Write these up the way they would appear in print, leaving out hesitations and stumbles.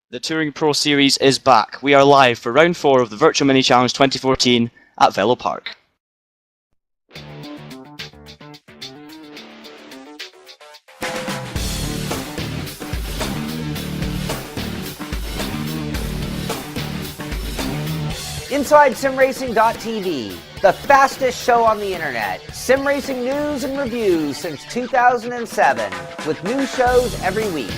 The Touring Pro Series is back. We are live for round 4 of the Virtual Mini Challenge 2014 at Velopark. Inside SimRacing.tv, the fastest show on the internet. Sim racing news and reviews since 2007, with new shows every week.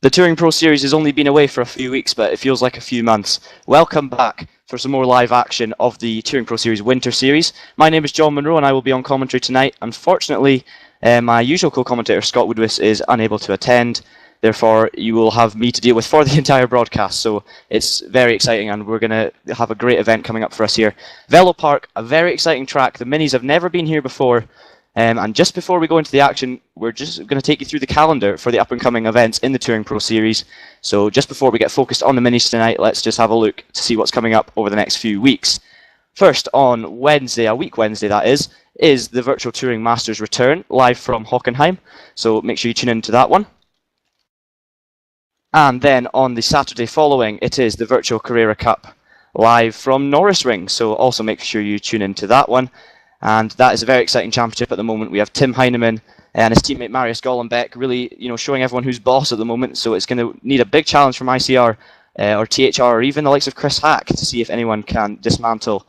The Touring Pro Series has only been away for a few weeks, but it feels like a few months. Welcome back for some more live action of the Touring Pro Series Winter Series. My name is John Munro and I will be on commentary tonight. Unfortunately, my usual co-commentator Scott Woodwiss is unable to attend. Therefore, you will have me to deal with for the entire broadcast. So it's very exciting and we're going to have a great event coming up for us here. Velopark, a very exciting track. The minis have never been here before. And just before we go into the action, we're just going to take you through the calendar for the up-and-coming events in the Touring Pro Series. So just before we get focused on the minis tonight, let's just have a look to see what's coming up over the next few weeks. First, on Wednesday, a week Wednesday that is the Virtual Touring Masters return, live from Hockenheim. So make sure you tune in to that one. And then on the Saturday following, it is the Virtual Carrera Cup, live from Norris Ring. So also make sure you tune in to that one. And that is a very exciting championship at the moment. We have Tim Heinemann and his teammate Marius Gollenbeck really, showing everyone who's boss at the moment. So it's going to need a big challenge from ICR or THR or even the likes of Chris Hack to see if anyone can dismantle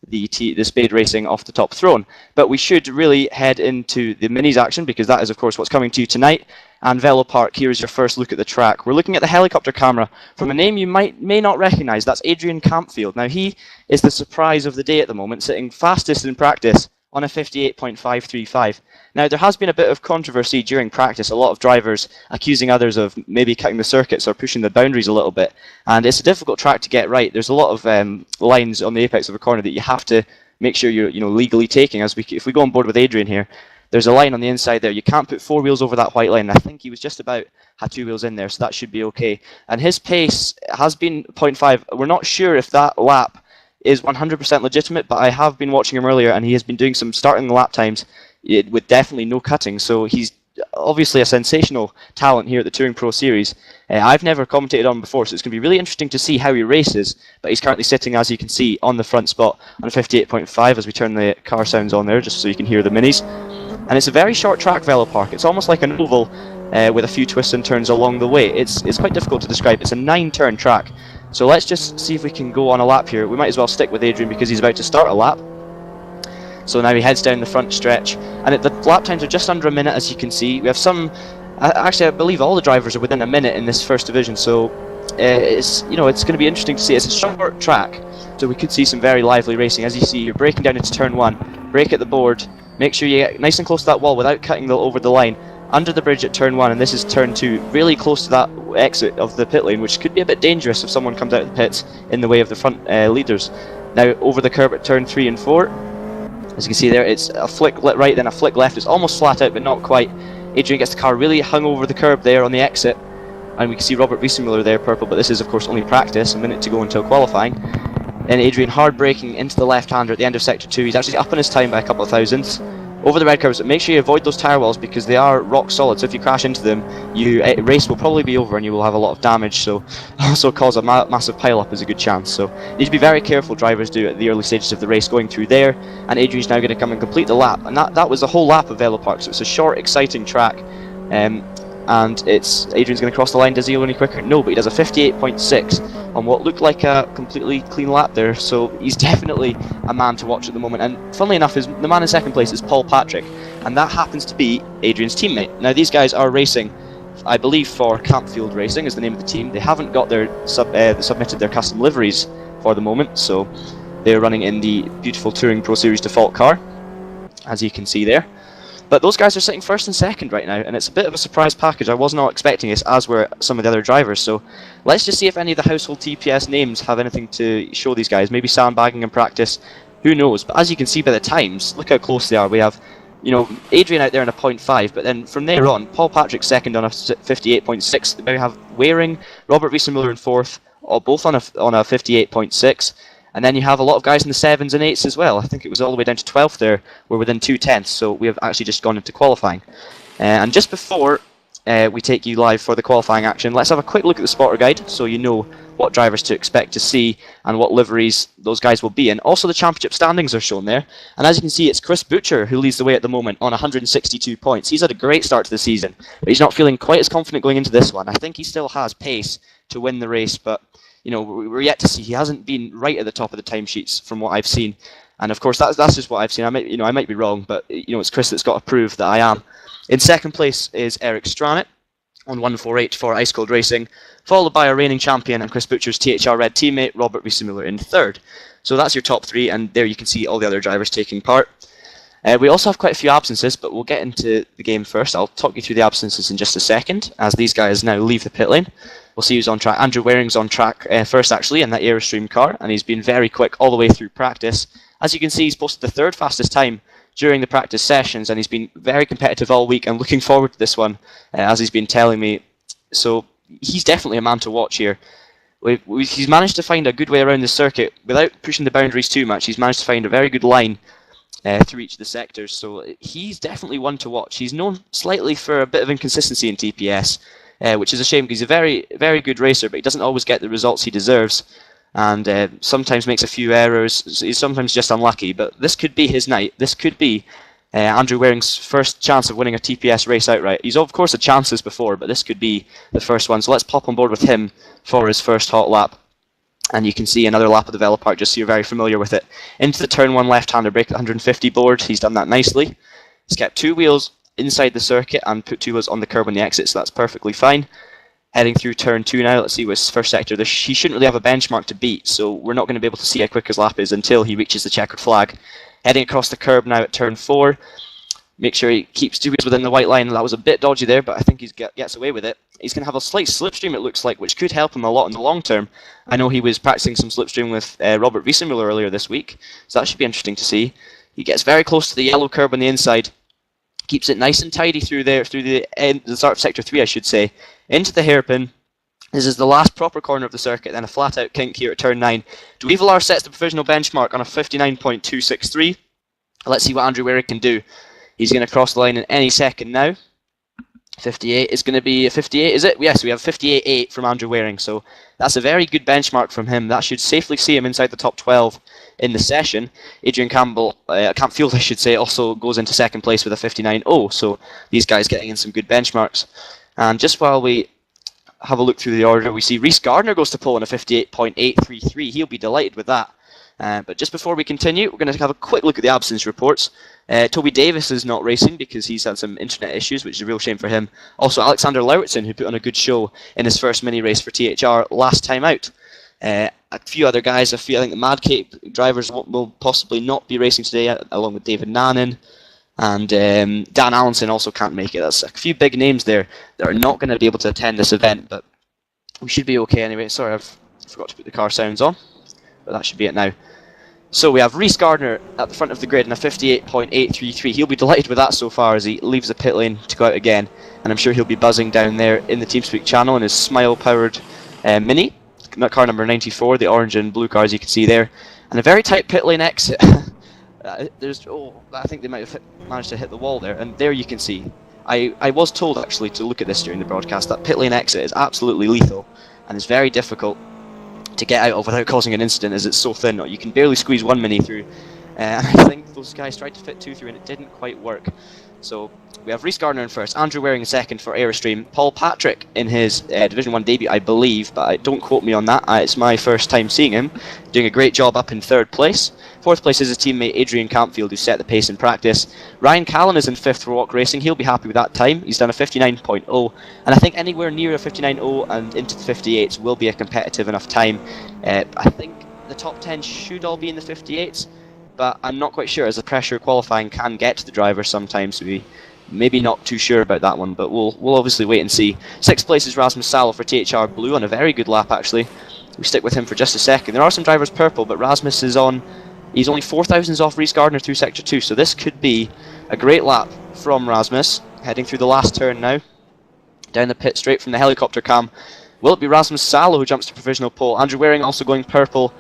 the Spade Racing off the top throne. But we should really head into the minis action because that is, of course, what's coming to you tonight. And Velopark, here is your first look at the track. We're looking at the helicopter camera from a name you may not recognise. That's Adrian Campfield. Now, he is the surprise of the day at the moment, sitting fastest in practice on a 58.535. Now, there has been a bit of controversy during practice, a lot of drivers accusing others of maybe cutting the circuits or pushing the boundaries a little bit. And it's a difficult track to get right. There's a lot of lines on the apex of a corner that you have to make sure you're legally taking. If we go on board with Adrian here, there's a line on the inside there. You can't put 4 wheels over that white line. I think he was just about had 2 wheels in there, so that should be okay. And his pace has been 0.5. We're not sure if that lap is 100% legitimate, but I have been watching him earlier, and he has been doing some starting lap times with definitely no cutting. So he's obviously a sensational talent here at the Touring Pro Series. I've never commentated on him before, so it's going to be really interesting to see how he races. But he's currently sitting, as you can see, on the front spot on a 58.5 as we turn the car sounds on there, just so you can hear the minis. And it's a very short track, Velopark. It's almost like an oval with a few twists and turns along the way. It's quite difficult to describe. It's a 9-turn track. So let's just see if we can go on a lap here. We might as well stick with Adrian because he's about to start a lap. So now he heads down the front stretch. And the lap times are just under a minute, as you can see. We have some... Actually, I believe all the drivers are within a minute in this first division. So it's going to be interesting to see. It's a short track, so we could see some very lively racing. As you see, you're braking down into turn 1. Brake at the board. Make sure you get nice and close to that wall without cutting over the line. Under the bridge at turn 1, and this is turn 2, really close to that exit of the pit lane, which could be a bit dangerous if someone comes out of the pits in the way of the front leaders. Now over the curb at turn 3 and 4, as you can see there, it's a flick right, then a flick left. It's almost flat out, but not quite. Adrian gets the car really hung over the curb there on the exit, and we can see Robert Wiesenmuller there, purple, but this is of course only practice, a minute to go until qualifying. Then Adrian hard braking into the left-hander at the end of sector 2. He's actually up on his time by a couple of thousandths. Over the red curves, make sure you avoid those tyre walls because they are rock solid, so if you crash into them, race will probably be over and you will have a lot of damage, so also cause a massive pile-up is a good chance. So you need to be very careful, drivers do, at the early stages of the race going through there, and Adrian's now going to come and complete the lap, and that was the whole lap of Velopark, so it's a short, exciting track. And Adrian's going to cross the line. Does he go any quicker? No, but he does a 58.6 on what looked like a completely clean lap there, so he's definitely a man to watch at the moment. And funnily enough, the man in second place is Paul Patrick, and that happens to be Adrian's teammate. Now these guys are racing, I believe, for Campfield Racing is the name of the team. They haven't got their submitted their custom liveries for the moment, so they're running in the beautiful Touring Pro Series default car, as you can see there. But those guys are sitting first and second right now, and it's a bit of a surprise package. I was not expecting this, as were some of the other drivers. So let's just see if any of the household TPS names have anything to show these guys. Maybe sandbagging in practice, who knows. But as you can see by the times, look how close they are. We have Adrian out there on a 0.5, but then from there on, Paul Patrick second on a 58.6. Then we have Waring, Robert Wiesenmuller in fourth, both on a 58.6. And then you have a lot of guys in the 7s and 8s as well. I think it was all the way down to 12th there. We're within 2/10, so we have actually just gone into qualifying. And just before we take you live for the qualifying action, let's have a quick look at the spotter guide so you know what drivers to expect to see and what liveries those guys will be in. Also, the championship standings are shown there. And as you can see, it's Chris Butcher who leads the way at the moment on 162 points. He's had a great start to the season, but he's not feeling quite as confident going into this one. I think he still has pace to win the race, but we're yet to see. He hasn't been right at the top of the timesheets from what I've seen, and of course that's just what I've seen. I might be wrong, but it's Chris that's got to prove that I am. In second place is Eric Strannett on 148 for Ice Cold Racing, followed by our reigning champion and Chris Butcher's THR Red teammate Robert Wiesenmuller in third. So that's your top three, and there you can see all the other drivers taking part. We also have quite a few absences, but we'll get into the game first. I'll talk you through the absences in just a second, as these guys now leave the pit lane. We'll see who's on track. Andrew Waring's on track first, actually, in that Airstream car, and he's been very quick all the way through practice. As you can see, he's posted the third fastest time during the practice sessions, and he's been very competitive all week and looking forward to this one, as he's been telling me. So he's definitely a man to watch here. He's managed to find a good way around the circuit without pushing the boundaries too much. He's managed to find a very good line through each of the sectors, so he's definitely one to watch. He's known slightly for a bit of inconsistency in TPS, which is a shame because he's a very, very good racer, but he doesn't always get the results he deserves, and sometimes makes a few errors. So he's sometimes just unlucky, but this could be his night. This could be Andrew Waring's first chance of winning a TPS race outright. He's of course had chances before, but this could be the first one. So let's pop on board with him for his first hot lap. And you can see another lap of the Velopark, just so you're very familiar with it. Into the turn 1 left-hander brake at 150 board. He's done that nicely. He's kept 2 wheels inside the circuit and put 2 wheels on the curb on the exit, so that's perfectly fine. Heading through turn 2 now. Let's see what's first sector. He shouldn't really have a benchmark to beat, so we're not going to be able to see how quick his lap is until he reaches the checkered flag. Heading across the curb now at turn 4. Make sure he keeps 2 wheels within the white line. That was a bit dodgy there, but I think he gets away with it. He's going to have a slight slipstream, it looks like, which could help him a lot in the long term. I know he was practicing some slipstream with Robert Wiesenmuller earlier this week, so that should be interesting to see. He gets very close to the yellow curb on the inside. Keeps it nice and tidy through there, through the start of sector 3, I should say. Into the hairpin. This is the last proper corner of the circuit, then a flat-out kink here at turn 9. Dweevelar sets the provisional benchmark on a 59.263. Let's see what Andrew Waring can do. He's going to cross the line in any second now. 58 is going to be a 58, is it? Yes, we have 58.8 from Andrew Waring, so that's a very good benchmark from him. That should safely see him inside the top 12 in the session. Adrian Campfield, I should say, also goes into second place with a 59.0, so these guys getting in some good benchmarks. And just while we have a look through the order, we see Rhys Gardner goes to pole in a 58.833. He'll be delighted with that. But just before we continue, we're going to have a quick look at the absence reports. Toby Davis is not racing because he's had some internet issues, which is a real shame for him. Also, Alexander Lauritsen, who put on a good show in his first mini race for THR last time out. A few other guys, I think the Mad Cape drivers will possibly not be racing today, along with David Nannon. And Dan Allenson also can't make it. That's a few big names there that are not going to be able to attend this event, but we should be okay anyway. Sorry, I've forgot to put the car sounds on, but that should be it now. So we have Rhys Gardner at the front of the grid in a 58.833. He'll be delighted with that so far as he leaves the pit lane to go out again, and I'm sure he'll be buzzing down there in the TeamSpeak channel in his Smile-powered Mini, car number 94, the orange and blue car as you can see there, and a very tight pit lane exit. I think they might have managed to hit the wall there, and there you can see. I was told actually to look at this during the broadcast that pit lane exit is absolutely lethal, and it's very difficult to get out of without causing an incident as it's so thin. You can barely squeeze one mini through, and I think those guys tried to fit 2 through and it didn't quite work. So we have Rhys Gardner in first, Andrew Waring in second for Airstream, Paul Patrick in his Division 1 debut, I believe, but don't quote me on that. It's my first time seeing him, doing a great job up in third place. Fourth place is his teammate Adrian Campfield, who set the pace in practice. Ryan Callan is in fifth for Walk Racing. He'll be happy with that time. He's done a 59.0, and I think anywhere near a 59.0 and into the 58s will be a competitive enough time. I think the top 10 should all be in the 58s, but I'm not quite sure, as the pressure qualifying can get to the driver sometimes. So we maybe not too sure about that one, but we'll obviously wait and see. Sixth place is Rasmus Salo for THR Blue on a very good lap actually. We stick with him for just a second. There are some drivers purple, but Rasmus is on. He's only 4 thousandths off Rhys Gardner through sector 2, so this could be A great lap from Rasmus, heading through the last turn now. Down the pit straight from the helicopter cam. Will it be Rasmus Salo who jumps to provisional pole? Andrew Waring also going purple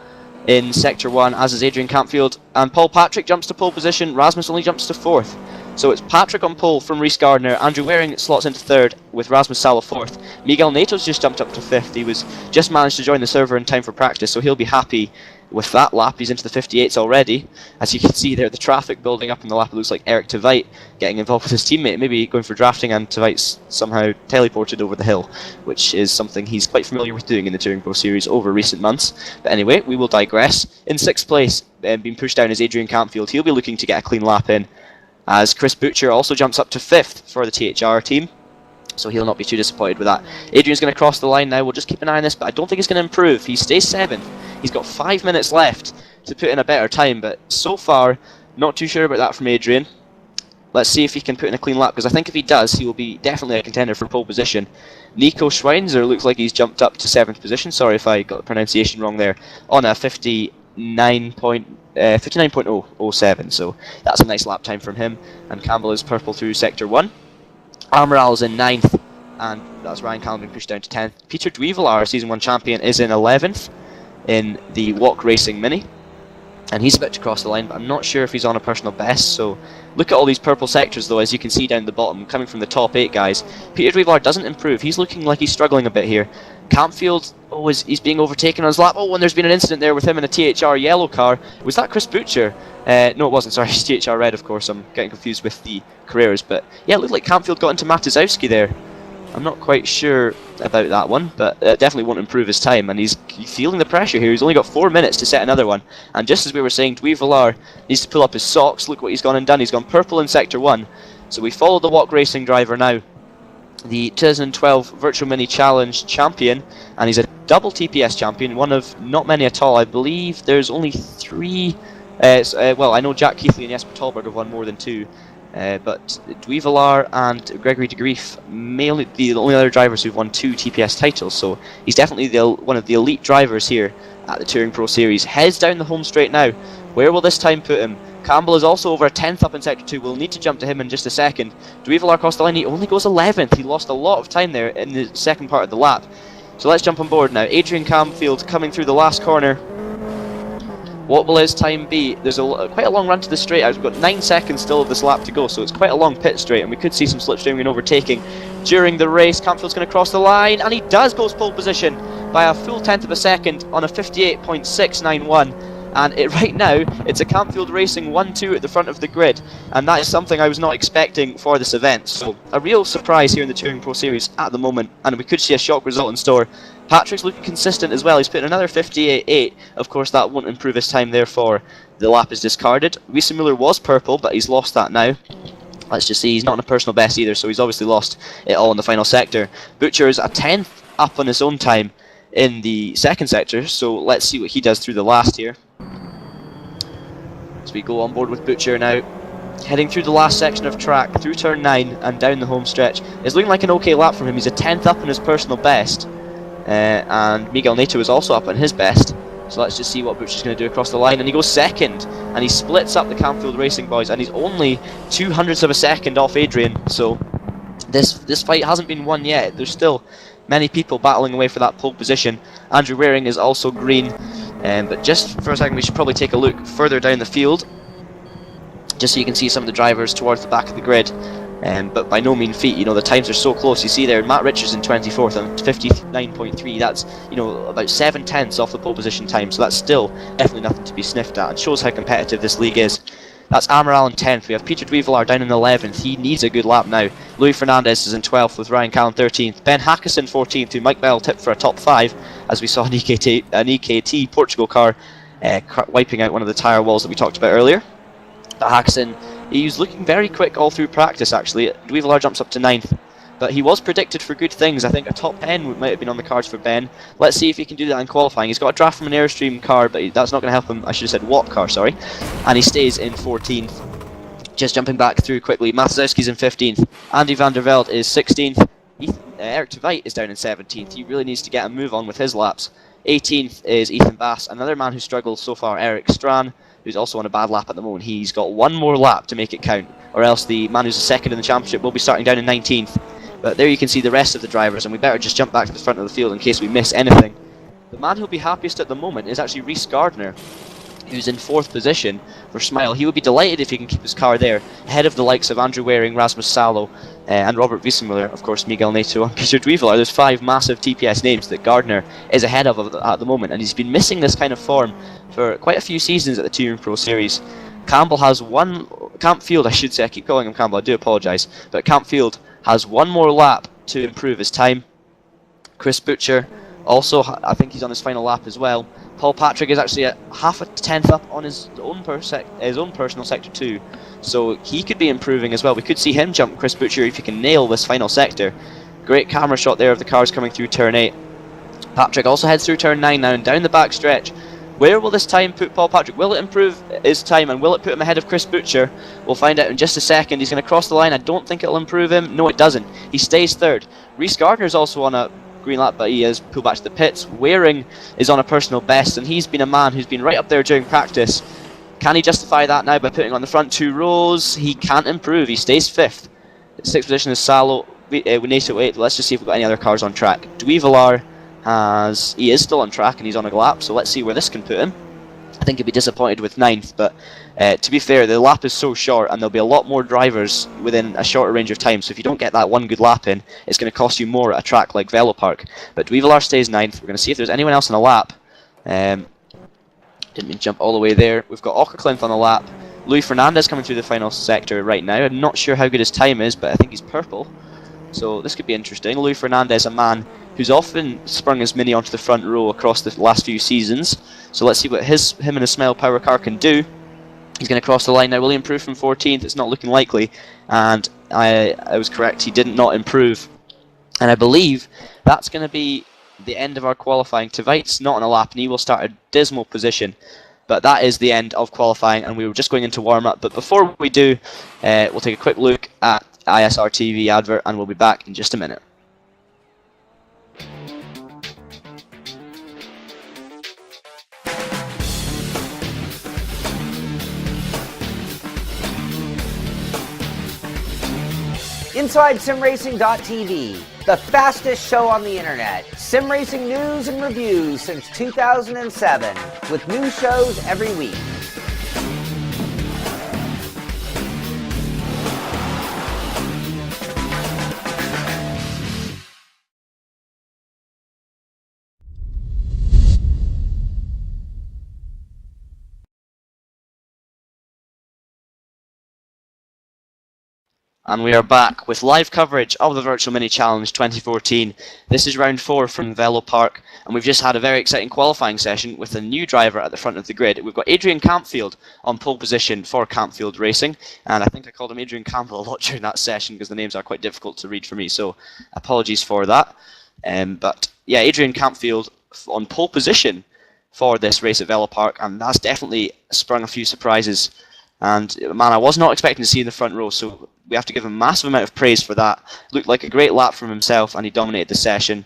in Sector 1, as is Adrian Campfield. And Paul Patrick jumps to pole position. Rasmus only jumps to 4th. So it's Patrick on pole from Rhys Gardner. Andrew Waring slots into 3rd with Rasmus Salo 4th. Miguel Neto's just jumped up to 5th. He was just managed to join the server in time for practice, so he'll be happy with that lap. He's into the 58s already. As you can see there, the traffic building up in the lap. It looks like Eric Tveit getting involved with his teammate, maybe going for drafting, and Tveit's somehow teleported over the hill, which is something he's quite familiar with doing in the Touring Pro Series over recent months. But anyway, we will digress. In 6th place, being pushed down, is Adrian Campfield. He'll be looking to get a clean lap in, as Chris Butcher also jumps up to 5th for the THR team. So he'll not be too disappointed with that. Adrian's going to cross the line now. We'll just keep an eye on this, but I don't think he's going to improve. He stays 7th. He's got 5 minutes left to put in a better time, but so far, not too sure about that from Adrian. Let's see if he can put in a clean lap, because I think if he does, he will be definitely a contender for pole position. Nico Schweinzer looks like he's jumped up to 7th position. Sorry if I got the pronunciation wrong there. On a 59.007, so that's a nice lap time from him. And Campbell is purple through Sector 1. Amaral is in 9th, and that's Ryan Calvin pushed down to 10th. Peter Duivelar, Season 1 champion, is in 11th in the Walk Racing Mini, and he's about to cross the line, but I'm not sure if he's on a personal best. So look at all these purple sectors though, as you can see down the bottom, coming from the top 8 guys. Peter Duivelar doesn't improve. He's looking like he's struggling a bit here. Campfield, he's being overtaken on his lap. And there's been an incident there with him in a THR yellow car. Was that Chris Butcher? No, it wasn't. Sorry, it's THR red, of course. I'm getting confused with the Carreras. But yeah, it looked like Campfield got into Matizowski there. I'm not quite sure about that one, but definitely won't improve his time. And he's feeling the pressure here. He's only got 4 minutes to set another one. And just as we were saying, Duivelar needs to pull up his socks. Look what he's gone and done. He's gone purple in Sector 1. So we follow the Walk Racing driver now, the 2012 Virtual Mini Challenge champion, and he's a double TPS champion, one of not many at all. I believe there's only 3. Well, I know Jack Keithley and Jesper Tolberg have won more than 2, but Duivelar and Gregory de Grief may only be the only other drivers who've won 2 TPS titles, so he's definitely one of the elite drivers here at the Touring Pro Series. Heads down the home straight now. Where will this time put him? Campbell is also over a 10th up in Sector 2. We'll need to jump to him in just a second. Duivelar crossed the line. He only goes 11th. He lost a lot of time there in the second part of the lap. So let's jump on board now. Adrian Campfield coming through the last corner. What will his time be? There's quite a long run to the straight. We've got 9 seconds still of this lap to go, so it's quite a long pit straight, and we could see some slipstreaming and overtaking during the race. Campfield's going to cross the line, and he does go pole position by a full 10th of a second on a 58.691. And right now, it's a Campfield Racing 1-2 at the front of the grid, and that is something I was not expecting for this event. So a real surprise here in the Touring Pro Series at the moment, and we could see a shock result in store. Patrick's looking consistent as well. He's put in another 58.8. Of course, that won't improve his time, therefore the lap is discarded. Reese Muller was purple, but he's lost that now. Let's just see, he's not on a personal best either, so he's obviously lost it all in the final sector. Butcher is a 10th up on his own time in the second sector, so let's see what he does through the last here. So we go on board with Butcher now, heading through the last section of track, through turn 9 and down the home stretch. It's looking like an okay lap from him. He's a 10th up on his personal best, and Miguel Neto is also up on his best. So let's just see what Butcher's going to do across the line, and he goes second, and he splits up the Campfield Racing boys, and he's only 0.02 of a second off Adrian. So this fight hasn't been won yet. There's still many people battling away for that pole position. Andrew Waring is also green. But just for a second, we should probably take a look further down the field, just so you can see some of the drivers towards the back of the grid. But by no mean feat, the times are so close. You see there, Matt Richards in 24th on 59.3. That's, about 7/10 off the pole position time. So that's still definitely nothing to be sniffed at, and shows how competitive this league is. That's Amaral in 10th. We have Peter Duivelar down in 11th. He needs a good lap now. Louis Fernandez is in 12th with Ryan Callan 13th. Ben Hackison 14th, who Mike Bell tipped for a top 5, as we saw an EKT Portugal car wiping out one of the tyre walls that we talked about earlier. But Hackison, he's looking very quick all through practice actually. Duivelar jumps up to 9th. But he was predicted for good things. I think a top 10 might have been on the cards for Ben. Let's see if he can do that in qualifying. He's got a draft from an Airstream car, but that's not going to help him. I should have said Watt car, sorry. And he stays in 14th. Just jumping back through quickly, Matazowski's in 15th. Andy van der Velde is 16th. Eric Tveit is down in 17th. He really needs to get a move on with his laps. 18th is Ethan Bass, another man who struggles so far, Eric Strachan. who's also on a bad lap at the moment. He's got one more lap to make it count, or else the man who's second in the championship will be starting down in 19th. But there you can see the rest of the drivers, and we better just jump back to the front of the field in case we miss anything. The man who'll be happiest at the moment is actually Rhys Gardner, who's in 4th position for Smile. He would be delighted if he can keep his car there, ahead of the likes of Andrew Waring, Rasmus Salo, and Robert Wiesenmuller, of course, Miguel Neto and Peter Dweevelaar. There's 5 massive TPS names that Gardner is ahead of at the moment, and he's been missing this kind of form for quite a few seasons at the Touring Pro Series. Campfield, I should say, I keep calling him Campbell, I do apologise, but Campfield has one more lap to improve his time. Chris Butcher, also, I think he's on his final lap as well. Paul Patrick is actually at half a tenth up on his own personal sector 2, so he could be improving as well. We could see him jump Chris Butcher if he can nail this final sector. Great camera shot there of the cars coming through turn 8. Patrick also heads through turn 9 now and down the back stretch. Where will this time put Paul Patrick? Will it improve his time, and will it put him ahead of Chris Butcher? We'll find out in just a second. He's going to cross the line. I don't think it'll improve him. No, it doesn't. He stays 3rd. Rhys Gardner's also on a green lap, but he has pulled back to the pits. Waring is on a personal best, and he's been a man who's been right up there during practice. Can he justify that now by putting on the front 2 rows? He can't improve. He stays 5th. 6th position is Salo. Neto 8th. Let's just see if we've got any other cars on track. Dweevelaar he is still on track, and he's on a lap, so let's see where this can put him. I think he'll be disappointed with 9th, but to be fair, the lap is so short, and there'll be a lot more drivers within a shorter range of time, so if you don't get that one good lap in, it's going to cost you more at a track like Velopark. But Dweevelaar stays 9th. We're going to see if there's anyone else on a lap. Didn't mean to jump all the way there. We've got Ockerclinth on the lap. Louis Fernandez coming through the final sector right now. I'm not sure how good his time is, but I think he's purple, so this could be interesting. Louis Fernandez, a man who's often sprung his Mini onto the front row across the last few seasons. So let's see what him and his Smile Power car can do. He's going to cross the line now. Will he improve from 14th? It's not looking likely. And I was correct. He did not improve. And I believe that's going to be the end of our qualifying. Tvite's not on a lap, and he will start a dismal position. But that is the end of qualifying, and we were just going into warm-up. But before we do, we'll take a quick look at ISR TV advert, and we'll be back in just a minute. Inside SimRacing.tv, the fastest show on the internet. Sim racing news and reviews since 2007, with new shows every week. And we are back with live coverage of the Virtual Mini Challenge 2014. This is round 4 from Velopark, and we've just had a very exciting qualifying session with a new driver at the front of the grid. We've got Adrian Campfield on pole position for Campfield Racing, and I think I called him Adrian Campbell a lot during that session because the names are quite difficult to read for me, so apologies for that. But yeah, Adrian Campfield on pole position for this race at Velopark, and that's definitely sprung a few surprises. And man, I was not expecting to see in the front row, so we have to give him a massive amount of praise for that. Looked like a great lap from himself, and he dominated the session.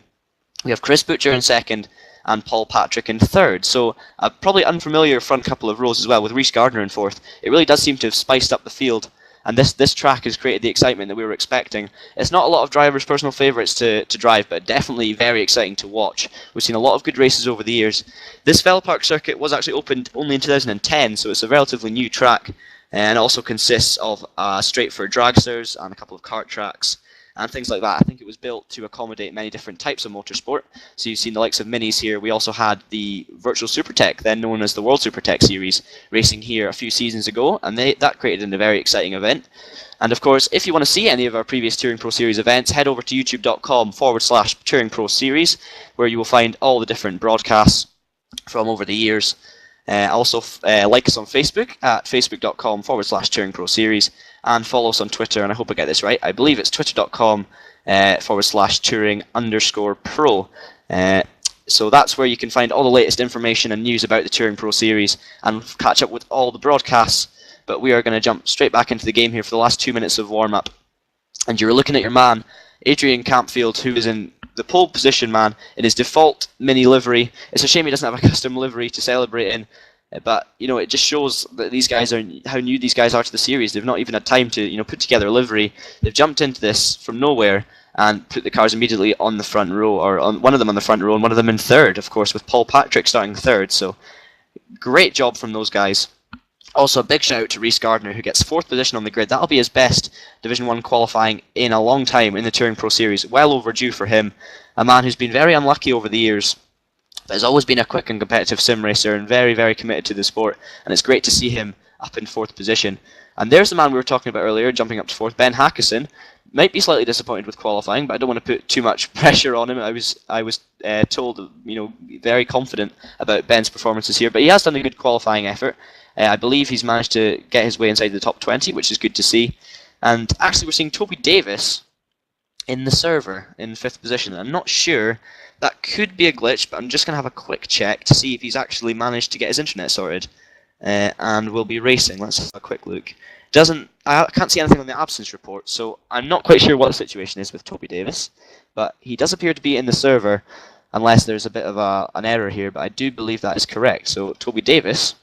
We have Chris Butcher in 2nd and Paul Patrick in 3rd. So a probably unfamiliar front couple of rows as well, with Rhys Gardner in 4th. It really does seem to have spiced up the field, and this track has created the excitement that we were expecting. It's not a lot of drivers' personal favourites to drive, but definitely very exciting to watch. We've seen a lot of good races over the years. This Velopark circuit was actually opened only in 2010, so it's a relatively new track, and it also consists of straight for dragsters and a couple of kart tracks and things like that. I think it was built to accommodate many different types of motorsport. So you've seen the likes of minis here. We also had the Virtual Supertech, then known as the World Supertech Series, racing here a few seasons ago, and that created a very exciting event. And of course, if you want to see any of our previous Touring Pro Series events, head over to youtube.com/TouringProSeries, where you will find all the different broadcasts from over the years. Also, like us on Facebook at facebook.com/TouringProSeries, and follow us on Twitter, and I hope I get this right. I believe it's twitter.com/Touring_Pro. So that's where you can find all the latest information and news about the Touring Pro Series and catch up with all the broadcasts. But we are going to jump straight back into the game here for the last 2 minutes of warm-up. And you're looking at your man, Adrian Campfield, who is in the pole position, man, in his default mini livery. It's a shame he doesn't have a custom livery to celebrate in, But it just shows that these guys are how new these guys are to the series. They've not even had time to put together a livery. They've jumped into this from nowhere and put the cars immediately on the front row, or on one of them on the front row and one of them in third, of course, with Paul Patrick starting third. So great job from those guys. Also, a big shout out to Rhys Gardner, who gets 4th position on the grid. That'll be his best Division 1 qualifying in a long time in the Touring Pro Series. Well overdue for him. A man who's been very unlucky over the years, but has always been a quick and competitive sim racer and very, very committed to the sport. And it's great to see him up in 4th position. And there's the man we were talking about earlier, jumping up to 4th, Ben Hackison. Might be slightly disappointed with qualifying, but I don't want to put too much pressure on him. I was told, very confident about Ben's performances here, but he has done a good qualifying effort. I believe he's managed to get his way inside the top 20, which is good to see. And actually, we're seeing Toby Davis in the server in 5th position. I'm not sure. That could be a glitch, but I'm just going to have a quick check to see if he's actually managed to get his internet sorted. And we'll be racing. Let's have a quick look. I can't see anything on the absence report, so I'm not quite sure what the situation is with Toby Davis. But he does appear to be in the server, unless there's a bit of an error here, but I do believe that is correct. So Toby Davis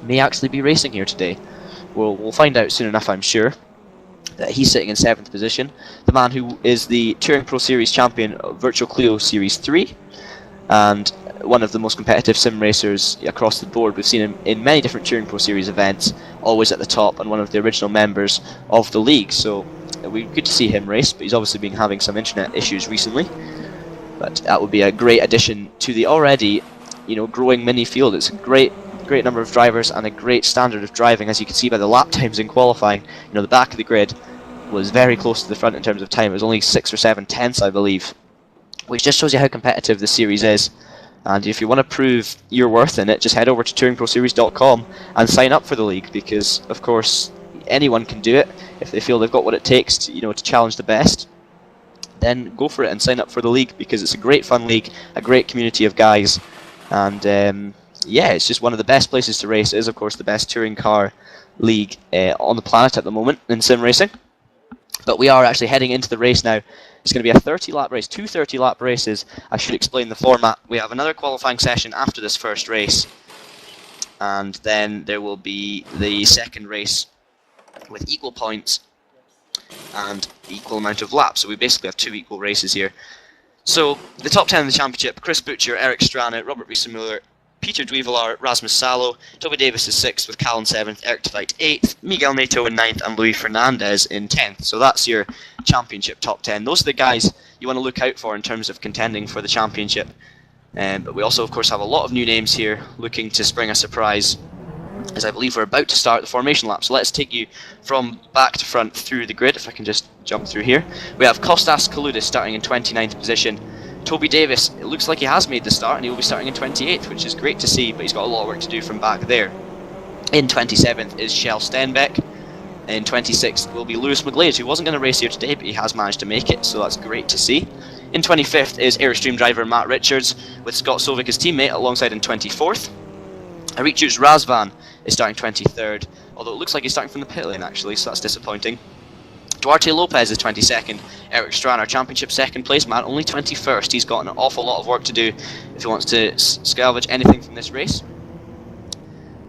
may actually be racing here today. We'll find out soon enough, I'm sure. That he's sitting in 7th position. The man who is the Touring Pro Series champion of Virtual Clio Series 3, and one of the most competitive sim racers across the board. We've seen him in many different Touring Pro Series events, always at the top, and one of the original members of the league. So we're good to see him race, but he's obviously been having some internet issues recently. But that would be a great addition to the already, growing mini field. It's a great number of drivers and a great standard of driving, as you can see by the lap times in qualifying. The back of the grid was very close to the front in terms of time. It was only 6 or 7 tenths, I believe, which just shows you how competitive the series is. And if you want to prove your worth in it, just head over to TouringProSeries.com and sign up for the league, because of course anyone can do it if they feel they've got what it takes to challenge the best. Then go for it and sign up for the league, because it's a great fun league, a great community of guys, and yeah, it's just one of the best places to race. It is, of course, the best touring car league on the planet at the moment in sim racing. But we are actually heading into the race now. It's going to be a 30-lap race, 2 30-lap races. I should explain the format. We have another qualifying session after this first race, and then there will be the second race with equal points and equal amount of laps. So we basically have 2 equal races here. So the top 10 in the championship: Chris Butcher, Eric Strana, Robert Wiesenmuller, Peter Duivelar, Rasmus Salo. Toby Davis is 6th with Callan 7th, Eric Tveit 8th, Miguel Neto in 9th, and Luis Fernandez in 10th. So that's your championship top 10. Those are the guys you want to look out for in terms of contending for the championship. But we also, of course, have a lot of new names here looking to spring a surprise, as I believe we're about to start the formation lap. So let's take you from back to front through the grid, if I can just jump through here. We have Kostas Kaloudis starting in 29th position. Toby Davis, it looks like he has made the start, and he will be starting in 28th, which is great to see, but he's got a lot of work to do from back there. In 27th is Shell Stenbeck. In 26th will be Lewis McGlade, who wasn't going to race here today, but he has managed to make it, so that's great to see. In 25th is Airstream driver Matt Richards, with Scott Sovic as teammate, alongside in 24th. Arichus Razvan is starting 23rd, although it looks like he's starting from the pit lane actually, so that's disappointing. Duarte Lopez is 22nd, Eric Strana, championship 2nd place man, only 21st. He's got an awful lot of work to do if he wants to salvage anything from this race.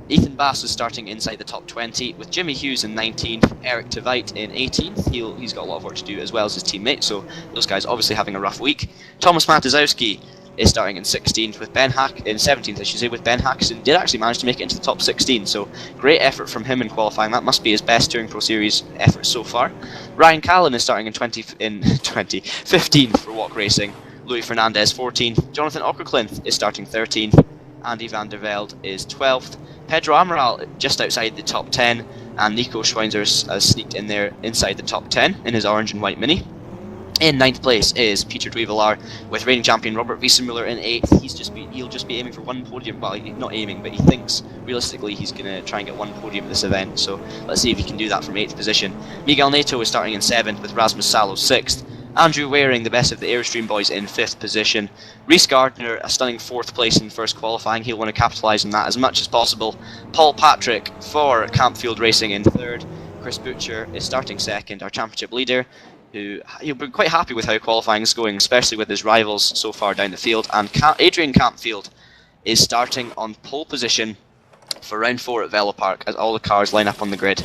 Ethan Bass is starting inside the top 20, with Jimmy Hughes in 19th, Eric Tveit in 18th. He's got a lot of work to do, as well as his teammate, so those guys obviously having a rough week. Thomas Matizowski is starting in 16th, with Ben Hack in 17th, I should say, with Ben Hackson did actually manage to make it into the top 16, so great effort from him in qualifying. That must be his best Touring Pro Series effort so far. Ryan Callan is starting in 15th for Walk Racing, Louis Fernandez 14th, Jonathan Ockerclinth is starting 13th, Andy van der Velde is 12th, Pedro Amaral just outside the top 10, and Nico Schweinzer has sneaked in there inside the top 10 in his orange and white Mini. In 9th place is Peter Duivelar, with reigning champion Robert Wiesenmuller in 8th. He'll just be aiming for 1 podium. Well, not aiming, but he thinks realistically he's going to try and get 1 podium at this event. So let's see if he can do that from 8th position. Miguel Neto is starting in 7th, with Rasmus Salo 6th. Andrew Waring, the best of the Airstream boys, in 5th position. Rhys Gardner, a stunning 4th place in first qualifying. He'll want to capitalise on that as much as possible. Paul Patrick for Campfield Racing in 3rd. Chris Butcher is starting 2nd, our championship leader, who he'll be quite happy with how qualifying is going, especially with his rivals so far down the field. And Adrian Campfield is starting on pole position for round 4 at Velopark as all the cars line up on the grid.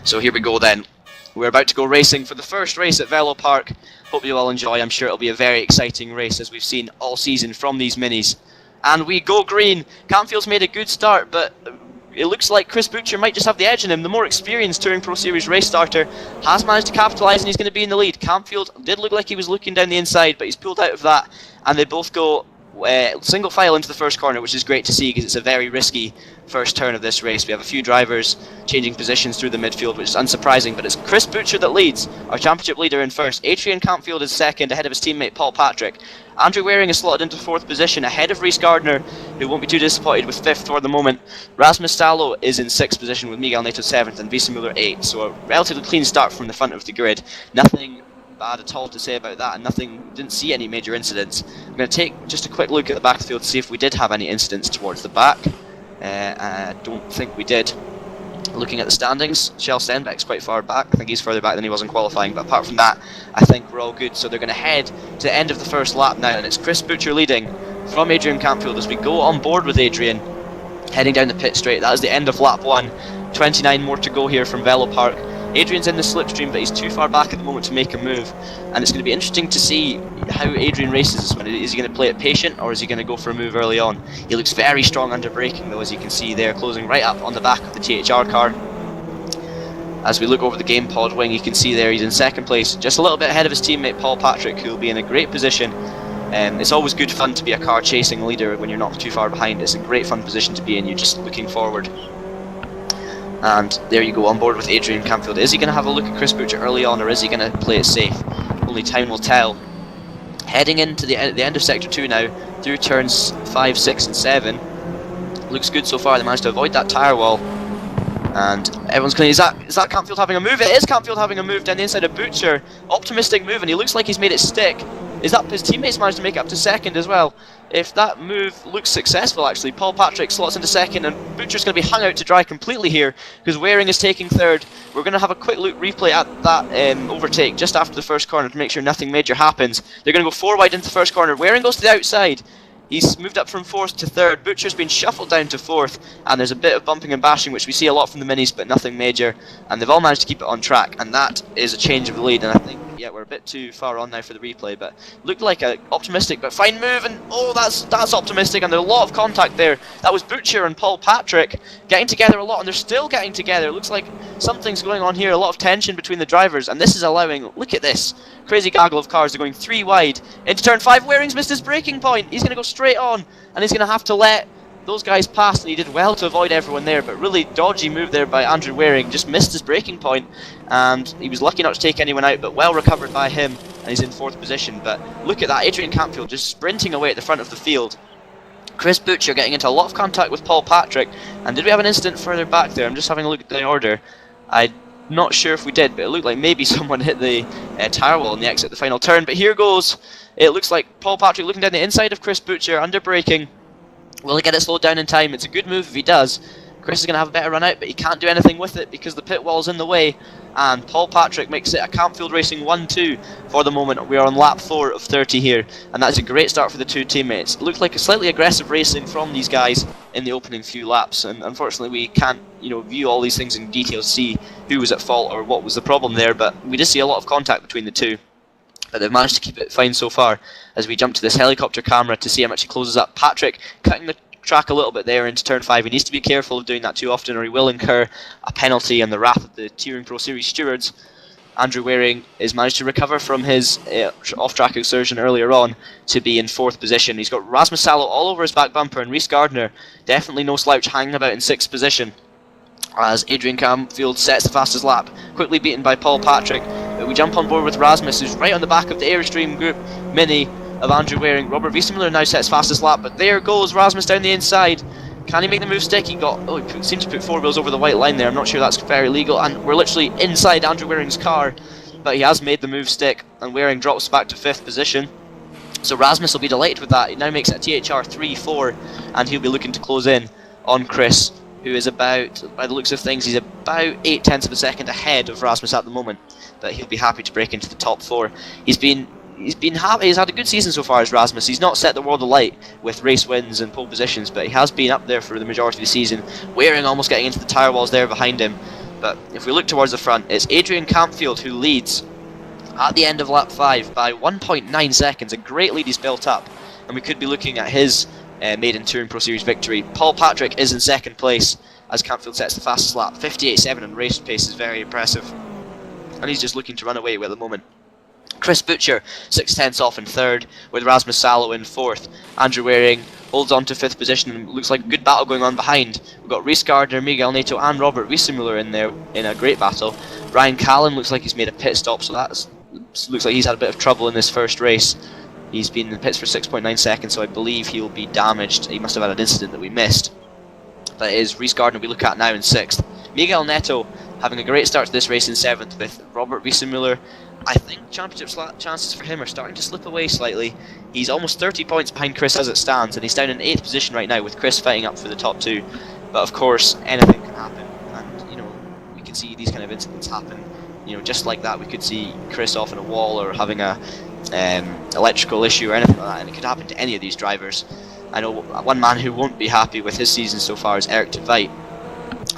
So here we go then. We're about to go racing for the first race at Velopark. Hope you all enjoy. I'm sure it'll be a very exciting race as we've seen all season from these minis. And we go green. Campfield's made a good start, but it looks like Chris Butcher might just have the edge in him. The more experienced Touring Pro Series race starter has managed to capitalise, and he's going to be in the lead. Campfield did look like he was looking down the inside, but he's pulled out of that, and they both go single file into the first corner, which is great to see because it's a very risky first turn of this race. We have a few drivers changing positions through the midfield, which is unsurprising, but it's Chris Butcher that leads, our championship leader in first. Adrian Campfield is second, ahead of his teammate Paul Patrick. Andrew Waring is slotted into 4th position, ahead of Rhys Gardner, who won't be too disappointed with 5th for the moment. Rasmus Salo is in 6th position with Miguel Neto 7th and Visa Muller 8th, so a relatively clean start from the front of the grid. Nothing bad at all to say about that, and didn't see any major incidents. I'm going to take just a quick look at the back of the field to see if we did have any incidents towards the back. I don't think we did. Looking at the standings, Kjell Stenbeck's quite far back. I think he's further back than he was in qualifying, but apart from that, I think we're all good. So they're going to head to the end of the first lap now, and it's Chris Butcher leading from Adrian Campfield as we go on board with Adrian, heading down the pit straight. That is the end of lap 1. 29 more to go here from Velopark. Adrian's in the slipstream, but he's too far back at the moment to make a move, and it's going to be interesting to see how Adrian races this one. Is he going to play it patient, or is he going to go for a move early on? He looks very strong under braking though, as you can see there, closing right up on the back of the THR car. As we look over the game pod wing, you can see there he's in 2nd place, just a little bit ahead of his teammate Paul Patrick, who will be in a great position. It's always good fun to be a car chasing leader when you're not too far behind. It's a great fun position to be in, you're just looking forward. And there you go, on board with Adrian Campfield. Is he going to have a look at Chris Butcher early on, or is he going to play it safe? Only time will tell. Heading into the end of Sector 2 now, through turns 5, 6 and 7. Looks good so far. They managed to avoid that tyre wall. And everyone's clean. Is that Campfield having a move? It is Campfield having a move down the inside of Butcher. Optimistic move, and he looks like he's made it stick. Is that his teammates managed to make it up to 2nd as well? If that move looks successful, actually, Paul Patrick slots into 2nd, and Butcher's going to be hung out to dry completely here because Waring is taking 3rd. We're going to have a quick look replay at that overtake just after the first corner to make sure nothing major happens. They're going to go 4 wide into the first corner. Waring goes to the outside. He's moved up from 4th to 3rd. Butcher's been shuffled down to 4th, and there's a bit of bumping and bashing, which we see a lot from the minis, but nothing major. And they've all managed to keep it on track, and that is a change of the lead. And I think, yeah, we're a bit too far on now for the replay, but looked like an optimistic but fine move, and oh, that's optimistic, and there's a lot of contact there. That was Butcher and Paul Patrick getting together a lot, and they're still getting together. It looks like something's going on here, a lot of tension between the drivers, and this is allowing, look at this, crazy gaggle of cars. They're going 3 wide into turn 5. Waring's missed his braking point. He's going to go straight on, and he's going to have to let those guys pass, and he did well to avoid everyone there, but really dodgy move there by Andrew Waring. Just missed his braking point, and he was lucky not to take anyone out, but well recovered by him, and he's in 4th position. But look at that, Adrian Campfield just sprinting away at the front of the field. Chris Butcher getting into a lot of contact with Paul Patrick, and did we have an incident further back there? I'm just having a look at the order. I'm not sure if we did, but it looked like maybe someone hit the tyre wall on the exit at the final turn. But here goes, it looks like Paul Patrick looking down the inside of Chris Butcher, under braking. Will he get it slowed down in time? It's a good move if he does. Chris is going to have a better run out, but he can't do anything with it because the pit wall's in the way. And Paul Patrick makes it a Campfield Racing 1-2 for the moment. We are on lap 4 of 30 here, and that's a great start for the two teammates. It looked like a slightly aggressive racing from these guys in the opening few laps, and unfortunately we can't, view all these things in detail, see who was at fault or what was the problem there, but we did see a lot of contact between the two. But they've managed to keep it fine so far as we jump to this helicopter camera to see how much he closes up. Patrick cutting the track a little bit there into turn 5. He needs to be careful of doing that too often, or he will incur a penalty and the wrath of the Touring Pro Series stewards. Andrew Waring has managed to recover from his off-track exertion earlier on to be in 4th position. He's got Rasmus Salo all over his back bumper, and Rhys Gardner, definitely no slouch, hanging about in 6th position. As Adrian Campfield sets the fastest lap, quickly beaten by Paul Patrick. But we jump on board with Rasmus, who's right on the back of the Airstream Group Mini of Andrew Waring. Robert Wiesemüller now sets fastest lap, but there goes Rasmus down the inside. Can he make the move stick? He seemed to put 4 wheels over the white line there. I'm not sure that's very legal, and we're literally inside Andrew Waring's car, but he has made the move stick, and Waring drops back to 5th position. So Rasmus will be delighted with that. He now makes it a THR 3-4, and he'll be looking to close in on Chris, who is about, by the looks of things, he's about 0.8 of a second ahead of Rasmus at the moment, but he'll be happy to break into the top 4. He's been he's had a good season so far as Rasmus. He's not set the world alight with race wins and pole positions, but he has been up there for the majority of the season. Waring almost getting into the tyre walls there behind him. But if we look towards the front, it's Adrian Campfield who leads at the end of lap 5 by 1.9 seconds. A great lead he's built up, and we could be looking at his maiden Touring Pro Series victory. Paul Patrick is in second place as Campfield sets the fastest lap. 58.7 on race pace is very impressive, and he's just looking to run away at the moment. Chris Butcher 6/10 off in third, with Rasmus Salo in fourth. Andrew Waring holds on to fifth position, and looks like a good battle going on behind. We've got Rhys Gardner, Miguel Neto and Robert Wiesemuller in there in a great battle. Ryan Callan looks like he's made a pit stop, so that looks like he's had a bit of trouble in this first race. He's been in the pits for 6.9 seconds, so I believe he'll be damaged. He must have had an incident that we missed. That is Rhys Gardner we look at now in 6th. Miguel Neto having a great start to this race in 7th, with Robert Wiesemuller. I think championship chances for him are starting to slip away slightly. He's almost 30 points behind Chris as it stands, and he's down in 8th position right now with Chris fighting up for the top 2. But of course, anything can happen, and you know, we can see these kind of incidents happen. You know, just like that, we could see Chris off in a wall or having a electrical issue or anything like that, and it could happen to any of these drivers. I know one man who won't be happy with his season so far is Eric de Veit,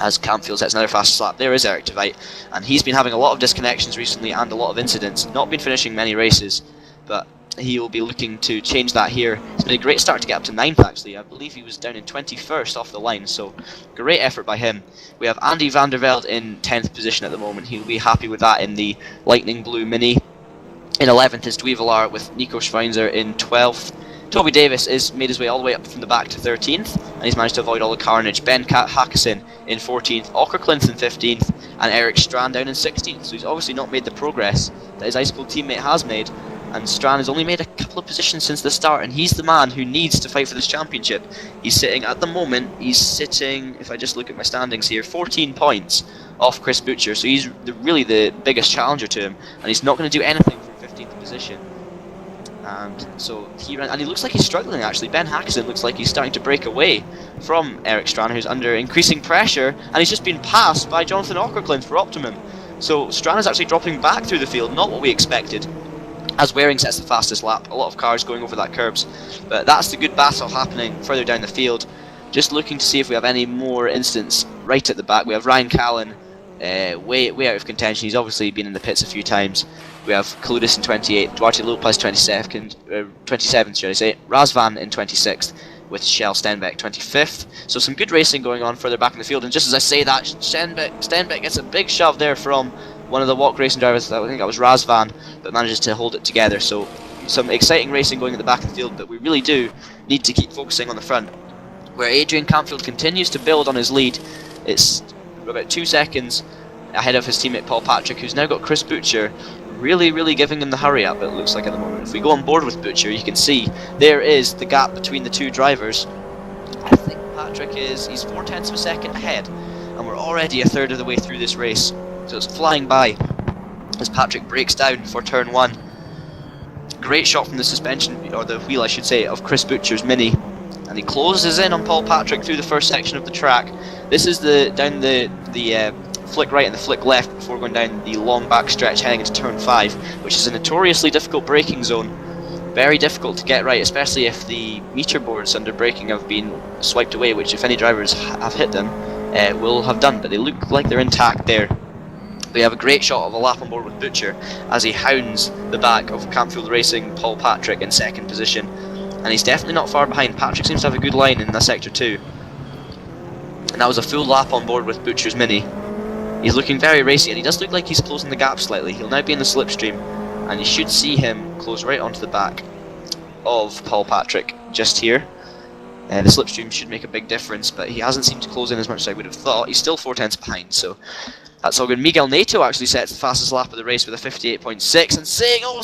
as Campfield sets another fastest lap. There is Eric de Veit, and he's been having a lot of disconnections recently and a lot of incidents, not been finishing many races, but he will be looking to change that here. It's been a great start to get up to 9th actually. I believe he was down in 21st off the line, so great effort by him. We have Andy van der Velde in 10th position at the moment. He'll be happy with that in the Lightning Blue Mini. In 11th is Dweevelar with Nico Schweinzer in 12th. Toby Davis is made his way all the way up from the back to 13th, and he's managed to avoid all the carnage. Ben Hackison in 14th, Ocker Clinton 15th, and Eric Strand down in 16th. So he's obviously not made the progress that his ice cold teammate has made, and Strand has only made a couple of positions since the start, and he's the man who needs to fight for this championship. He's sitting, at the moment, if I just look at my standings here, 14 points off Chris Butcher, so he's really the biggest challenger to him, and he's not going to do anything from 15th position. And so he looks like he's struggling actually. Ben Hackison looks like he's starting to break away from Eric Strand, who's under increasing pressure, and he's just been passed by Jonathan Ockerclint for Optimum. So Strand is actually dropping back through the field, not what we expected, as Waring sets the fastest lap. A lot of cars going over that curbs, but that's the good battle happening further down the field. Just looking to see if we have any more incidents right at the back. We have Ryan Callan way out of contention. He's obviously been in the pits a few times. We have Kaludis in 28th, Duarte Lopez 27th, should I say, Razvan in 26th, with Shell Stenbeck 25th. So some good racing going on further back in the field, and just as I say that, Stenbeck gets a big shove there from one of the walk racing drivers. I think that was Razvan, but manages to hold it together. So some exciting racing going at the back of the field, but we really do need to keep focusing on the front, where Adrian Campfield continues to build on his lead. It's about 2 seconds ahead of his teammate Paul Patrick, who's now got Chris Butcher really giving him the hurry up, it looks like, at the moment. If we go on board with Butcher, you can see there is the gap between the two drivers. I think Patrick he's 0.4 of a second ahead, and we're already a third of the way through this race, so it's flying by as Patrick breaks down for turn 1. Great shot from the suspension, or the wheel I should say, of Chris Butcher's Mini, and he closes in on Paul Patrick through the first section of the track. This is down the flick right and the flick left before going down the long back stretch heading into turn 5, which is a notoriously difficult braking zone. Very difficult to get right, especially if the meter boards under braking have been swiped away, which if any drivers have hit them will have done, but they look like they're intact there. We have a great shot of a lap on board with Butcher as he hounds the back of Campfield Racing Paul Patrick in second position, and he's definitely not far behind. Patrick seems to have a good line in the sector 2, and that was a full lap on board with Butcher's Mini. He's looking very racy, and he does look like he's closing the gap slightly. He'll now be in the slipstream, and you should see him close right onto the back of Paul Patrick just here. The slipstream should make a big difference, but he hasn't seemed to close in as much as I would have thought. He's still 0.4 behind, so that's all good. Miguel Neto actually sets the fastest lap of the race with a 58.6, and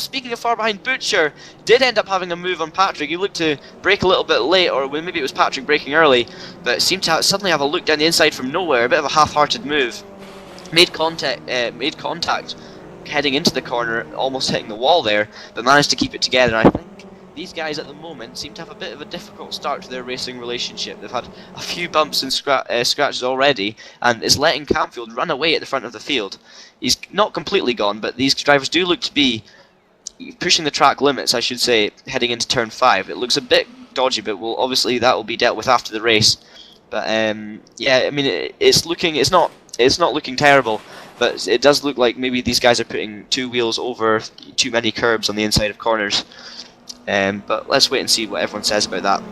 speaking of far behind, Butcher did end up having a move on Patrick. He looked to brake a little bit late, or maybe it was Patrick braking early, but seemed to suddenly have a look down the inside from nowhere, a bit of a half-hearted move. Made contact heading into the corner, almost hitting the wall there, but managed to keep it together. I think these guys at the moment seem to have a bit of a difficult start to their racing relationship. They've had a few bumps and scratches already, and is letting Campfield run away at the front of the field. He's not completely gone, but these drivers do look to be pushing the track limits, I should say, heading into turn 5. It looks a bit dodgy, but obviously that will be dealt with after the race. But yeah, I mean, it's not looking terrible, but it does look like maybe these guys are putting 2 wheels over too many curbs on the inside of corners. But let's wait and see what everyone says about that.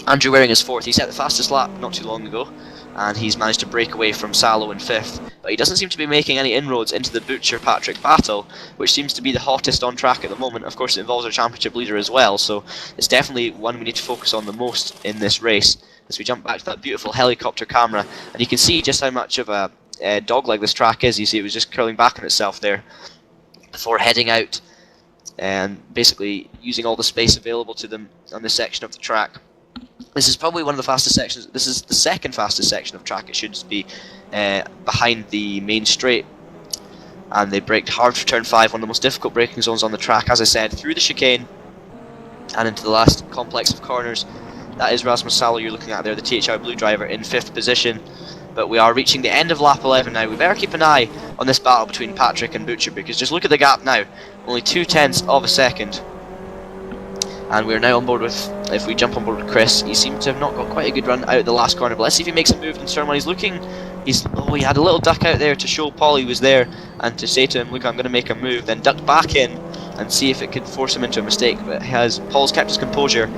Andrew Waring is 4th. He set the fastest lap not too long ago, and he's managed to break away from Salo in 5th. But he doesn't seem to be making any inroads into the Butcher-Patrick battle, which seems to be the hottest on track at the moment. Of course, it involves our championship leader as well, so it's definitely one we need to focus on the most in this race. As we jump back to that beautiful helicopter camera, and you can see just how much of a dogleg this track is. You see it was just curling back on itself there before heading out and basically using all the space available to them on this section of the track. This is probably one of the fastest sections. This is the second fastest section of track. It should be behind the main straight, and they braked hard for turn 5, one of the most difficult braking zones on the track, as I said, through the chicane and into the last complex of corners. That is Rasmus Salo you're looking at there, the THR Blue driver, in 5th position. But we are reaching the end of lap 11 now. We better keep an eye on this battle between Patrick and Butcher, because just look at the gap now. Only 0.2 of a second. And we're now on board with, if we jump on board with Chris, he seemed to have not got quite a good run out of the last corner. But let's see if he makes a move in turn 1. He had a little duck out there to show Paul he was there and to say to him, look, I'm going to make a move. Then ducked back in and see if it could force him into a mistake. But Paul's kept his composure,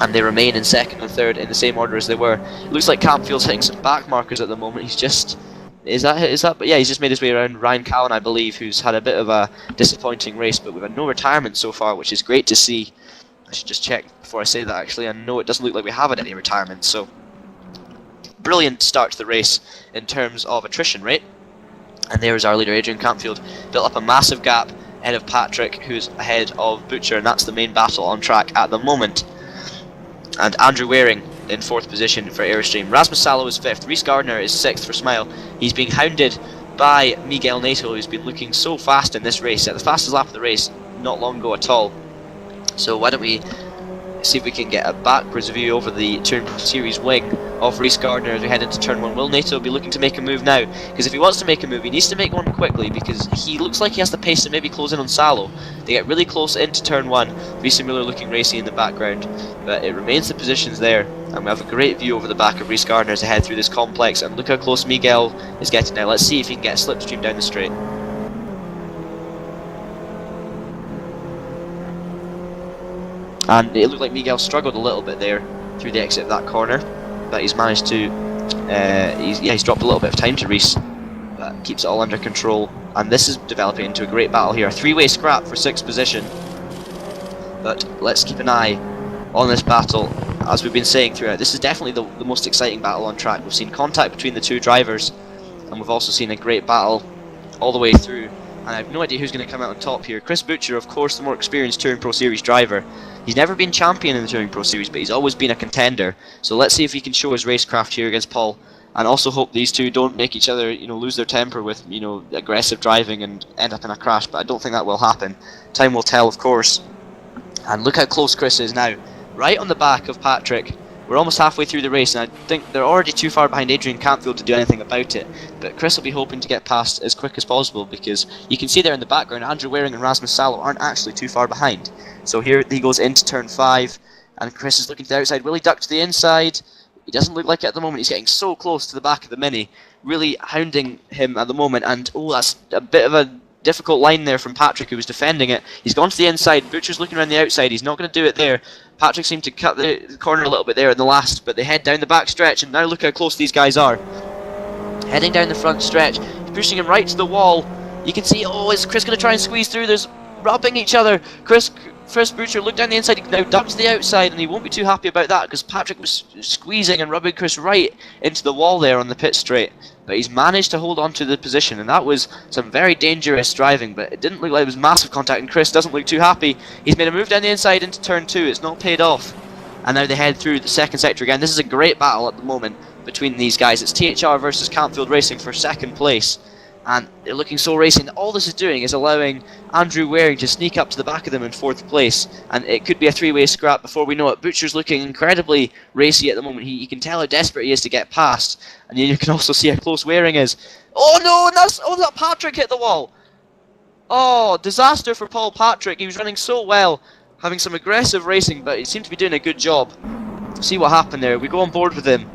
and they remain in 2nd and 3rd in the same order as they were. It looks like Campfield's hitting some back markers at the moment. He's just... Is that? But yeah, he's just made his way around Ryan Cowan, I believe, who's had a bit of a disappointing race, but we've had no retirement so far, which is great to see. I should just check before I say that, actually. I know it doesn't look like we have had any retirement, so... Brilliant start to the race in terms of attrition rate. And there's our leader, Adrian Campfield, built up a massive gap ahead of Patrick, who's ahead of Butcher, and that's the main battle on track at the moment. And Andrew Waring in 4th position for Airstream. Rasmus Salo is 5th. Rhys Gardner is 6th for Smile. He's being hounded by Miguel Neto, who's been looking so fast in this race, at the fastest lap of the race not long ago at all. So why don't we see if we can get a backwards view over the TouringProSeries wing of Rhys Gardner as we head into turn 1. Will Neto be looking to make a move now? Because if he wants to make a move, he needs to make one quickly, because he looks like he has the pace to maybe close in on Salo. They get really close into turn 1. Rhys Miller looking racy in the background, but it remains the positions there, and we have a great view over the back of Rhys Gardner as they head through this complex. And look how close Miguel is getting now. Let's see if he can get a slipstream down the straight. And it looked like Miguel struggled a little bit there through the exit of that corner, but he's managed to, he's dropped a little bit of time to Rhys, but keeps it all under control. And this is developing into a great battle here, a 3-way scrap for 6th position. But let's keep an eye on this battle, as we've been saying throughout. This is definitely the most exciting battle on track. We've seen contact between the two drivers, and we've also seen a great battle all the way through. And I have no idea who's going to come out on top here. Chris Butcher, of course, the more experienced TouringProSeries driver. He's never been champion in the TouringProSeries, but he's always been a contender. So let's see if he can show his racecraft here against Paul, and also hope these two don't make each other, lose their temper with, aggressive driving and end up in a crash. But I don't think that will happen. Time will tell, of course. And look how close Chris is now, right on the back of Patrick. We're almost halfway through the race, and I think they're already too far behind Adrian Campfield to do anything about it. But Chris will be hoping to get past as quick as possible, because you can see there in the background, Andrew Waring and Rasmus Salo aren't actually too far behind. So here he goes into turn 5, and Chris is looking to the outside. Will he duck to the inside? He doesn't look like it at the moment. He's getting so close to the back of the Mini, really hounding him at the moment. And that's a bit of a difficult line there from Patrick, who was defending it. He's gone to the inside. Butcher's looking around the outside. He's not going to do it there. Patrick seemed to cut the corner a little bit there in the last, but they head down the back stretch, and now look how close these guys are. Heading down the front stretch, he's pushing him right to the wall. You can see, is Chris going to try and squeeze through? There's rubbing each other. Chris Butcher looked down the inside, he now ducks to the outside, and he won't be too happy about that, because Patrick was squeezing and rubbing Chris right into the wall there on the pit straight. But he's managed to hold on to the position, and that was some very dangerous driving, but it didn't look like it was massive contact, and Chris doesn't look too happy. He's made a move down the inside into turn 2, it's not paid off. And now they head through the second sector again. This is a great battle at the moment between these guys. It's THR versus Campfield Racing for 2nd place. And they're looking so racing. All this is doing is allowing Andrew Waring to sneak up to the back of them in 4th place. And it could be a 3-way scrap before we know it. Butcher's looking incredibly racy at the moment. You can tell how desperate he is to get past. And you can also see how close Waring is. Oh no, that Patrick hit the wall. Oh, disaster for Paul Patrick. He was running so well, having some aggressive racing, but he seemed to be doing a good job. See what happened there. We go on board with him.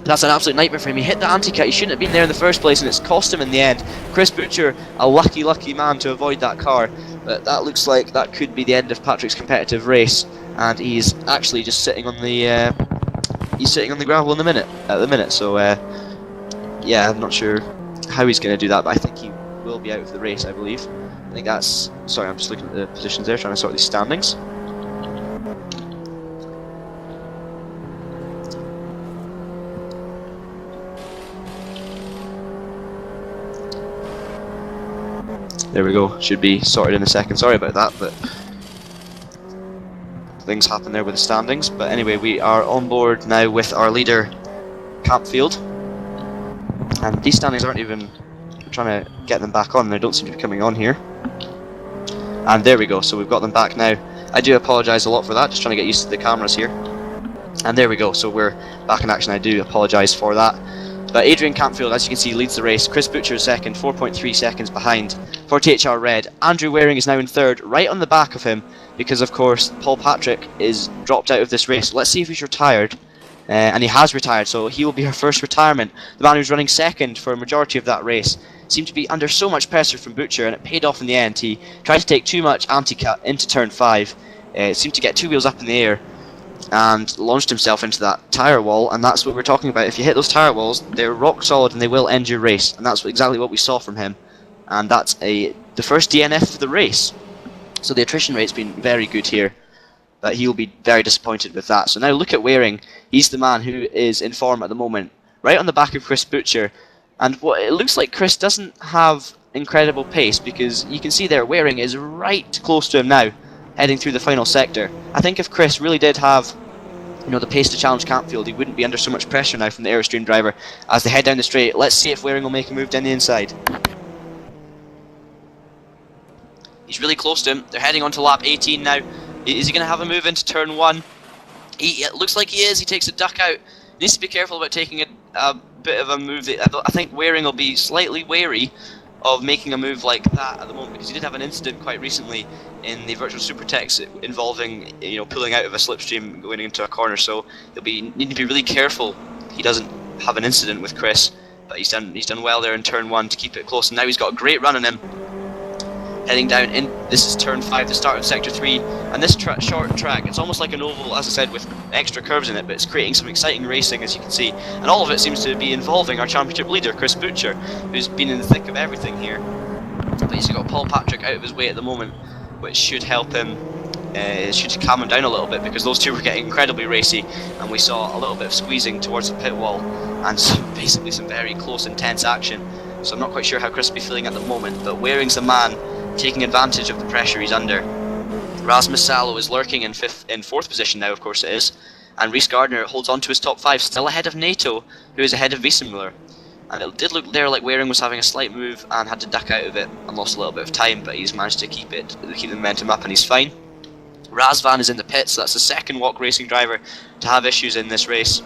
That's an absolute nightmare for him. He hit the anti-cut. He shouldn't have been there in the first place, and it's cost him in the end. Chris Butcher, a lucky man to avoid that car. But that looks like that could be the end of Patrick's competitive race, and he's actually just sitting on the gravel at the minute. So yeah, I'm not sure how he's going to do that, but I think he will be out of the race, I believe. I think that's... Sorry, I'm just looking at the positions there, trying to sort these standings. There we go, should be sorted in a second. Sorry about that, but things happen there with the standings. But anyway, we are on board now with our leader, Campfield. And these standings aren't even... I'm trying to get them back on, they don't seem to be coming on here. And there we go, so we've got them back now. I do apologise a lot for that, just trying to get used to the cameras here. And there we go, so we're back in action. I do apologise for that. But Adrian Campfield, as you can see, leads the race. Chris Butcher is second, 4.3 seconds behind. 48HR Red. Andrew Waring is now in third, right on the back of him, because of course Paul Patrick is dropped out of this race. Let's see if he's retired. And he has retired, so he will be her first retirement. The man who's running second for a majority of that race seemed to be under so much pressure from Butcher, and it paid off in the end. He tried to take too much anti-cut into turn 5. Seemed to get 2 wheels up in the air and launched himself into that tyre wall, and that's what we're talking about. If you hit those tyre walls, they're rock solid and they will end your race, and that's exactly what we saw from him. And that's the first DNF of the race. So the attrition rate's been very good here, but he'll be very disappointed with that. So now look at Waring. He's the man who is in form at the moment, right on the back of Chris Butcher. And what it looks like, Chris doesn't have incredible pace, because you can see there Waring is right close to him now, heading through the final sector. I think if Chris really did have, you know, the pace to challenge Campfield, he wouldn't be under so much pressure now from the Airstream driver as they head down the straight. Let's see if Waring will make a move down the inside. He's really close to him. They're heading on to lap 18 now. Is he going to have a move into turn 1? It looks like he is. He takes a duck out. He needs to be careful about taking a bit of a move. I think Waring will be slightly wary of making a move like that at the moment, because he did have an incident quite recently in the Virtual Supertex involving, you know, pulling out of a slipstream going into a corner. So he'll need to be really careful he doesn't have an incident with Chris. But he's done well there in turn 1 to keep it close, and now he's got a great run on him. Heading down in, this is turn 5, the start of sector 3, and this short track, it's almost like an oval, as I said, with extra curves in it, but it's creating some exciting racing, as you can see, and all of it seems to be involving our championship leader, Chris Butcher, who's been in the thick of everything here. But he's got Paul Patrick out of his way at the moment, which should help him, should calm him down a little bit, because those two were getting incredibly racy, and we saw a little bit of squeezing towards the pit wall, and basically some very close, intense action. So I'm not quite sure how Chris will be feeling at the moment, but Waring's a man taking advantage of the pressure he's under. Rasmus Salo is lurking in 4th position now, of course it is, and Rhys Gardner holds on to his top 5, still ahead of NATO, who is ahead of Wiesenmuller. And it did look there like Waring was having a slight move and had to duck out of it and lost a little bit of time, but he's managed to keep the momentum up and he's fine. Razvan is in the pits, so that's the second walk racing driver to have issues in this race.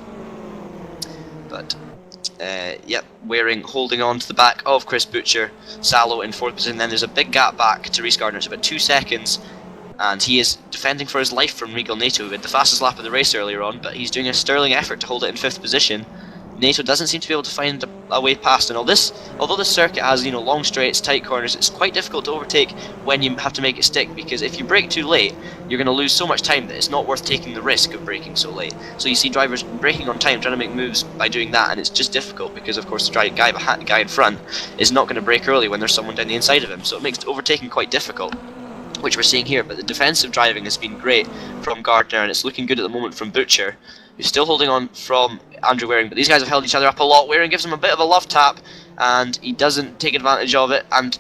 But yep, Waring holding on to the back of Chris Butcher, Salo in 4th position, then there's a big gap back to Rhys Gardner, it's about 2 seconds, and he is defending for his life from Regal Nato, who had the fastest lap of the race earlier on, but he's doing a sterling effort to hold it in 5th position. Nato doesn't seem to be able to find a way past, and although this circuit has, you know, long straights, tight corners, it's quite difficult to overtake when you have to make it stick, because if you brake too late, you're going to lose so much time that it's not worth taking the risk of braking so late. So you see drivers braking on time, trying to make moves by doing that, and it's just difficult because, of course, the guy in front is not going to brake early when there's someone down the inside of him, so it makes overtaking quite difficult, which we're seeing here. But the defensive driving has been great from Gardner, and it's looking good at the moment from Butcher, who's still holding on from Andrew Waring, but these guys have held each other up a lot. Waring gives him a bit of a love tap, and he doesn't take advantage of it, and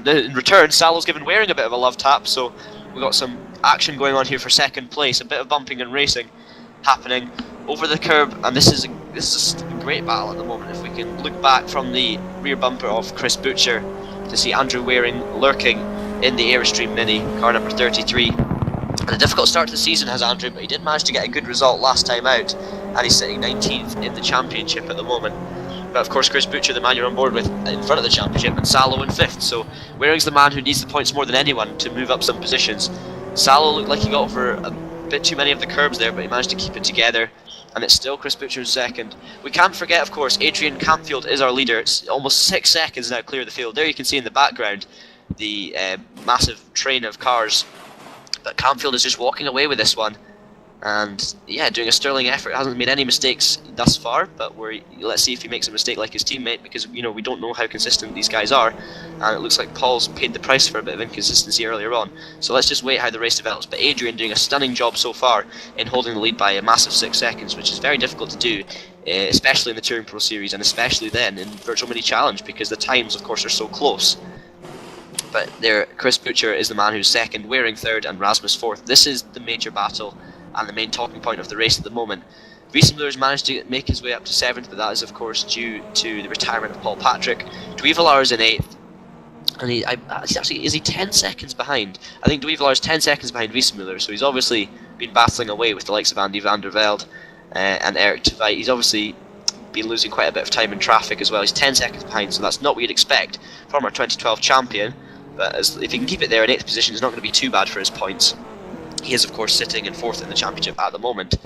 in return, Salo's given Waring a bit of a love tap, so we've got some action going on here for 2nd place, a bit of bumping and racing happening over the curb, and this is a great battle at the moment. If we can look back from the rear bumper of Chris Butcher to see Andrew Waring lurking in the Airstream Mini, car number 33. And a difficult start to the season has Andrew, but he did manage to get a good result last time out, and he's sitting 19th in the championship at the moment. But of course, Chris Butcher, the man you're on board with, in front of the championship, and Salo in 5th. So Waring's the man who needs the points more than anyone to move up some positions. Salo looked like he got over a bit too many of the curbs there, but he managed to keep it together. And it's still Chris Butcher in 2nd. We can't forget, of course, Adrian Campfield is our leader. It's almost 6 seconds now clear of the field. There you can see in the background the massive train of cars. But Campfield is just walking away with this one. And yeah, doing a sterling effort. Hasn't made any mistakes thus far, but let's see if he makes a mistake like his teammate, because we don't know how consistent these guys are, and it looks like Paul's paid the price for a bit of inconsistency earlier on. So let's just wait how the race develops. But Adrian doing a stunning job so far in holding the lead by a massive 6 seconds, which is very difficult to do, especially in the Touring Pro Series, and especially then in Virtual Mini Challenge, because the times, of course, are so close. But there, Chris Butcher is the man who's 2nd, Waring 3rd, and Rasmus 4th. This is the major battle and the main talking point of the race at the moment. Wiesenmüller's managed to make his way up to 7th, but that is of course due to the retirement of Paul Patrick. Dweevelar's in 8th, and is he 10 seconds behind? I think Dweevelar's 10 seconds behind Wiesenmüller, so he's obviously been battling away with the likes of Andy van der Velde and Eric de Veit. He's obviously been losing quite a bit of time in traffic as well. He's 10 seconds behind, so that's not what you'd expect from our 2012 champion, but if he can keep it there in 8th position, it's not going to be too bad for his points. He is, of course, sitting in 4th in the championship at the moment.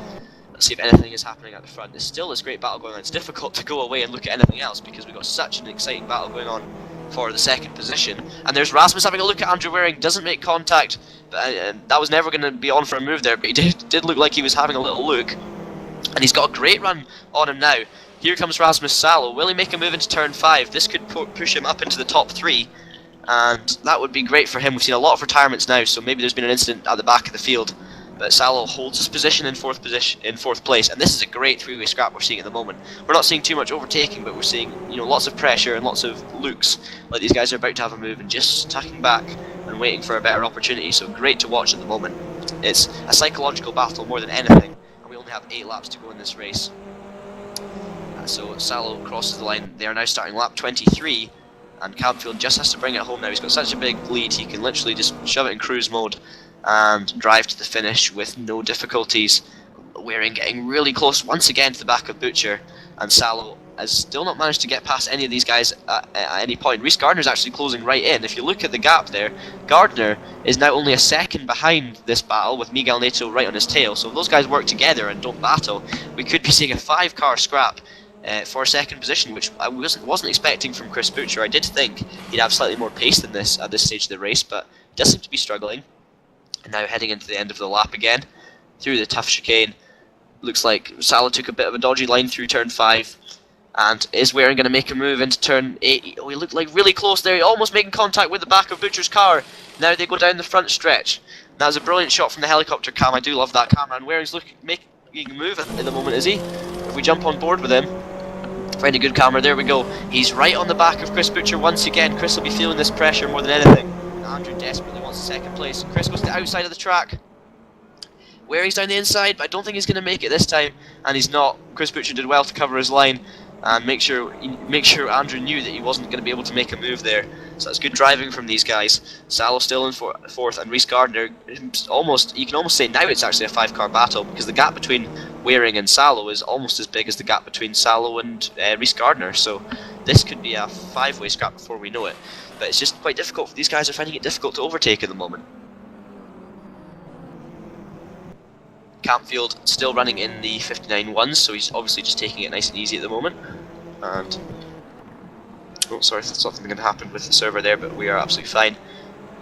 Let's see if anything is happening at the front. There's still this great battle going on. It's difficult to go away and look at anything else because we've got such an exciting battle going on for the 2nd position. And there's Rasmus having a look at Andrew Waring. Doesn't make contact. But, that was never going to be on for a move there, but he did look like he was having a little look. And he's got a great run on him now. Here comes Rasmus Salo. Will he make a move into turn 5? This could push him up into the top 3. And that would be great for him. We've seen a lot of retirements now, so maybe there's been an incident at the back of the field. But Salo holds his position in 4th place, and this is a great 3-way scrap we're seeing at the moment. We're not seeing too much overtaking, but we're seeing lots of pressure and lots of looks like these guys are about to have a move and just tucking back and waiting for a better opportunity. So great to watch at the moment. It's a psychological battle more than anything, and we only have 8 laps to go in this race. So Salo crosses the line. They are now starting lap 23. And Campfield just has to bring it home now. He's got such a big lead, he can literally just shove it in cruise mode and drive to the finish with no difficulties. Waring getting really close once again to the back of Butcher, and Salo has still not managed to get past any of these guys at any point. Rhys Gardner's actually closing right in. If you look at the gap there, Gardner is now only a second behind this battle with Miguel Neto right on his tail. So if those guys work together and don't battle, we could be seeing a 5-car scrap for a 2nd position, which I wasn't expecting from Chris Butcher. I did think he'd have slightly more pace than this at this stage of the race, but he does seem to be struggling. And now heading into the end of the lap again, through the tough chicane. Looks like Salo took a bit of a dodgy line through turn 5, and is Waring going to make a move into turn 8? Oh, he looked like really close there, almost making contact with the back of Butcher's car. Now they go down the front stretch. That was a brilliant shot from the helicopter cam. I do love that camera, and Waring's making a move at the moment, is he? If we jump on board with him. Very good camera, there we go. He's right on the back of Chris Butcher once again. Chris will be feeling this pressure more than anything. Andrew desperately wants 2nd place. Chris goes to the outside of the track. Waring's down the inside, but I don't think he's going to make it this time. And he's not. Chris Butcher did well to cover his line and make sure Andrew knew that he wasn't going to be able to make a move there. So that's good driving from these guys. Salo still in 4th, and Rhys Gardner, you can almost say now it's actually a 5-car battle, because the gap between Waring and Salo is almost as big as the gap between Salo and Rhys Gardner. So this could be a 5-way scrap before we know it. But it's just quite difficult. These guys are finding it difficult to overtake at the moment. Campfield still running in the 59.1s, so he's obviously just taking it nice and easy at the moment. And oh, sorry, something going to happen with the server there, but we are absolutely fine.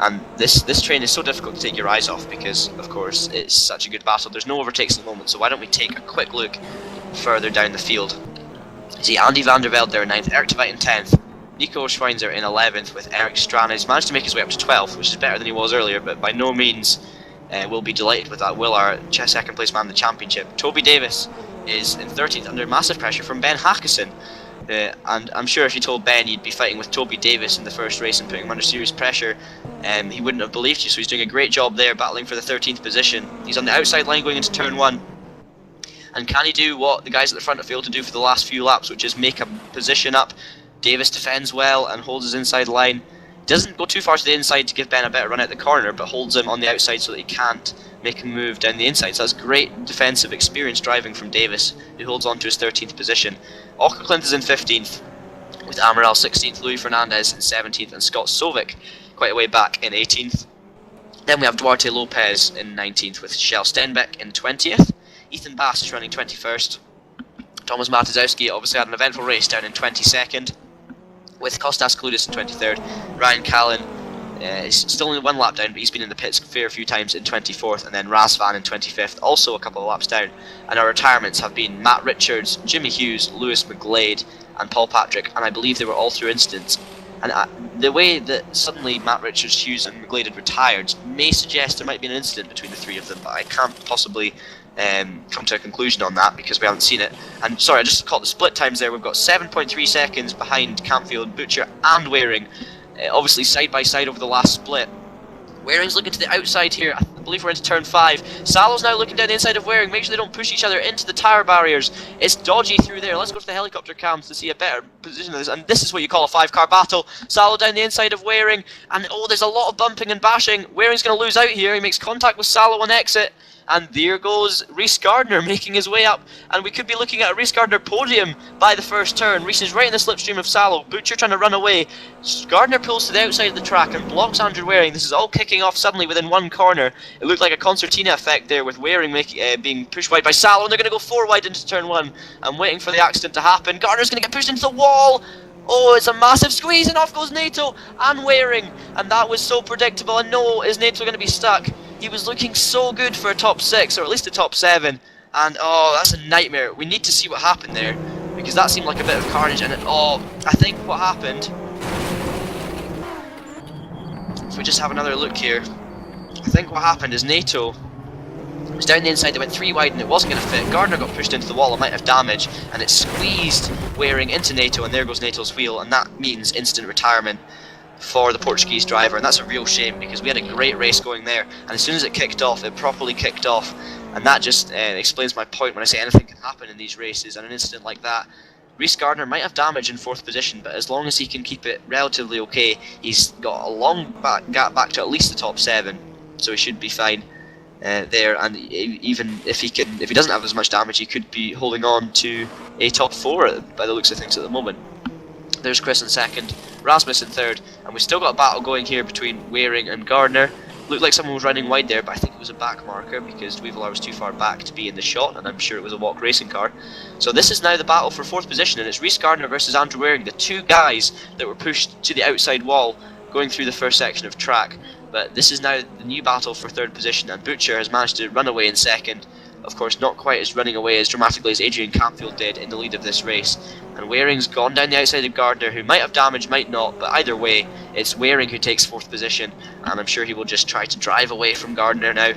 And this train is so difficult to take your eyes off because, of course, it's such a good battle. There's no overtakes at the moment, so why don't we take a quick look further down the field? You see Andy van der Velde there in 9th, Eric de Veit in 10th, Nico Schweinzer in 11th with Eric Strana. He's managed to make his way up to 12th, which is better than he was earlier, but by no means we'll be delighted with that. Will, our 2nd place man in the championship. Toby Davis is in 13th under massive pressure from Ben Hackison. And I'm sure if you told Ben you'd be fighting with Toby Davis in the first race and putting him under serious pressure, he wouldn't have believed you. So he's doing a great job there, battling for the 13th position. He's on the outside line going into turn 1. And can he do what the guys at the front have failed to do for the last few laps, which is make a position up? Davis defends well and holds his inside line. Doesn't go too far to the inside to give Ben a better run at the corner, but holds him on the outside so that he can't make a move down the inside. So that's great defensive experience driving from Davis, who holds on to his 13th position. Auckland is in 15th, with Amaral 16th, Louis Fernandez in 17th, and Scott Sovic quite a way back in 18th. Then we have Duarte Lopez in 19th, with Shell Stenbeck in 20th. Ethan Bass is running 21st. Thomas Matazowski obviously had an eventful race down in 22nd, with Kostas Koulidis in 23rd. Ryan Callan is still only 1 lap down, but he's been in the pits a fair few times in 24th, and then Razvan in 25th, also a couple of laps down. And our retirements have been Matt Richards, Jimmy Hughes, Lewis McGlade, and Paul Patrick, and I believe they were all through incidents. And the way that suddenly Matt Richards, Hughes, and McGlade had retired may suggest there might be an incident between the 3 of them, but I can't possibly come to a conclusion on that because we haven't seen it. And sorry, I just caught the split times there. We've got 7.3 seconds behind Campfield, Butcher, and Waring, obviously side by side over the last split. Waring's looking to the outside here. I believe we're into turn 5. Salo's now looking down the inside of Waring. Make sure they don't push each other into the tyre barriers. It's dodgy through there. Let's go to the helicopter cams to see a better position of this. And this is what you call a 5-car battle. Salo down the inside of Waring. And oh, there's a lot of bumping and bashing. Waring's going to lose out here. He makes contact with Salo on exit. And there goes Rhys Gardner making his way up. And we could be looking at a Rhys Gardner podium by the first turn. Rhys is right in the slipstream of Salo. Butcher trying to run away. Gardner pulls to the outside of the track and blocks Andrew Waring. This is all kicking off suddenly within one corner. It looked like a concertina effect there with Waring being pushed wide by Salo. And they're going to go 4 wide into turn 1. I'm waiting for the accident to happen. Gardner's going to get pushed into the wall. Oh, it's a massive squeeze, and off goes Nato and Waring. And that was so predictable. And no, is Nato going to be stuck? He was looking so good for a top 6, or at least a top 7. And oh, that's a nightmare. We need to see what happened there, because that seemed like a bit of carnage. And I think what happened, if we just have another look here, I think what happened is Nato was down the inside. They went 3 wide and it wasn't going to fit. Gardner got pushed into the wall, it might have damage, and it squeezed Waring into Nato, and there goes Nato's wheel, and that means instant retirement for the Portuguese driver. And that's a real shame, because we had a great race going there, and as soon as it kicked off, it properly kicked off. And that just explains my point when I say anything can happen in these races, and an incident like that. Rhys Gardner might have damage in 4th position, but as long as he can keep it relatively okay, he's got a long gap back to at least the top 7, so he should be fine there. And even if he doesn't have as much damage, he could be holding on to a top 4 by the looks of things at the moment. There's Chris in 2nd, Rasmus in 3rd, and we've still got a battle going here between Waring and Gardner. Looked like someone was running wide there, but I think it was a back marker because Dweevelar was too far back to be in the shot, and I'm sure it was a walk racing car. So this is now the battle for 4th position, and it's Rhys Gardner versus Andrew Waring, the 2 guys that were pushed to the outside wall going through the first section of track. But this is now the new battle for 3rd position, and Butcher has managed to run away in 2nd. Of course, not quite as running away as dramatically as Adrian Campfield did in the lead of this race. And Waring's gone down the outside of Gardner, who might have damage, might not, but either way, it's Waring who takes 4th position, and I'm sure he will just try to drive away from Gardner now.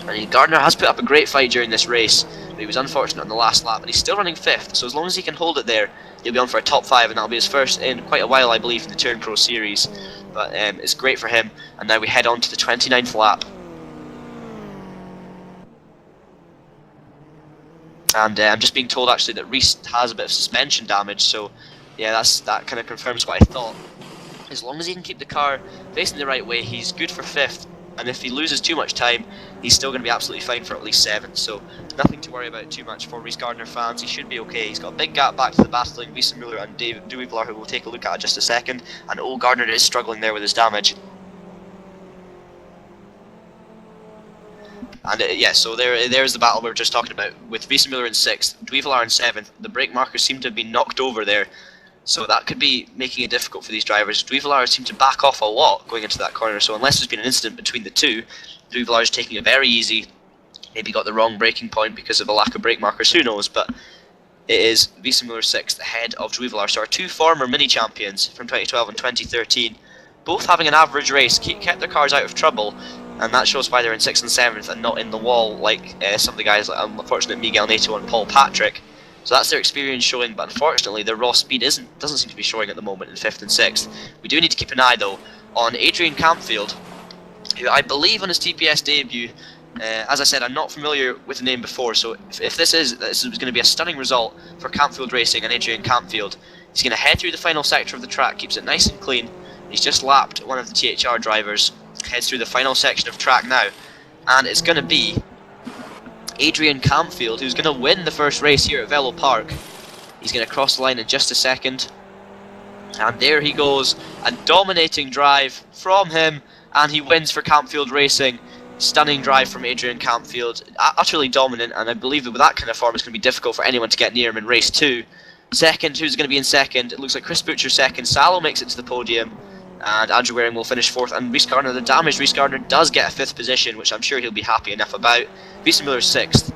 And Gardner has put up a great fight during this race, but he was unfortunate on the last lap, and he's still running 5th, so as long as he can hold it there, he'll be on for a top 5, and that'll be his first in quite a while, I believe, in the TouringProSeries. But it's great for him, and now we head on to the 29th lap. And I'm just being told actually that Rhys has a bit of suspension damage, so yeah, that kind of confirms what I thought. As long as he can keep the car facing the right way, he's good for 5th, and if he loses too much time, he's still going to be absolutely fine for at least 7th, so nothing to worry about too much for Rhys Gardner fans. He should be okay. He's got a big gap back to the battling Rhys Muller and David Dweevelar, who we'll take a look at in just a second, and old Gardner is struggling there with his damage. And yeah, so there's the battle we were just talking about, with Rhys Muller in 6th, Dweevelar in 7th. The brake markers seem to have been knocked over there, so that could be making it difficult for these drivers. Dweevelar seemed to back off a lot going into that corner, so unless there's been an incident between the 2, Dweevelar is taking it very easy. Maybe got the wrong braking point because of a lack of brake markers, who knows, but it is Rhys Muller 6th ahead of Dweevelar. So our 2 former mini-champions from 2012 and 2013, both having an average race, kept their cars out of trouble, and that shows why they're in 6th and 7th and not in the wall like some of the guys, like unfortunate Miguel Nato and Paul Patrick. So that's their experience showing, but unfortunately their raw speed doesn't seem to be showing at the moment in 5th and 6th. We do need to keep an eye though on Adrian Campfield, who I believe on his TPS debut, as I said, I'm not familiar with the name before, so if this is going to be a stunning result for Campfield Racing and Adrian Campfield. He's going to head through the final sector of the track, keeps it nice and clean. He's just lapped one of the THR drivers, heads through the final section of track now, and it's going to be Adrian Campfield who's going to win the first race here at Velopark. He's going to cross the line in just a second. And there he goes, a dominating drive from him, and he wins for Campfield Racing. Stunning drive from Adrian Campfield, utterly dominant, and I believe that with that kind of form it's going to be difficult for anyone to get near him in race 2. Second, who's going to be in second? It looks like Chris Butcher second, Salo makes it to the podium, and Andrew Waring will finish 4th, and Rhys Gardner, the damaged Rhys Gardner, does get a 5th position, which I'm sure he'll be happy enough about. Visa Miller 6th,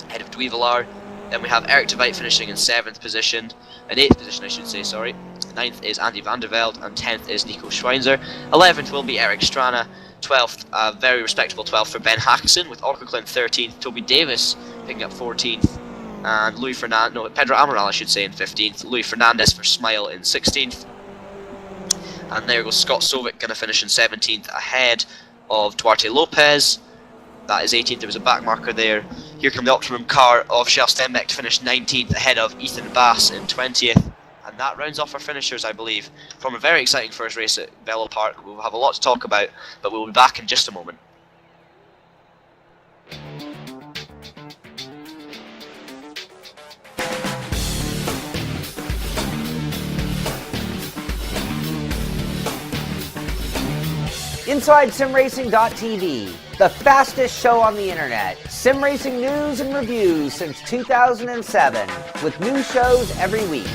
ahead of Dweevalar. Then we have Eric de Wit finishing in 7th position, in 8th position I should say, sorry. 9th is Andy van der Velde, and 10th is Nico Schweinzer. 11th will be Eric Strana. 12th, a very respectable 12th for Ben Hackison, with Orkelklin 13th, Toby Davis picking up 14th, and Pedro Amaral I should say in 15th, Louis Fernandez for Smile in 16th, and there goes Scott Sovic going to finish in 17th ahead of Duarte Lopez. That is 18th, there was a back marker there. Here come the Optimum car of Shell Stenbeck to finish 19th ahead of Ethan Bass in 20th. And that rounds off our finishers, I believe, from a very exciting first race at Velopark. We'll have a lot to talk about, but we'll be back in just a moment. Inside SimRacing.tv, the fastest show on the internet. Sim racing news and reviews since 2007, with new shows every week.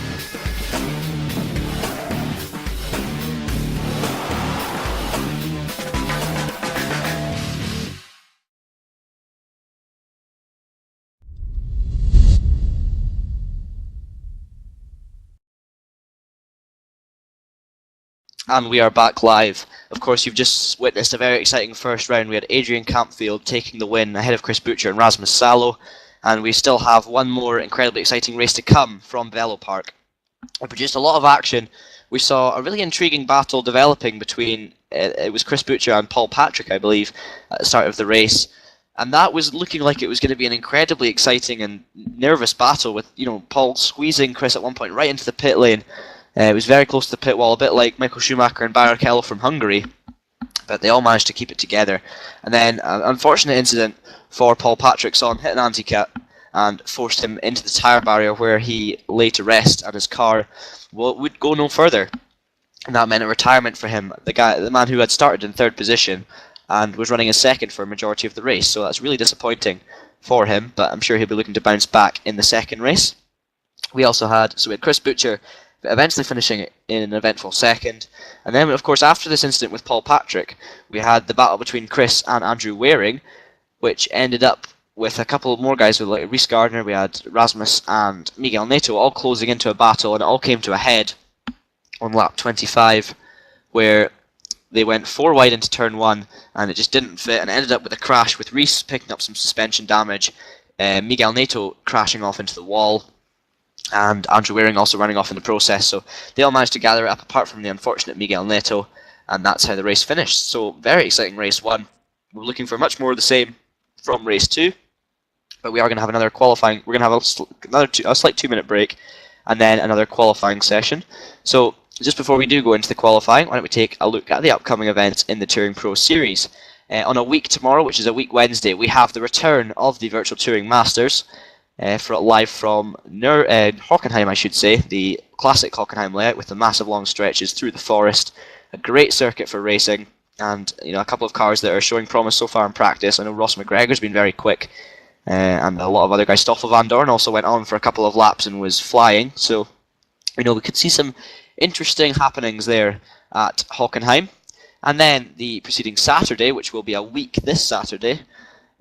And we are back live. Of course, you've just witnessed a very exciting first round. We had Adrian Campfield taking the win ahead of Chris Butcher and Rasmus Salo. And we still have one more incredibly exciting race to come from Velopark. It produced a lot of action. We saw a really intriguing battle developing between, it was Chris Butcher and Paul Patrick, I believe, at the start of the race. And that was looking like it was going to be an incredibly exciting and nervous battle with, Paul squeezing Chris at one point right into the pit lane. It was very close to the pit wall, a bit like Michael Schumacher and Barrichello from Hungary, but they all managed to keep it together. And then an unfortunate incident for Paul Patrick's on hit an anti-cut and forced him into the tyre barrier, where he lay to rest, and his car would go no further. And that meant a retirement for him, the man who had started in 3rd position and was running in 2nd for a majority of the race. So that's really disappointing for him, but I'm sure he'll be looking to bounce back in the 2nd race. We had Chris Butcher eventually finishing in an eventful 2nd. And then, of course, after this incident with Paul Patrick, we had the battle between Chris and Andrew Waring, which ended up with a couple more guys, with like Rhys Gardner, we had Rasmus and Miguel Neto all closing into a battle, and it all came to a head on lap 25, where they went 4 wide into turn 1, and it just didn't fit, and ended up with a crash, with Rhys picking up some suspension damage, Miguel Neto crashing off into the wall, and Andrew Waring also running off in the process. So they all managed to gather it up, apart from the unfortunate Miguel Neto, and that's how the race finished. So very exciting race 1. We're looking for much more of the same from race 2, but we are going to have another qualifying. We're going to have a slight 2-minute break, and then another qualifying session. So just before we do go into the qualifying, why don't we take a look at the upcoming events in the Touring Pro Series. On a week tomorrow, which is a week Wednesday, we have the return of the Virtual Touring Masters. Live from Hockenheim, I should say, the classic Hockenheim layout with the massive long stretches through the forest. A great circuit for racing, and a couple of cars that are showing promise so far in practice. I know Ross McGregor's been very quick, and a lot of other guys. Stoffel van Dorn also went on for a couple of laps and was flying, so we could see some interesting happenings there at Hockenheim. And then the preceding Saturday, which will be a week this Saturday,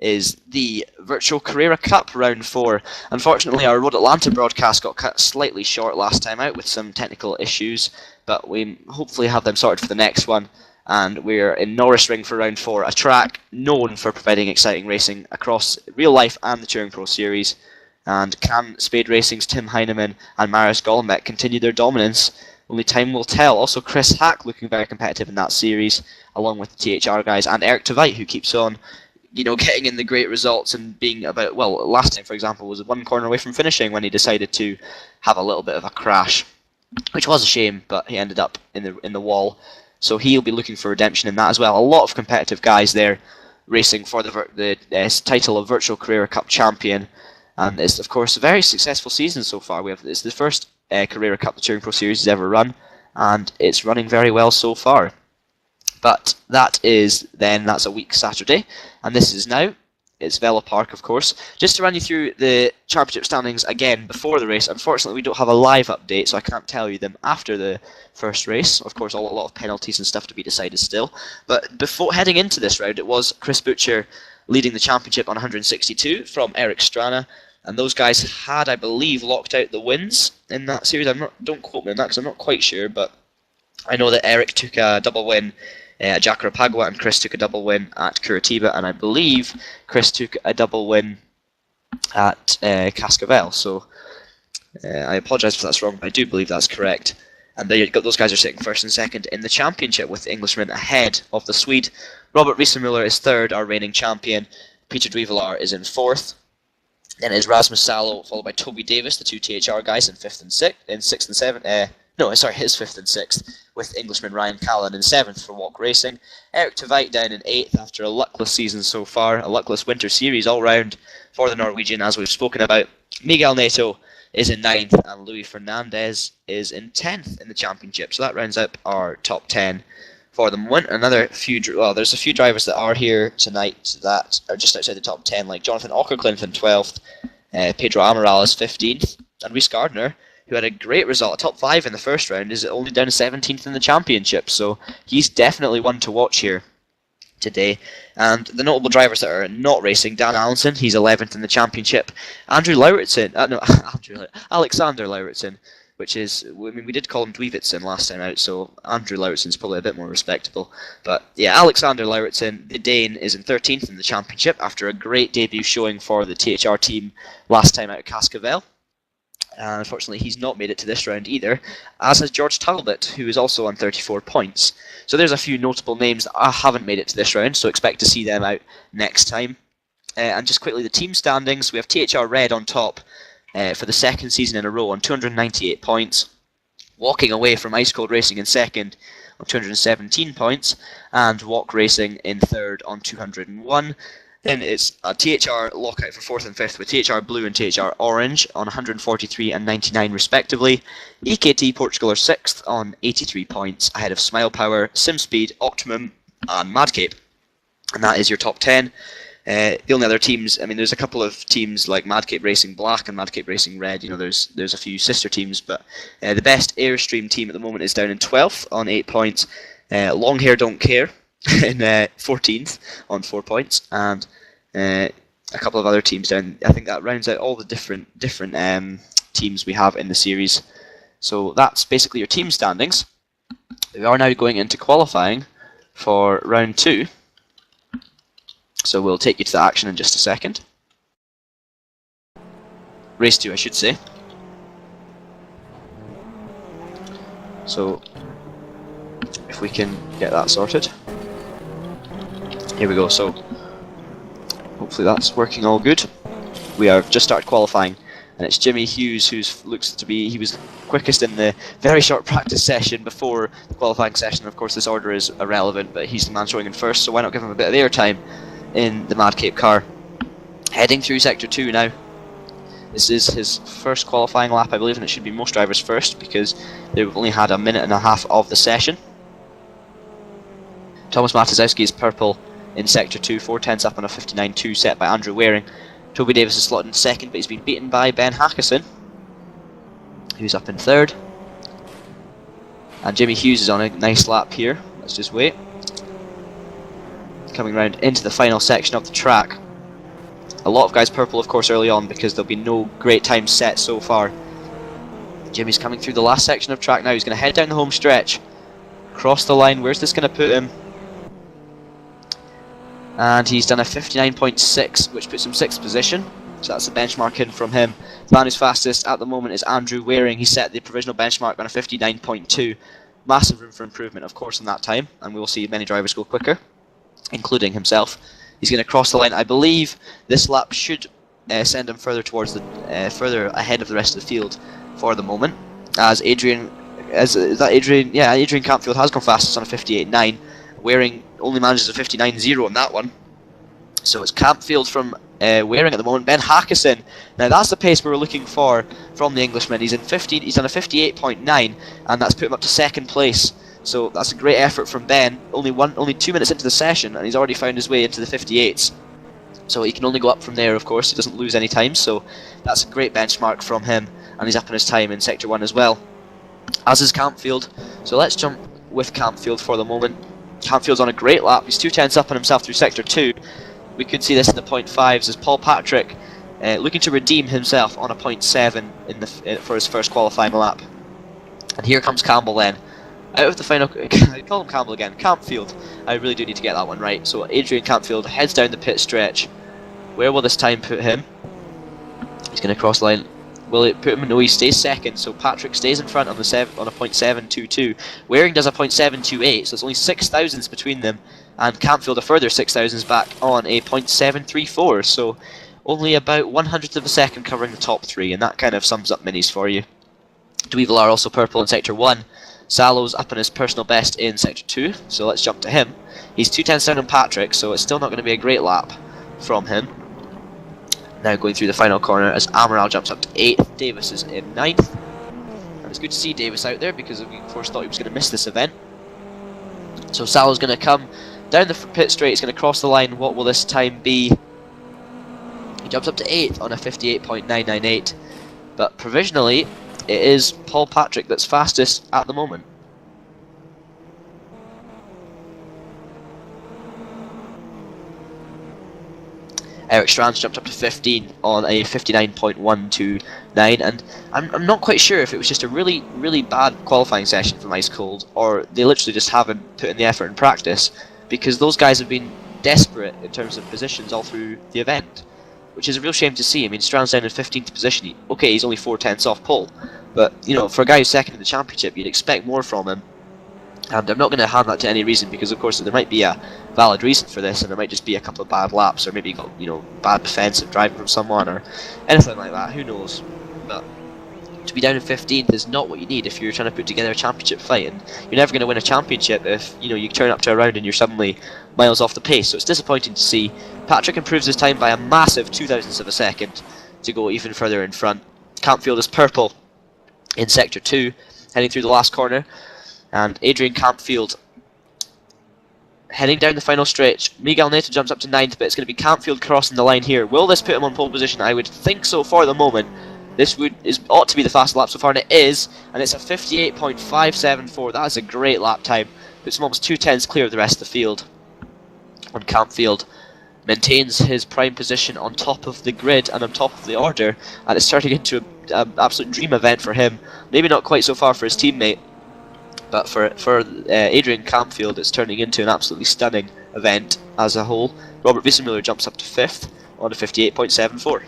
is the Virtual Carrera Cup Round 4. Unfortunately, our Road Atlanta broadcast got cut slightly short last time out with some technical issues, but we hopefully have them sorted for the next one. And we're in Norris Ring for Round 4, a track known for providing exciting racing across real life and the Touring Pro Series. And can Spade Racing's Tim Heinemann and Marius Golombek continue their dominance? Only time will tell. Also, Chris Hack looking very competitive in that series, along with the THR guys, and Eric de Wit, who keeps on getting in the great results and being last time, for example, was 1 corner away from finishing when he decided to have a little bit of a crash, which was a shame, but he ended up in the wall. So he'll be looking for redemption in that as well. A lot of competitive guys there racing for the title of Virtual Carrera Cup champion. And it's, of course, a very successful season so far. It's the first Carrera Cup the TouringProSeries has ever run, and it's running very well so far. But that's a week Saturday, and this is now. It's Velopark, of course. Just to run you through the championship standings again before the race. Unfortunately, we don't have a live update, so I can't tell you them after the first race. Of course, a lot of penalties and stuff to be decided still. But before heading into this round, it was Chris Butcher leading the championship on 162 from Eric Strana. And those guys had, I believe, locked out the wins in that series. Don't quote me on that because I'm not quite sure, but I know that Eric took a double win at Jacarapagua, and Chris took a double win at Curitiba, and I believe Chris took a double win at Cascavel. So I apologise if that's wrong, but I do believe that's correct. And those guys are sitting first and second in the championship, with the Englishman ahead of the Swede. Robert Riesenmuller is third, our reigning champion. Peter Duivelar is in fourth. Then is Rasmus Salo, followed by Toby Davis, the two THR guys, in sixth and seventh. His fifth and sixth, with Englishman Ryan Callan in seventh for Walk Racing. Eric Tveit down in eighth after a luckless season so far, a luckless winter series all round for the Norwegian, as we've spoken about. Miguel Neto is in ninth, and Luis Fernandez is in 10th in the championship. So that rounds up our top 10 for the moment. There's a few drivers that are here tonight that are just outside the top 10, like Jonathan Ockercliffe in 12th, Pedro Amaral is 15th, and Rhys Gardner, who had a great result, top 5 in the first round, is only down to 17th in the championship. So he's definitely one to watch here today. And the notable drivers that are not racing: Dan Allenson, he's 11th in the championship. Alexander Lauritsen, which is, we did call him Dweevitsen last time out, so Andrew Lauritsen's probably a bit more respectable. But yeah, Alexander Lauritsen, the Dane, is in 13th in the championship after a great debut showing for the THR team last time out at Cascavel. And unfortunately, he's not made it to this round either, as has George Talbot, who is also on 34 points. So there's a few notable names that haven't made it to this round, so expect to see them out next time. And just quickly, the team standings: we have THR Red on top for the second season in a row on 298 points, walking away from Ice Cold Racing in second on 217 points, and Walk Racing in third on 201. Then it's a THR lockout for 4th and 5th, with THR Blue and THR Orange on 143 and 99 respectively. EKT Portugal are 6th on 83 points, ahead of Smile Power, SimSpeed, Optimum and Madcape. And that is your top 10. The only other teams, there's a couple of teams like Madcape Racing Black and Madcape Racing Red. There's a few sister teams, but the best Airstream team at the moment is down in 12th on 8 points. Long Hair Don't Care in 14th on 4 points, and a couple of other teams down. I think that rounds out all the different teams we have in the series. So that's basically your team standings. We are now going into qualifying for round 2. So we'll take you to the action in just a second. Race 2, I should say. So if we can get that sorted. Here we go. So hopefully that's working all good. We have just started qualifying, and it's Jimmy Hughes he was quickest in the very short practice session before the qualifying session. Of course, this order is irrelevant, but he's the man showing in first, so why not give him a bit of airtime in the Madcape car. Heading through Sector 2 now. This is his first qualifying lap, I believe, and it should be most drivers' first because they've only had a minute and a half of the session. Thomas Matizowski is purple in Sector 2, 4/10 up on a 59.2 set by Andrew Waring. Toby Davis is slotted in second, but he's been beaten by Ben Hackison, who's up in third. And Jimmy Hughes is on a nice lap here. Let's just wait. Coming round into the final section of the track. A lot of guys purple, of course, early on because there'll be no great times set so far. Jimmy's coming through the last section of track now. He's going to head down the home stretch. Cross the line. Where's this going to put him? And he's done a 59.6, which puts him 6th position. So that's the benchmark in from him. The man who's fastest at the moment is Andrew Waring. He set the provisional benchmark on a 59.2. Massive room for improvement, of course, in that time. And we will see many drivers go quicker, including himself. He's going to cross the line. I believe this lap should send him further towards further ahead of the rest of the field for the moment. As Adrian Campfield has gone fastest on a 58.9. Waring only manages a 59.0 on that one. So it's Campfield from wearing at the moment, Ben Hackison. Now that's the pace we were looking for from the Englishman. He's done a 58.9, and that's put him up to second place. So that's a great effort from Ben. Only 2 minutes into the session, and he's already found his way into the 58s. So he can only go up from there, of course. He doesn't lose any time, so that's a great benchmark from him, and he's up in his time in Sector 1 as well, as is Campfield. So let's jump with Campfield for the moment. Campfield's on a great lap. He's 2/10 up on himself through Sector 2. We could see this in the .5s as Paul Patrick looking to redeem himself on a .7 for his first qualifying lap. And here comes Campbell then. Out of the final... I call him Campbell again. Campfield. I really do need to get that one right. So Adrian Campfield heads down the pit stretch. Where will this time put him? He's going to cross the line. Will it put him? No, he stays second. So Patrick stays in front on a .722. Waring does a .728, so it's only 6 thousandths between them. And Campfield a further 6 thousandths back on a .734. So only about 1/100th of a second covering the top three, and that kind of sums up minis for you. Dweevilar also purple in Sector 1. Sallow's up in his personal best in Sector 2, so let's jump to him. He's 2/10 down on Patrick, so it's still not going to be a great lap from him. Now going through the final corner as Amaral jumps up to 8th, Davis is in 9th. And it's good to see Davis out there because we of course thought he was going to miss this event. So Sallow's going to come down the pit straight, he's going to cross the line. What will this time be? He jumps up to 8th on a 58.998, but provisionally it is Paul Patrick that's fastest at the moment. Eric Strand's jumped up to 15 on a 59.129, and I'm not quite sure if it was just a really bad qualifying session from Ice Cold, or they literally just haven't put in the effort in practice, because those guys have been desperate in terms of positions all through the event, which is a real shame to see. I mean, Strand's down in 15th position. Okay, he's only 4/10 off pole, but you know, for a guy who's second in the championship, you'd expect more from him. And I'm not going to hand that to any reason, because of course there might be a valid reason for this, and there might just be a couple of bad laps, or maybe you got, you know, bad defensive driving from someone, or anything like that. Who knows? But to be down in 15th is not what you need if you're trying to put together a championship fight, and you're never going to win a championship if, you know, you turn up to a round and you're suddenly miles off the pace. So it's disappointing to see. Patrick improves his time by a massive 2 thousandths of a second to go even further in front. Campfield is purple in Sector 2, heading through the last corner. And Adrian Campfield heading down the final stretch. Miguel Neto jumps up to 9th, but it's going to be Campfield crossing the line here. Will this put him on pole position? I would think so for the moment. This ought to be the fastest lap so far, and it is. And it's a 58.574. That is a great lap time. Puts him almost 2/10 clear of the rest of the field. And Campfield maintains his prime position on top of the grid and on top of the order. And it's turning into an absolute dream event for him. Maybe not quite so far for his teammate, but for Adrian Campfield, it's turning into an absolutely stunning event as a whole. Robert Wiesenmuller jumps up to 5th on a 58.74.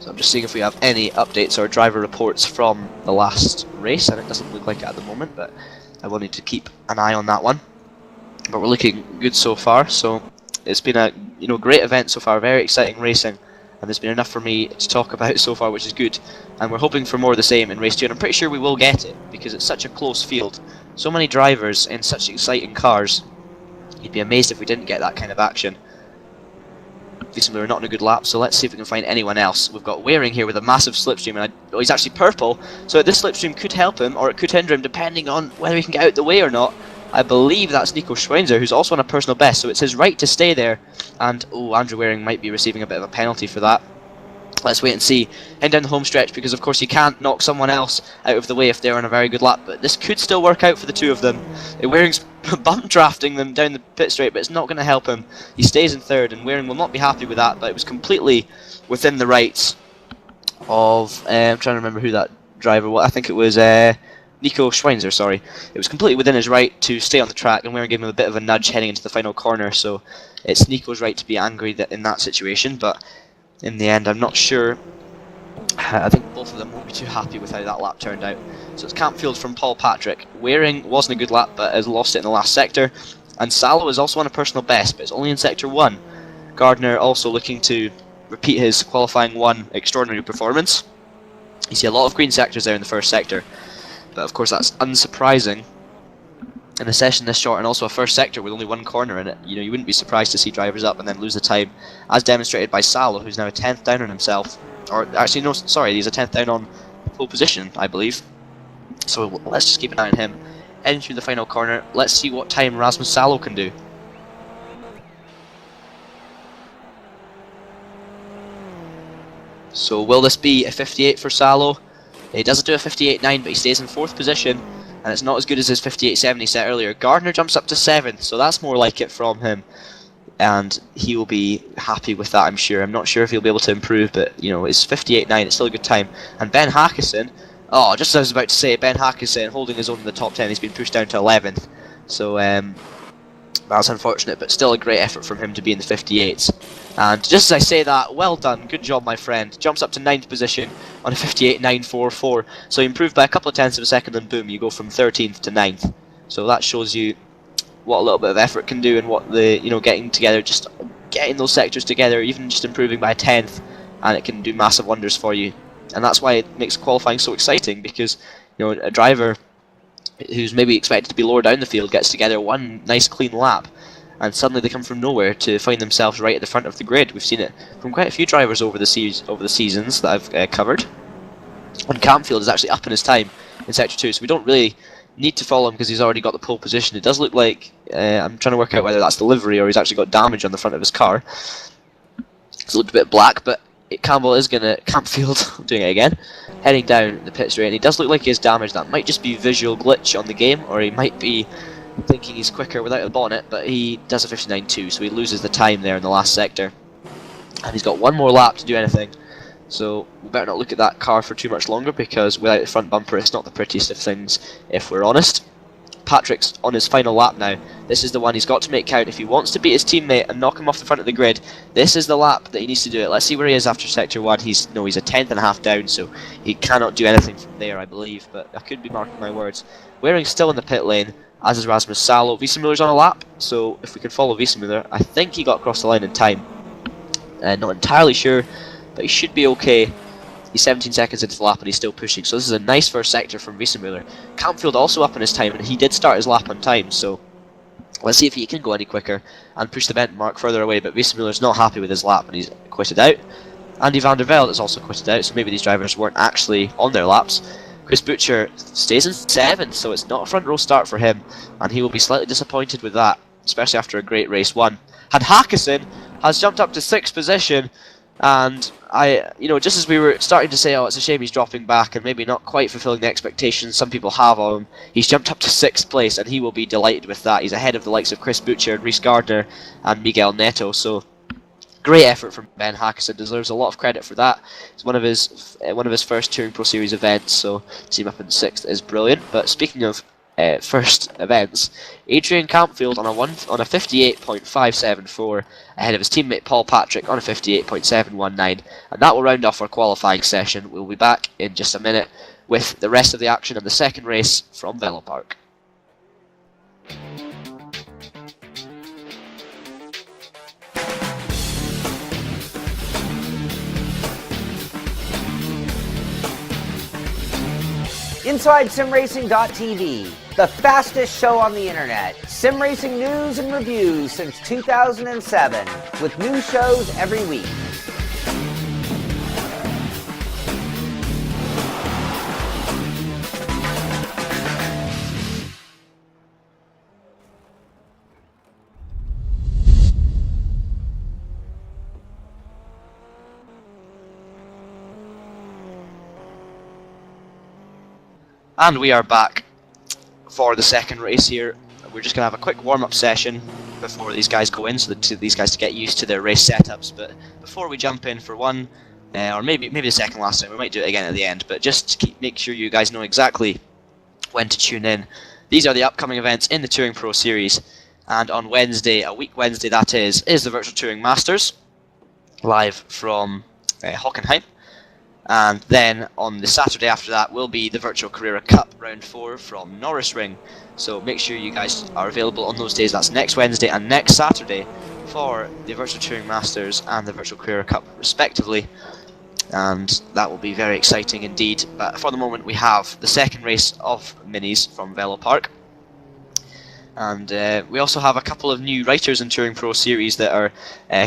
So I'm just seeing if we have any updates or driver reports from the last race, and it doesn't look like it at the moment, but I will need to keep an eye on that one. But we're looking good so far, so it's been a great event so far, very exciting racing. And there's been enough for me to talk about so far, which is good. And we're hoping for more of the same in race 2, and I'm pretty sure we will get it, because it's such a close field. So many drivers in such exciting cars. You'd be amazed if we didn't get that kind of action. Obviously we're not in a good lap, so let's see if we can find anyone else. We've got Waring here with a massive slipstream, and he's actually purple, so this slipstream could help him, or it could hinder him, depending on whether he can get out the way or not. I believe that's Nico Schweinzer, who's also on a personal best, so it's his right to stay there. And, Andrew Waring might be receiving a bit of a penalty for that. Let's wait and see. Heading down the home stretch, because of course you can't knock someone else out of the way if they're on a very good lap, but this could still work out for the two of them. Waring's bump drafting them down the pit straight, but it's not going to help him. He stays in 3rd, and Waring will not be happy with that, but it was completely within the rights of... I'm trying to remember who that driver was. I think it was... Nico Schweinzer, sorry. It was completely within his right to stay on the track, and Waring gave him a bit of a nudge heading into the final corner, so it's Nico's right to be angry in that situation, but in the end I'm not sure. I think both of them won't be too happy with how that lap turned out. So it's Campfield from Paul Patrick. Waring wasn't a good lap, but has lost it in the last sector, and Sallow is also on a personal best, but it's only in Sector 1. Gardner also looking to repeat his qualifying 1 extraordinary performance. You see a lot of green sectors there in the first sector. But of course that's unsurprising, in a session this short, and also a first sector with only one corner in it. You wouldn't be surprised to see drivers up and then lose the time, as demonstrated by Salo, who's now a 10th down on himself. Or actually, no, sorry, he's a 10th down on pole position, I believe. So let's just keep an eye on him. Heading through the final corner, let's see what time Rasmus Salo can do. So will this be a 58 for Salo? He doesn't do a 58.9, but he stays in 4th position, and it's not as good as his 58.7 he set earlier. Gardner jumps up to 7th, so that's more like it from him, and he will be happy with that, I'm sure. I'm not sure if he'll be able to improve, but it's 58.9, it's still a good time. And Ben Hackison, just as I was about to say, Ben Hackison holding his own in the top 10, he's been pushed down to 11th, so that's unfortunate, but still a great effort from him to be in the 58s. And just as I say that, well done, good job my friend. Jumps up to 9th position on a 58.944. So you improved by a couple of tenths of a second, and boom, you go from 13th to 9th. So that shows you what a little bit of effort can do, and what the getting together, just getting those sectors together, even just improving by a tenth, and it can do massive wonders for you. And that's why it makes qualifying so exciting, because a driver who's maybe expected to be lower down the field gets together one nice clean lap, and suddenly they come from nowhere to find themselves right at the front of the grid. We've seen it from quite a few drivers over the seasons that I've covered. And Campfield is actually up in his time in Sector 2, so we don't really need to follow him because he's already got the pole position. It does look like, I'm trying to work out whether that's the livery or he's actually got damage on the front of his car. It's looked a bit black, but Campbell is going to, Campfield, I'm doing it again, heading down the pit straight, and he does look like he has damage. That might just be visual glitch on the game, or he might be thinking he's quicker without a bonnet, but he does a 59.2, so he loses the time there in the last sector. And he's got one more lap to do anything, so we better not look at that car for too much longer, because without the front bumper it's not the prettiest of things, if we're honest. Patrick's on his final lap now. This is the one he's got to make count if he wants to beat his teammate and knock him off the front of the grid. This is the lap that he needs to do it. Let's see where he is after sector 1. He's a tenth and a half down, so he cannot do anything from there, I believe, but I could be marking my words. Waring's still in the pit lane, as is Rasmus Salo. Wiesemuller's on a lap, so if we can follow Wiesemuller, I think he got across the line in time. Not entirely sure, but he should be okay. He's 17 seconds into the lap and he's still pushing, so this is a nice first sector from Wiesemuller. Campfield also up in his time, and he did start his lap on time, so let's see if he can go any quicker and push the benchmark further away. But Wiesemuller's not happy with his lap and he's quitted out. Andy van der Velde is also quitted out, so maybe these drivers weren't actually on their laps. Chris Butcher stays in 7th, so it's not a front row start for him, and he will be slightly disappointed with that, especially after a great race 1. And Hackison has jumped up to 6th position, and just as we were starting to say, oh, it's a shame he's dropping back and maybe not quite fulfilling the expectations some people have of him, he's jumped up to 6th place, and he will be delighted with that. He's ahead of the likes of Chris Butcher, Rhys Gardner and Miguel Neto, so great effort from Ben Hackison, deserves a lot of credit for that. It's one of his first Touring Pro Series events, so to see him up in 6th is brilliant. But speaking of first events, Adrian Campfield on a 58.574 ahead of his teammate Paul Patrick on a 58.719, and that will round off our qualifying session. We'll be back in just a minute with the rest of the action and the second race from Velopark. Inside SimRacing.tv, the fastest show on the internet. Sim racing news and reviews since 2007, with new shows every week. And we are back for the second race here. We're just going to have a quick warm-up session before these guys go in, so that these guys to get used to their race setups. But before we jump in for one, or maybe the second last time, we might do it again at the end, but just to make sure you guys know exactly when to tune in. These are the upcoming events in the Touring Pro Series, and on Wednesday, a week Wednesday that is the Virtual Touring Masters, live from Hockenheim. And then on the Saturday after that will be the Virtual Carrera Cup Round 4 from Norris Ring. So make sure you guys are available on those days. That's next Wednesday and next Saturday for the Virtual Touring Masters and the Virtual Carrera Cup respectively. And that will be very exciting indeed. But for the moment we have the second race of minis from Velopark. And we also have a couple of new writers in Touring Pro Series that are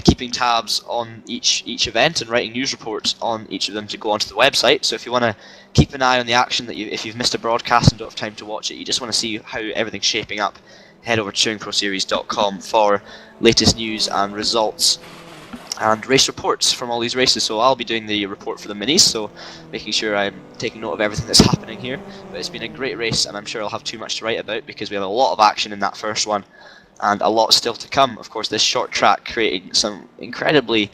keeping tabs on each event and writing news reports on each of them to go onto the website. So if you want to keep an eye on the action, if you've missed a broadcast and don't have time to watch it, you just want to see how everything's shaping up, head over to TouringProSeries.com for latest news and results and race reports from all these races. So I'll be doing the report for the minis, so making sure I'm taking note of everything that's happening here. But it's been a great race, and I'm sure I'll have too much to write about because we have a lot of action in that first one and a lot still to come. Of course, this short track creating some incredibly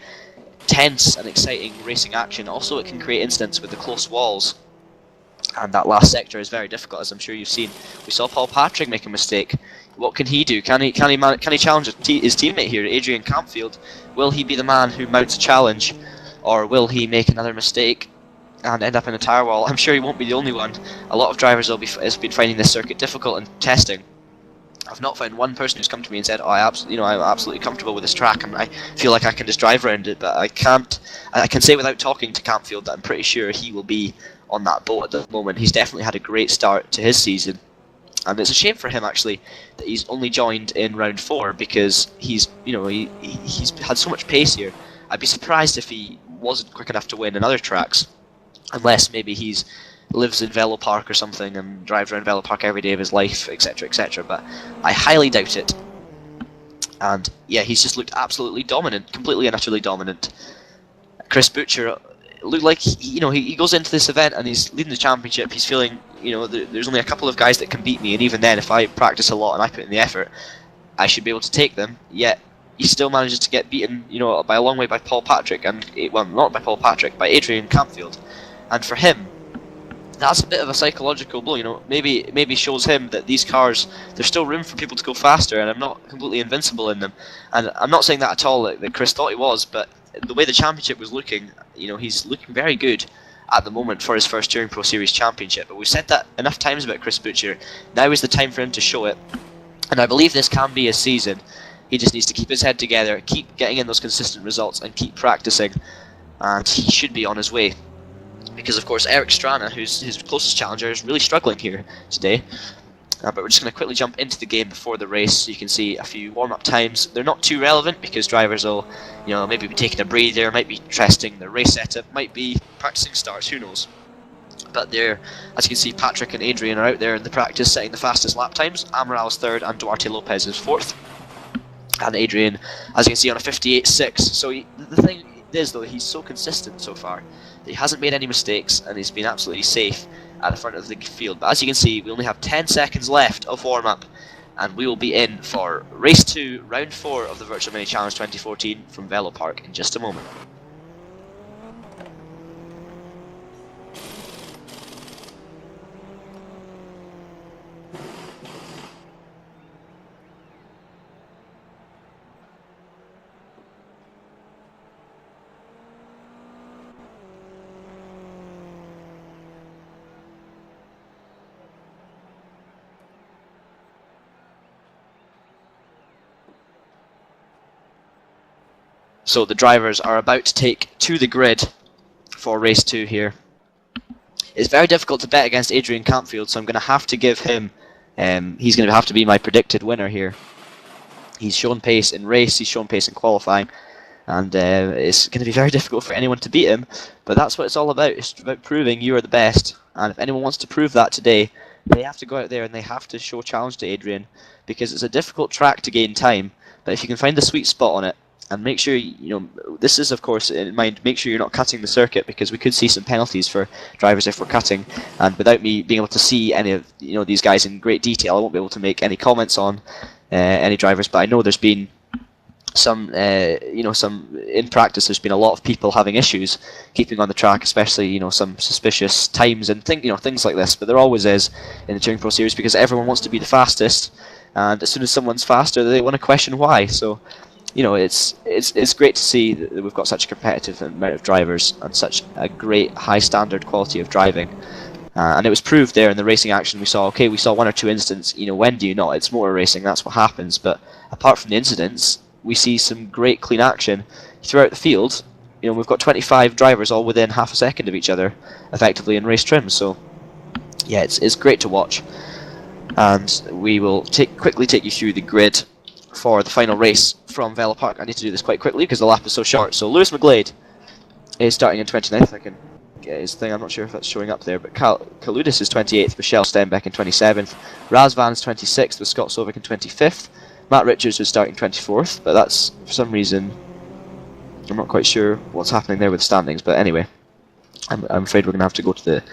tense and exciting racing action. Also, it can create incidents with the close walls, and that last sector is very difficult, as I'm sure you've seen. We saw Paul Patrick make a mistake. What can he do? Can he challenge his teammate here, Adrian Campfield? Will he be the man who mounts a challenge, or will he make another mistake and end up in a tyre wall? I'm sure he won't be the only one. A lot of drivers has been finding this circuit difficult in testing. I've not found one person who's come to me and said, "Oh, I'm absolutely comfortable with this track and I feel like I can just drive around it." But I can't. I can say without talking to Campfield that I'm pretty sure he will be on that boat at the moment. He's definitely had a great start to his season. And it's a shame for him actually that he's only joined in round 4 because he's had so much pace here. I'd be surprised if he wasn't quick enough to win in other tracks, unless maybe he's lives in Velopark or something and drives around Velopark every day of his life, etc., etc. But I highly doubt it. And yeah, he's just looked absolutely dominant, completely and utterly dominant. Chris Butcher looked like he goes into this event and he's leading the championship. He's feeling, there's only a couple of guys that can beat me, and even then, if I practice a lot and I put in the effort, I should be able to take them. Yet he still manages to get beaten, by a long way by Paul Patrick, and well, not by Paul Patrick, by Adrian Campfield. And for him, that's a bit of a psychological blow. Maybe shows him that these cars, there's still room for people to go faster, and I'm not completely invincible in them. And I'm not saying that at all that Chris thought he was, but the way the championship was looking, he's looking very good at the moment for his first Touring Pro Series championship. But we've said that enough times about Chris Butcher. Now is the time for him to show it, and I believe this can be his season. He just needs to keep his head together, keep getting in those consistent results, and keep practicing, and he should be on his way. Because of course Eric Strana, who's his closest challenger, is really struggling here today. But we're just going to quickly jump into the game before the race so you can see a few warm-up times. They're not too relevant because drivers will, maybe be taking a breather, might be testing the race setup, might be practicing starts, who knows. But there, as you can see, Patrick and Adrian are out there in the practice setting the fastest lap times. Amaral's 3rd and Duarte Lopez is 4th. And Adrian, as you can see, on a 58.6. So the thing is, though, he's so consistent so far that he hasn't made any mistakes and he's been absolutely safe at the front of the field. But as you can see, we only have 10 seconds left of warm-up, and we will be in for race 2, round 4 of the Virtual Mini Challenge 2014 from Velopark in just a moment. So the drivers are about to take to the grid for race 2 here. It's very difficult to bet against Adrian Campfield, so I'm going to have to give him, he's going to have to be my predicted winner here. He's shown pace in race, he's shown pace in qualifying, and it's going to be very difficult for anyone to beat him, but that's what it's all about. It's about proving you are the best, and if anyone wants to prove that today, they have to go out there and they have to show a challenge to Adrian, because it's a difficult track to gain time, but if you can find the sweet spot on it, and make sure, this is of course in mind, make sure you're not cutting the circuit, because we could see some penalties for drivers if we're cutting, and without me being able to see any of these guys in great detail, I won't be able to make any comments on any drivers, but I know there's been some, in practice there's been a lot of people having issues keeping on the track, especially, some suspicious times and things like this, but there always is in the Touring Pro Series, because everyone wants to be the fastest, and as soon as someone's faster, they want to question why. So it's great to see that we've got such a competitive amount of drivers and such a great high standard quality of driving. And it was proved there in the racing action. We saw one or two incidents. When do you not? It's motor racing, that's what happens. But apart from the incidents, we see some great clean action throughout the field. We've got 25 drivers all within half a second of each other, effectively in race trim. So yeah, it's great to watch. and we will quickly take you through the grid for the final race from Velopark. I need to do this quite quickly because the lap is so short. So Lewis McGlade is starting in 29th. I can get his thing, I'm not sure if that's showing up there, but Kaludis is 28th, Michelle Stenbeck in 27th, Razvan's 26th with Scott Sovic in 25th, Matt Richards was starting 24th, but that's, for some reason, I'm not quite sure what's happening there with the standings, but anyway, I'm afraid we're going to have to go to the...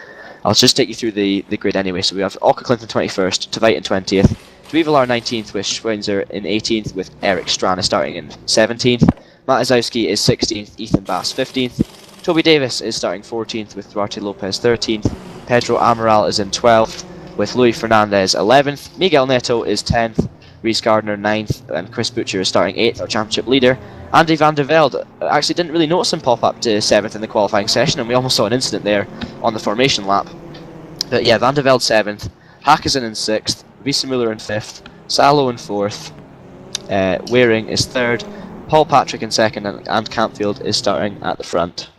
I'll just take you through the grid anyway. So we have Alka Clinton 21st, Tveit in 20th, Dweevelar 19th with Schweinzer in 18th, with Eric Strana starting in 17th, Matt Izowski is 16th, Ethan Bass 15th, Toby Davis is starting 14th with Duarte Lopez 13th, Pedro Amaral is in 12th with Luis Fernandez 11th, Miguel Neto is 10th, Rhys Gardner 9th, and Chris Butcher is starting 8th, our championship leader. Andy van der Velde, actually didn't really notice him pop up to 7th in the qualifying session, and we almost saw an incident there on the formation lap. But yeah, van der Velde 7th, Hakkisen in 6th, Wiesemuller in 5th, Salo in 4th, Waring is 3rd, Paul Patrick in 2nd, and Campfield is starting at the front.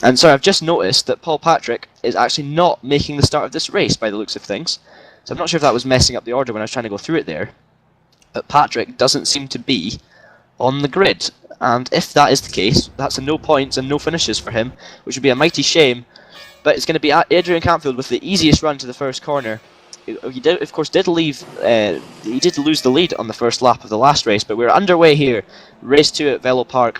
And sorry, I've just noticed that Paul Patrick is actually not making the start of this race by the looks of things. So I'm not sure if that was messing up the order when I was trying to go through it there. But Patrick doesn't seem to be on the grid. And if that is the case, that's a no points and no finishes for him, which would be a mighty shame. But it's going to be Adrian Campfield with the easiest run to the first corner. He did, of course, he did lose the lead on the first lap of the last race, but we're underway here. Race 2 at Velopark,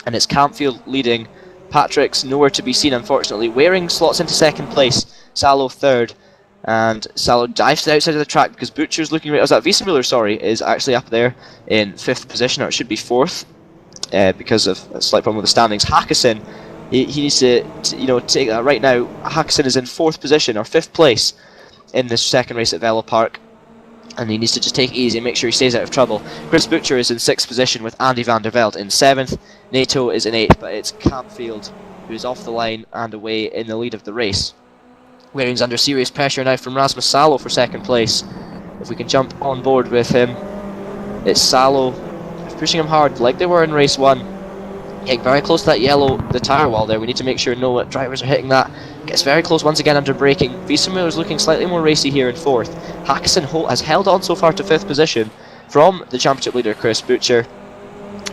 and it's Campfield leading. Patrick's nowhere to be seen, unfortunately. Waring slots into 2nd place, Salo 3rd, and Salo dives to the outside of the track because Butcher's looking right. Wiesemuller, sorry, is actually up there in 5th position, or it should be 4th, because of a slight problem with the standings. Hakkisen, he needs to take that right now. Hakkisen is in 4th position, or 5th place, in this second race at Velopark, and he needs to just take it easy and make sure he stays out of trouble. Chris Butcher is in 6th position with Andy van der Velde in 7th. Nato is in 8th, but it's Campfield who is off the line and away in the lead of the race. Waring's under serious pressure now from Rasmus Salo for 2nd place. If we can jump on board with him, it's Salo pushing him hard like they were in race 1. Getting very close to that the tyre wall there. We need to make sure no drivers are hitting that. Gets very close once again under braking. Wiesemuller is looking slightly more racy here in 4th. Hakkisen has held on so far to 5th position from the championship leader Chris Butcher.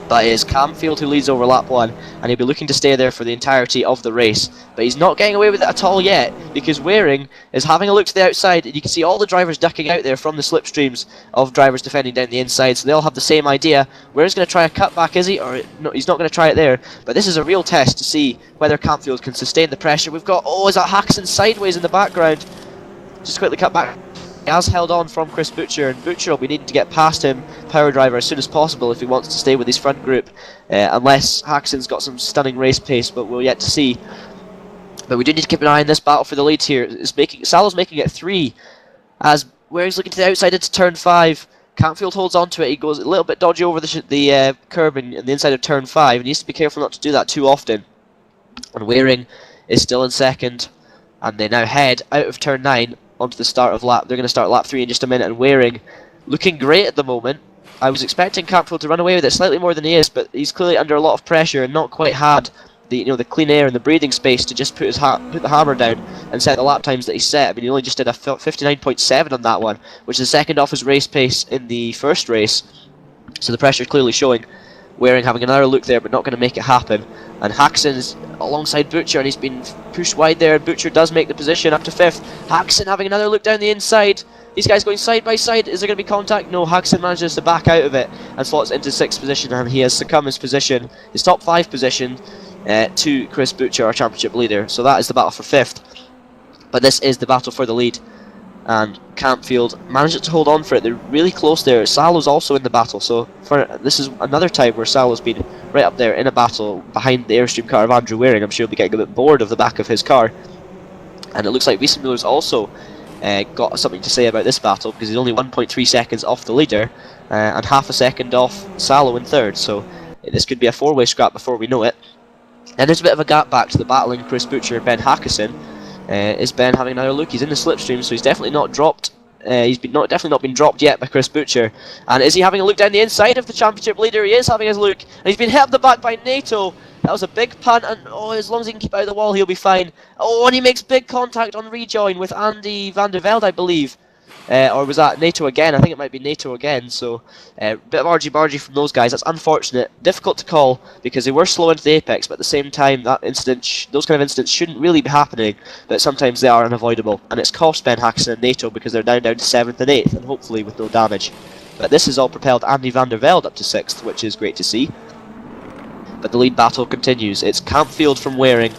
But it is Campfield who leads over lap 1, and he'll be looking to stay there for the entirety of the race. But he's not getting away with it at all yet, because Waring is having a look to the outside, and you can see all the drivers ducking out there from the slipstreams of drivers defending down the inside, so they all have the same idea. Waring's going to try a cutback, is he? Or no, he's not going to try it there. But this is a real test to see whether Campfield can sustain the pressure. We've got, is that Hakkisen sideways in the background? Just quickly cut back. He has held on from Chris Butcher, and Butcher will be needing to get past him, power driver, as soon as possible if he wants to stay with his front group, unless Hakkisen's got some stunning race pace, but we'll yet to see. But we do need to keep an eye on this battle for the leads here. Salo's making it 3, as Waring's looking to the outside into turn 5. Campfield holds on to it. He goes a little bit dodgy over the curb in the inside of turn 5. He needs to be careful not to do that too often. And Waring is still in 2nd, and they now head out of turn 9 onto the start of lap. They're going to start lap 3 in just a minute, and Waring looking great at the moment. I was expecting Campfield to run away with it slightly more than he is, but he's clearly under a lot of pressure and not quite had the clean air and the breathing space to just put the hammer down and set the lap times that he set. I mean, he only just did a 59.7 on that one, which is second off his race pace in the first race. So the pressure is clearly showing. Waring having another look there, but not going to make it happen. And Hakkisen is alongside Butcher, and he's been pushed wide there. Butcher does make the position up to 5th. Hakkisen having another look down the inside. These guys going side by side. Is there going to be contact? No, Hakkisen manages to back out of it and slots into 6th position, and he has succumbed his position, his top 5 position, to Chris Butcher, our championship leader. So that is the battle for 5th. But this is the battle for the lead. And Campfield manages to hold on for it. They're really close there. Salo's also in the battle, so this is another time where Salo's been right up there in a battle behind the Airstream car of Andrew Waring. I'm sure he'll be getting a bit bored of the back of his car. And it looks like Wiesemuller's also got something to say about this battle, because he's only 1.3 seconds off the leader and half a second off Salo in 3rd, so this could be a 4-way scrap before we know it. And there's a bit of a gap back to the battling Chris Butcher and Ben Hakkisen. Is Ben having another look? He's in the slipstream, so he's definitely not dropped. Definitely not been dropped yet by Chris Butcher. And is he having a look down the inside of the championship leader? He is having his look, and he's been hit up the back by Nato. That was a big punt, and oh, as long as he can keep out of the wall, he'll be fine. Oh, and he makes big contact on rejoin with Andy van der Velde, I believe. Or was that NATO again? I think it might be NATO again. So, bit of argy-bargy from those guys. That's unfortunate. Difficult to call because they were slow into the apex, but at the same time, that incident, those kind of incidents shouldn't really be happening, but sometimes they are unavoidable. And it's cost Ben Hackson and NATO because they're down to 7th and 8th, and hopefully with no damage. But this has all propelled Andy van der Velde up to 6th, which is great to see. But the lead battle continues. It's Campfield from Waring,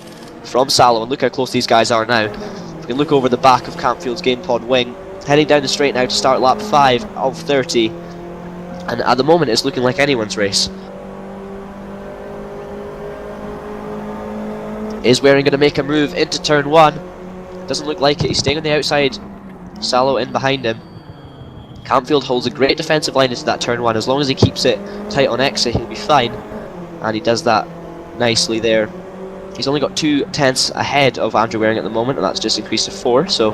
from Sallow, and look how close these guys are now. If we can look over the back of Campfield's game pod wing, heading down the straight now to start lap 5 of 30, and at the moment it's looking like anyone's race. Is Waring going to make a move into turn 1? Doesn't look like it. He's staying on the outside. Sallow in behind him. Campfield holds a great defensive line into that turn 1. As long as he keeps it tight on exit, he'll be fine, and he does that nicely there. He's only got 2 tenths ahead of Andrew Waring at the moment, and that's just increased to 4. So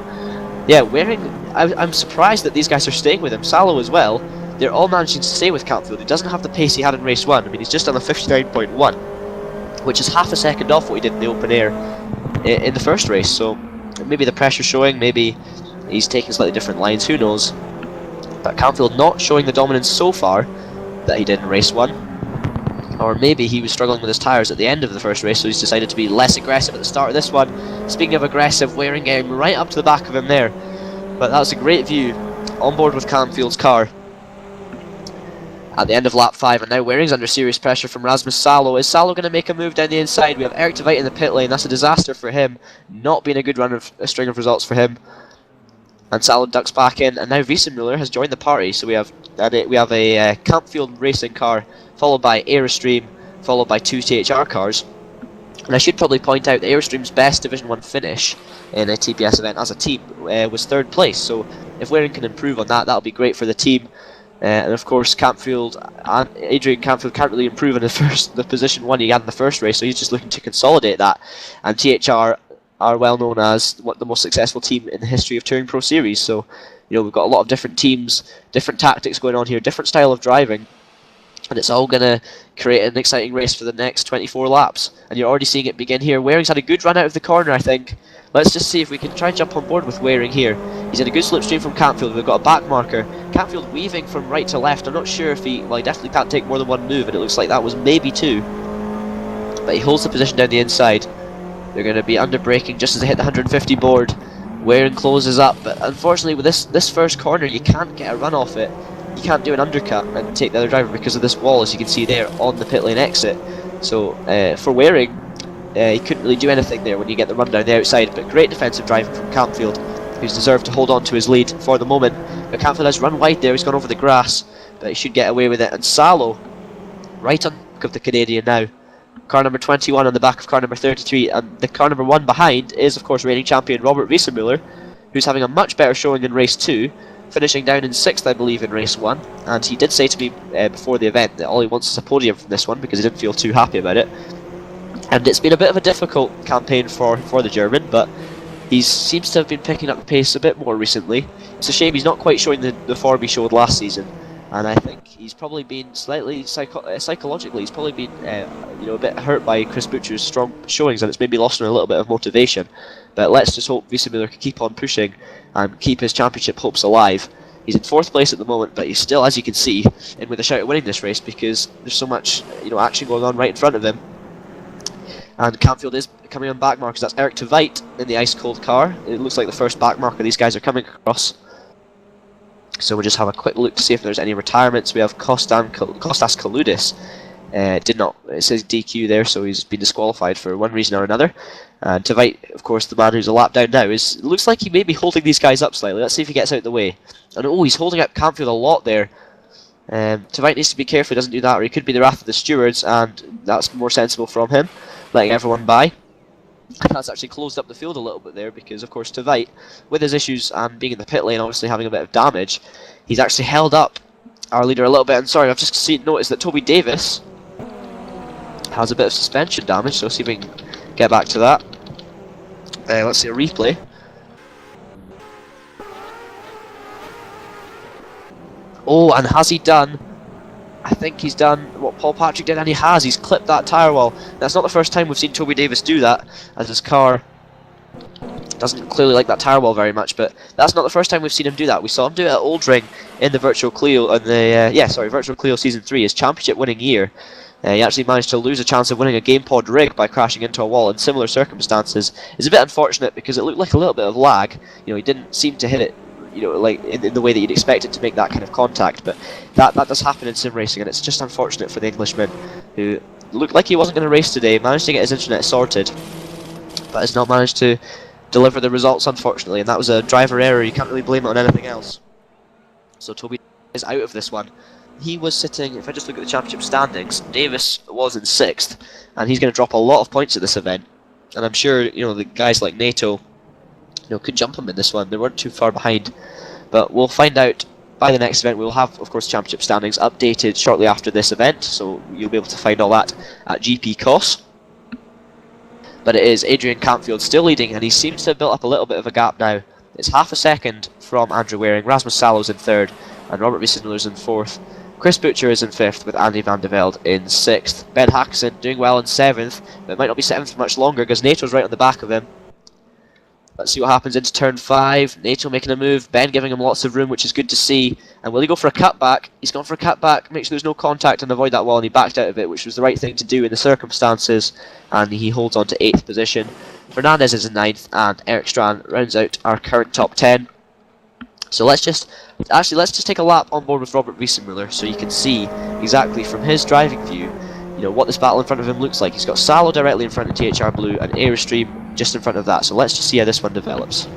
yeah, Waring, I'm surprised that these guys are staying with him. Sallow as well. They're all managing to stay with Campfield. He doesn't have the pace he had in race 1. I mean, he's just done a 59.1, which is half a second off what he did in the open air in the first race. So maybe the pressure's showing, maybe he's taking slightly different lines, who knows. But Campfield not showing the dominance so far that he did in race 1. Or maybe he was struggling with his tyres at the end of the first race, so he's decided to be less aggressive at the start of this one. Speaking of aggressive, Waring getting right up to the back of him there. But that was a great view on board with Campfield's car at the end of lap 5, and now Waring's under serious pressure from Rasmus Sallow. Is Sallow going to make a move down the inside? We have Eric de Veit in the pit lane. That's a disaster for him. Not been a good run of a string of results for him. And Sallow ducks back in, and now Wiesenmuller has joined the party. So we have a Campfield racing car, followed by Aerostream, followed by 2 THR cars. And I should probably point out that Aerostream's best Division 1 finish in a TPS event as a team was 3rd place. So if Waring can improve on that, that'll be great for the team. And of course, Adrian Campfield can't really improve on the position 1 he had in the first race, so he's just looking to consolidate that. And THR are well known as the most successful team in the history of Touring Pro Series. So, you know, we've got a lot of different teams, different tactics going on here, different style of driving, and it's all going to create an exciting race for the next 24 laps. And you're already seeing it begin here. Waring's had a good run out of the corner, I think. Let's just see if we can try and jump on board with Waring here. He's in a good slipstream from Campfield. We've got a back marker. Campfield weaving from right to left. I'm not sure if he definitely can't take more than 1 move, and it looks like that was maybe 2. But he holds the position down the inside. They're going to be under braking just as they hit the 150 board. Waring closes up, but unfortunately with this first corner you can't get a run off it. You can't do an undercut and take the other driver because of this wall, as you can see there on the pit lane exit. So for Waring, he couldn't really do anything there when you get the run down the outside, but great defensive driving from Campfield, who's deserved to hold on to his lead for the moment. But Campfield has run wide there, he's gone over the grass, but he should get away with it. And Sallow, right on the back of the Canadian now. Car number 21 on the back of car number 33, and the car number 1 behind is of course reigning champion Robert Wiesenmuller, who's having a much better showing in race 2, finishing down in 6th I believe in race 1, and he did say to me before the event that all he wants is a podium from this one because he didn't feel too happy about it. And it's been a bit of a difficult campaign for the German, but he seems to have been picking up the pace a bit more recently. It's a shame he's not quite showing the form he showed last season, and I think he's probably been slightly psychologically, he's probably been a bit hurt by Chris Butcher's strong showings, and it's maybe lost him a little bit of motivation. But let's just hope Wiesenmuller can keep on pushing and keep his championship hopes alive. He's in 4th place at the moment, but he's still, as you can see, in with a shout at winning this race because there's so much action going on right in front of him. And Campfield is coming on back markers. That's Eric de Veit in the ice cold car. It looks like the first back marker these guys are coming across. So we'll just have a quick look to see if there's any retirements. We have Kostas Kaludis. It says DQ there, so he's been disqualified for one reason or another. And de Veit, of course, the man who's a lap down now, it looks like he may be holding these guys up slightly. Let's see if he gets out of the way. And he's holding up Campfield a lot there. De Veit needs to be careful he doesn't do that, or he could be the wrath of the stewards, and that's more sensible from him, letting everyone by. That's actually closed up the field a little bit there because, of course, de Veit, with his issues and being in the pit lane, obviously having a bit of damage, he's actually held up our leader a little bit. And sorry, I've just noticed that Toby Davis has a bit of suspension damage, so see if we can get back to that. Let's see a replay. Oh, and has he done I think he's done what Paul Patrick did, and he has. He's clipped that tyre wall. That's not the first time we've seen Toby Davis do that, as his car doesn't clearly like that tyre wall very much, but that's not the first time we've seen him do that. We saw him do it at Oldring in the Virtual Clio, Virtual Clio Season 3, his championship winning year. He actually managed to lose a chance of winning a game pod rig by crashing into a wall in similar circumstances. It's a bit unfortunate because it looked like a little bit of lag. He didn't seem to hit it, like in the way that you'd expect it to make that kind of contact. But that does happen in sim racing, and it's just unfortunate for the Englishman, who looked like he wasn't going to race today. Managed to get his internet sorted, but has not managed to deliver the results, unfortunately. And that was a driver error. You can't really blame it on anything else. So Toby is out of this one. He was sitting, if I just look at the championship standings, Davis was in 6th, and he's going to drop a lot of points at this event. And I'm sure, the guys like NATO, could jump him in this one. They weren't too far behind. But we'll find out by the next event. We'll have, of course, championship standings updated shortly after this event, so you'll be able to find all that at GP COS. But it is Adrian Campfield still leading, and he seems to have built up a little bit of a gap now. It's half a second from Andrew Waring. Rasmus Salo's in 3rd, and Robert Wiesenmüller's in 4th. Chris Butcher is in 5th, with Andy van de Velde in 6th. Ben Hackson doing well in 7th, but might not be 7th for much longer because NATO's right on the back of him. Let's see what happens into turn 5. NATO making a move, Ben giving him lots of room, which is good to see. And will he go for a cutback? He's gone for a cutback, make sure there's no contact and avoid that wall, and he backed out of it, which was the right thing to do in the circumstances. And he holds on to 8th position. Fernandez is in 9th, and Eric Strand rounds out our current top 10. So let's just take a lap on board with Robert Wiesenmüller, so you can see exactly from his driving view, what this battle in front of him looks like. He's got Salo directly in front of THR Blue and Aerostream just in front of that. So let's just see how this one develops.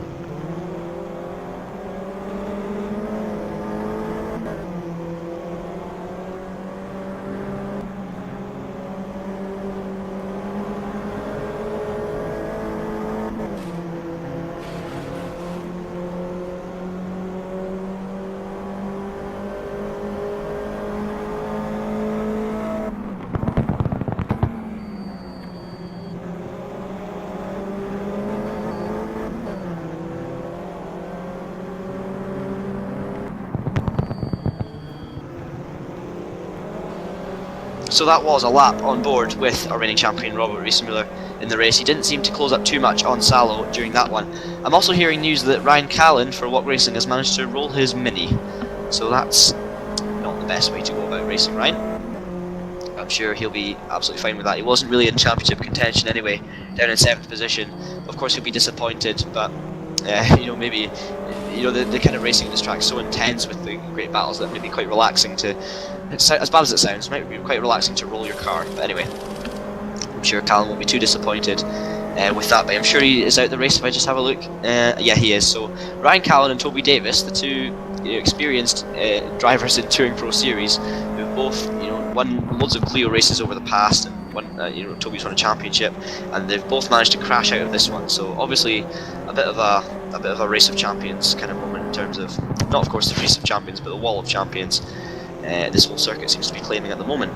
So that was a lap on board with our reigning champion Robert Wiesenmüller in the race. He didn't seem to close up too much on Salo during that one. I'm also hearing news that Ryan Callan for Walk Racing has managed to roll his Mini. So that's not the best way to go about racing, Ryan. I'm sure he'll be absolutely fine with that. He wasn't really in championship contention anyway, down in 7th position. Of course he'll be disappointed, but maybe the kind of racing in this track is so intense with the great battles that it may be quite relaxing to, as bad as it sounds, it might be quite relaxing to roll your car. But anyway, I'm sure Callan won't be too disappointed with that, but I'm sure he is out the race if I just have a look. Yeah, he is. So Ryan Callan and Toby Davis, the two experienced drivers in TouringProSeries, who've both won loads of Clio races over the past, and Toby's won a championship, and they've both managed to crash out of this one. So obviously a bit of a race of champions kind of moment in terms of, not of course the race of champions, but the wall of champions. This whole circuit seems to be claiming at the moment.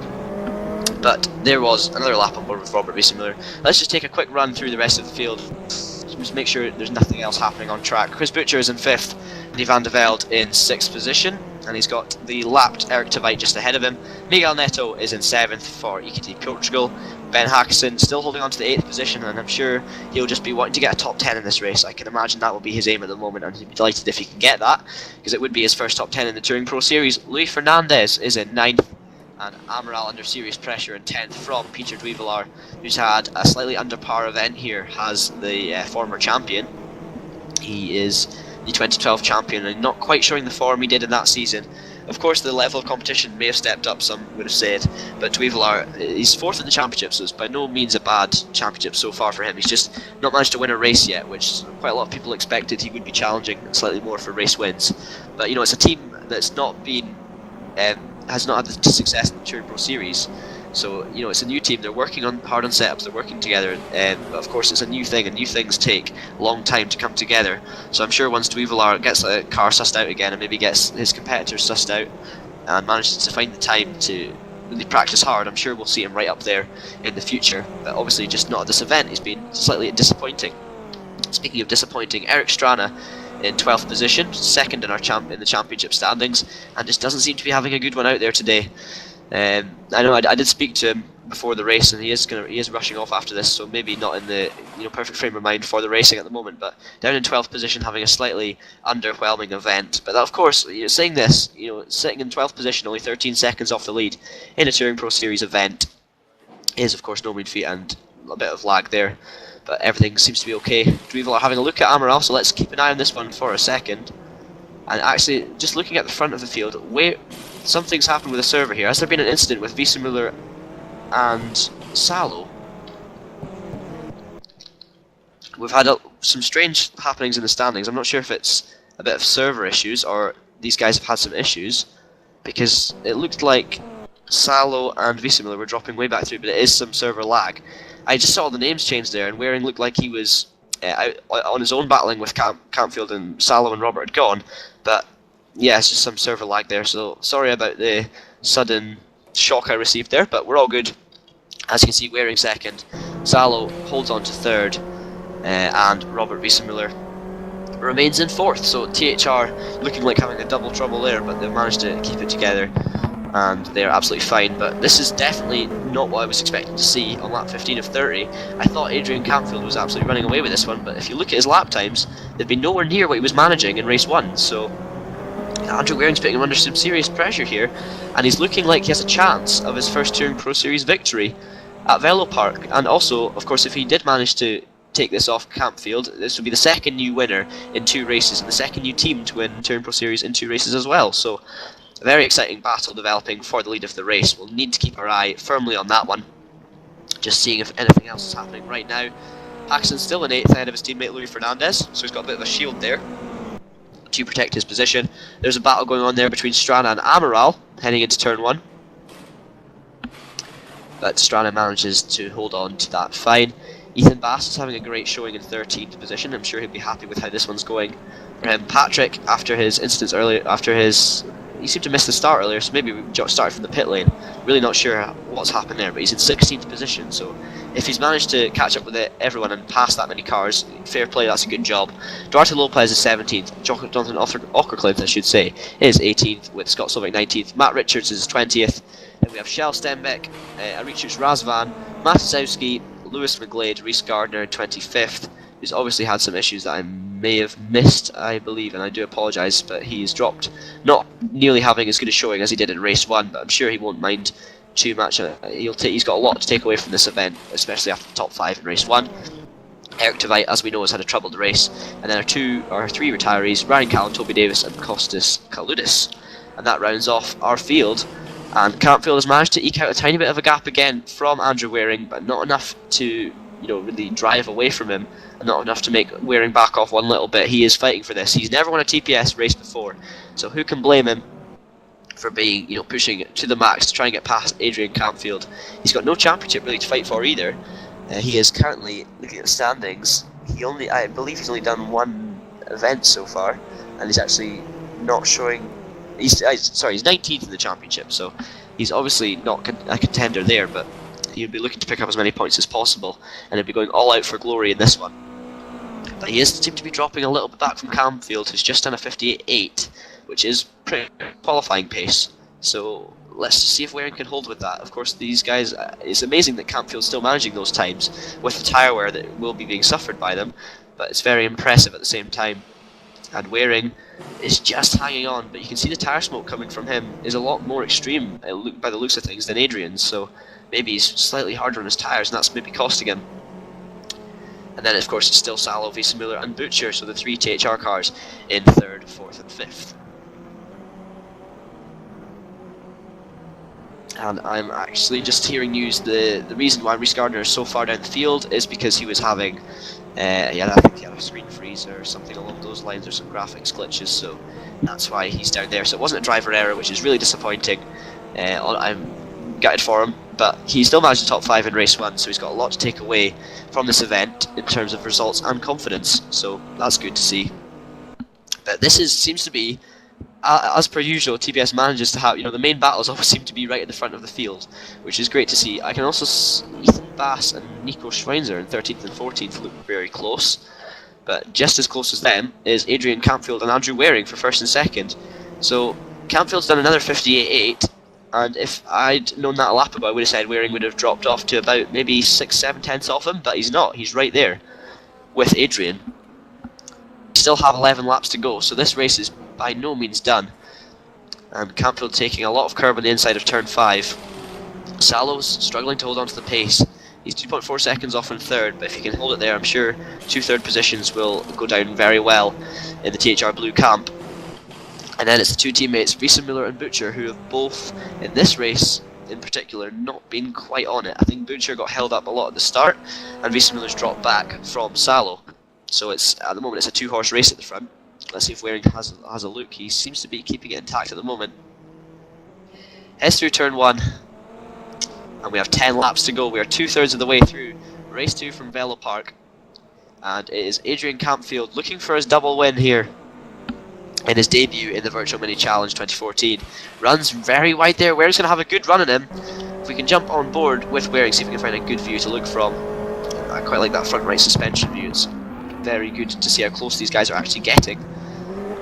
But there was another lap on board with Robert Wiesenmüller. Let's just take a quick run through the rest of the field, just make sure there's nothing else happening on track. Chris Butcher is in 5th, Andy van de Velde in 6th position, and he's got the lapped Eric Tveit just ahead of him. Miguel Neto is in 7th for EKT Portugal. Ben Hackson still holding on to the 8th position, and I'm sure he'll just be wanting to get a top 10 in this race. I can imagine that will be his aim at the moment, and he'd be delighted if he can get that, because it would be his first top 10 in the TouringProSeries. Luis Fernandez is in 9th, and Amaral under serious pressure in 10th from Peter Duivelar, who's had a slightly under par event here, has the former champion. He is the 2012 champion, and not quite showing the form he did in that season. Of course, the level of competition may have stepped up, some would have said, but Duivelar, he's 4th in the championship, so it's by no means a bad championship so far for him. He's just not managed to win a race yet, which quite a lot of people expected he would be challenging slightly more for race wins. But it's a team that's not been, has not had the success in the TouringProSeries. So, it's a new team, they're working hard on setups, they're working together, but of course it's a new thing, and new things take a long time to come together. So I'm sure once Duivelar gets the car sussed out again, and maybe gets his competitors sussed out, and manages to find the time to really practice hard, I'm sure we'll see him right up there in the future. But obviously just not at this event, he's been slightly disappointing. Speaking of disappointing, Eric Strana in 12th position, 2nd in the championship standings, and just doesn't seem to be having a good one out there today. I know I did speak to him before the race, and he is rushing off after this, so maybe not in the perfect frame of mind for the racing at the moment. But down in 12th position, having a slightly underwhelming event. But that, of course, saying this, sitting in 12th position, only 13 seconds off the lead in a Touring Pro Series event, is of course no mean feat, and a bit of lag there. But everything seems to be okay. Drevel are having a look at Amaral, so let's keep an eye on this one for a second. And actually, just looking at the front of the field, something's happened with the server here. Has there been an incident with Wiesemuller and Salo? We've had some strange happenings in the standings. I'm not sure if it's a bit of server issues or these guys have had some issues, because it looked like Salo and Wiesemuller were dropping way back through, but it is some server lag. I just saw the names change there, and Waring looked like he was out on his own battling with Campfield, and Salo and Robert had gone. But yeah, it's just some server lag there, so sorry about the sudden shock I received there, but we're all good. As you can see, Waring second, Salo holds on to third, and Robert Wiesemuller remains in fourth. So THR looking like having a double trouble there, but they've managed to keep it together, and they're absolutely fine. But this is definitely not what I was expecting to see on lap 15 of 30. I thought Adrian Campfield was absolutely running away with this one, but if you look at his lap times, they've been nowhere near what he was managing in race 1, so Andrew Waring's putting him under some serious pressure here, and he's looking like he has a chance of his first Touring Pro Series victory at Velopark. And also, of course, if he did manage to take this off Campfield, this would be the second new winner in 2 races, and the second new team to win Touring Pro Series in 2 races as well. So a very exciting battle developing for the lead of the race. We'll need to keep our eye firmly on that one, just seeing if anything else is happening right now. Paxton's still in 8th ahead of his teammate Louis Fernandez, so he's got a bit of a shield there to protect his position. There's a battle going on there between Strana and Amaral heading into turn 1, but Strana manages to hold on to that fine. Ethan Bass is having a great showing in 13th position. I'm sure he'll be happy with how this one's going. Patrick, after his incidents earlier, he seemed to miss the start earlier, so maybe we started from the pit lane. Really not sure what's happened there, but he's in 16th position, so if he's managed to catch up with everyone and pass that many cars, fair play, that's a good job. Duarte Lopez is 17th, Jonathan Ockercliffe, I should say, is 18th, with Scott Slovic 19th, Matt Richards is 20th, then we have Shell Stenbeck, Arichus Razvan, Matusowski, Lewis McGlade, Reese Gardner 25th, who's obviously had some issues that I may have missed, I believe, and I do apologise, but he's dropped, not nearly having as good a showing as he did in race 1, but I'm sure he won't mind too much. He's got a lot to take away from this event, especially after the top 5 in race 1. Eric Tveit, as we know, has had a troubled race, and then our 3 retirees, Ryan Callan, Toby Davis and Kostas Kaludis, and that rounds off our field. And Campfield has managed to eke out a tiny bit of a gap again from Andrew Waring, but not enough to really drive away from him, and not enough to make Waring back off one little bit. He is fighting for this. He's never won a TPS race before, so who can blame him for being, pushing it to the max to try and get past Adrian Campfield. He's got no championship really to fight for either. He is currently, looking at the standings, I believe he's only done 1 event so far, and he's actually not showing. He's 19th in the championship, so he's obviously not a contender there, but he'll be looking to pick up as many points as possible, and he'll be going all out for glory in this one. But he seems to be dropping a little bit back from Campfield, who's just done a 58.8, which is pretty qualifying pace. So let's see if Waring can hold with that. Of course, these guys, it's amazing that Campfield's still managing those times with the tyre wear that will be being suffered by them, but it's very impressive at the same time. And Waring is just hanging on, but you can see the tyre smoke coming from him is a lot more extreme by the looks of things than Adrian's, so maybe he's slightly harder on his tyres, and that's maybe costing him. And then, of course, it's still Salo, Wiesemuller and Butcher, so the 3 THR cars in 3rd, 4th and 5th. And I'm actually just hearing news, the reason why Reese Gardner is so far down the field is because he was having, I think he had a screen freeze or something along those lines, or some graphics glitches, so that's why he's down there. So it wasn't a driver error, which is really disappointing. I'm gutted for him, but he still managed the top 5 in race 1, so he's got a lot to take away from this event in terms of results and confidence, so that's good to see. But this seems to be, as per usual, TBS manages to have, the main battles always seem to be right at the front of the field, which is great to see. I can also see Ethan Bass and Nico Schweinzer in 13th and 14th look very close, but just as close as them is Adrian Campfield and Andrew Waring for 1st and 2nd. So Campfield's done another 58.8, And if I'd known that a lap ago, I would have said Waring would have dropped off to about maybe 6-7 tenths off him, but he's not. He's right there with Adrian. Still have 11 laps to go, so this race is by no means done. And Campfield taking a lot of curb on the inside of turn 5. Salo's struggling to hold on to the pace. He's 2.4 seconds off in third, but if he can hold it there, I'm sure 2 third positions will go down very well in the THR Blue camp. And then it's the 2 teammates, Riesenmüller and Butcher, who have both, in this race in particular, not been quite on it. I think Butcher got held up a lot at the start, and Riesenmüller's dropped back from Salo. So it's at the moment it's a 2-horse race at the front. Let's see if Waring has a look. He seems to be keeping it intact at the moment. Heads through turn 1, and we have 10 laps to go. We are 2/3 of the way through race 2 from Velopark, and it is Adrian Campfield looking for his double win here in his debut in the Virtual Mini Challenge 2014. Runs very wide there. Waring's going to have a good run at him. If we can jump on board with Waring, see if we can find a good view to look from. I quite like that front right suspension view. It's very good to see how close these guys are actually getting.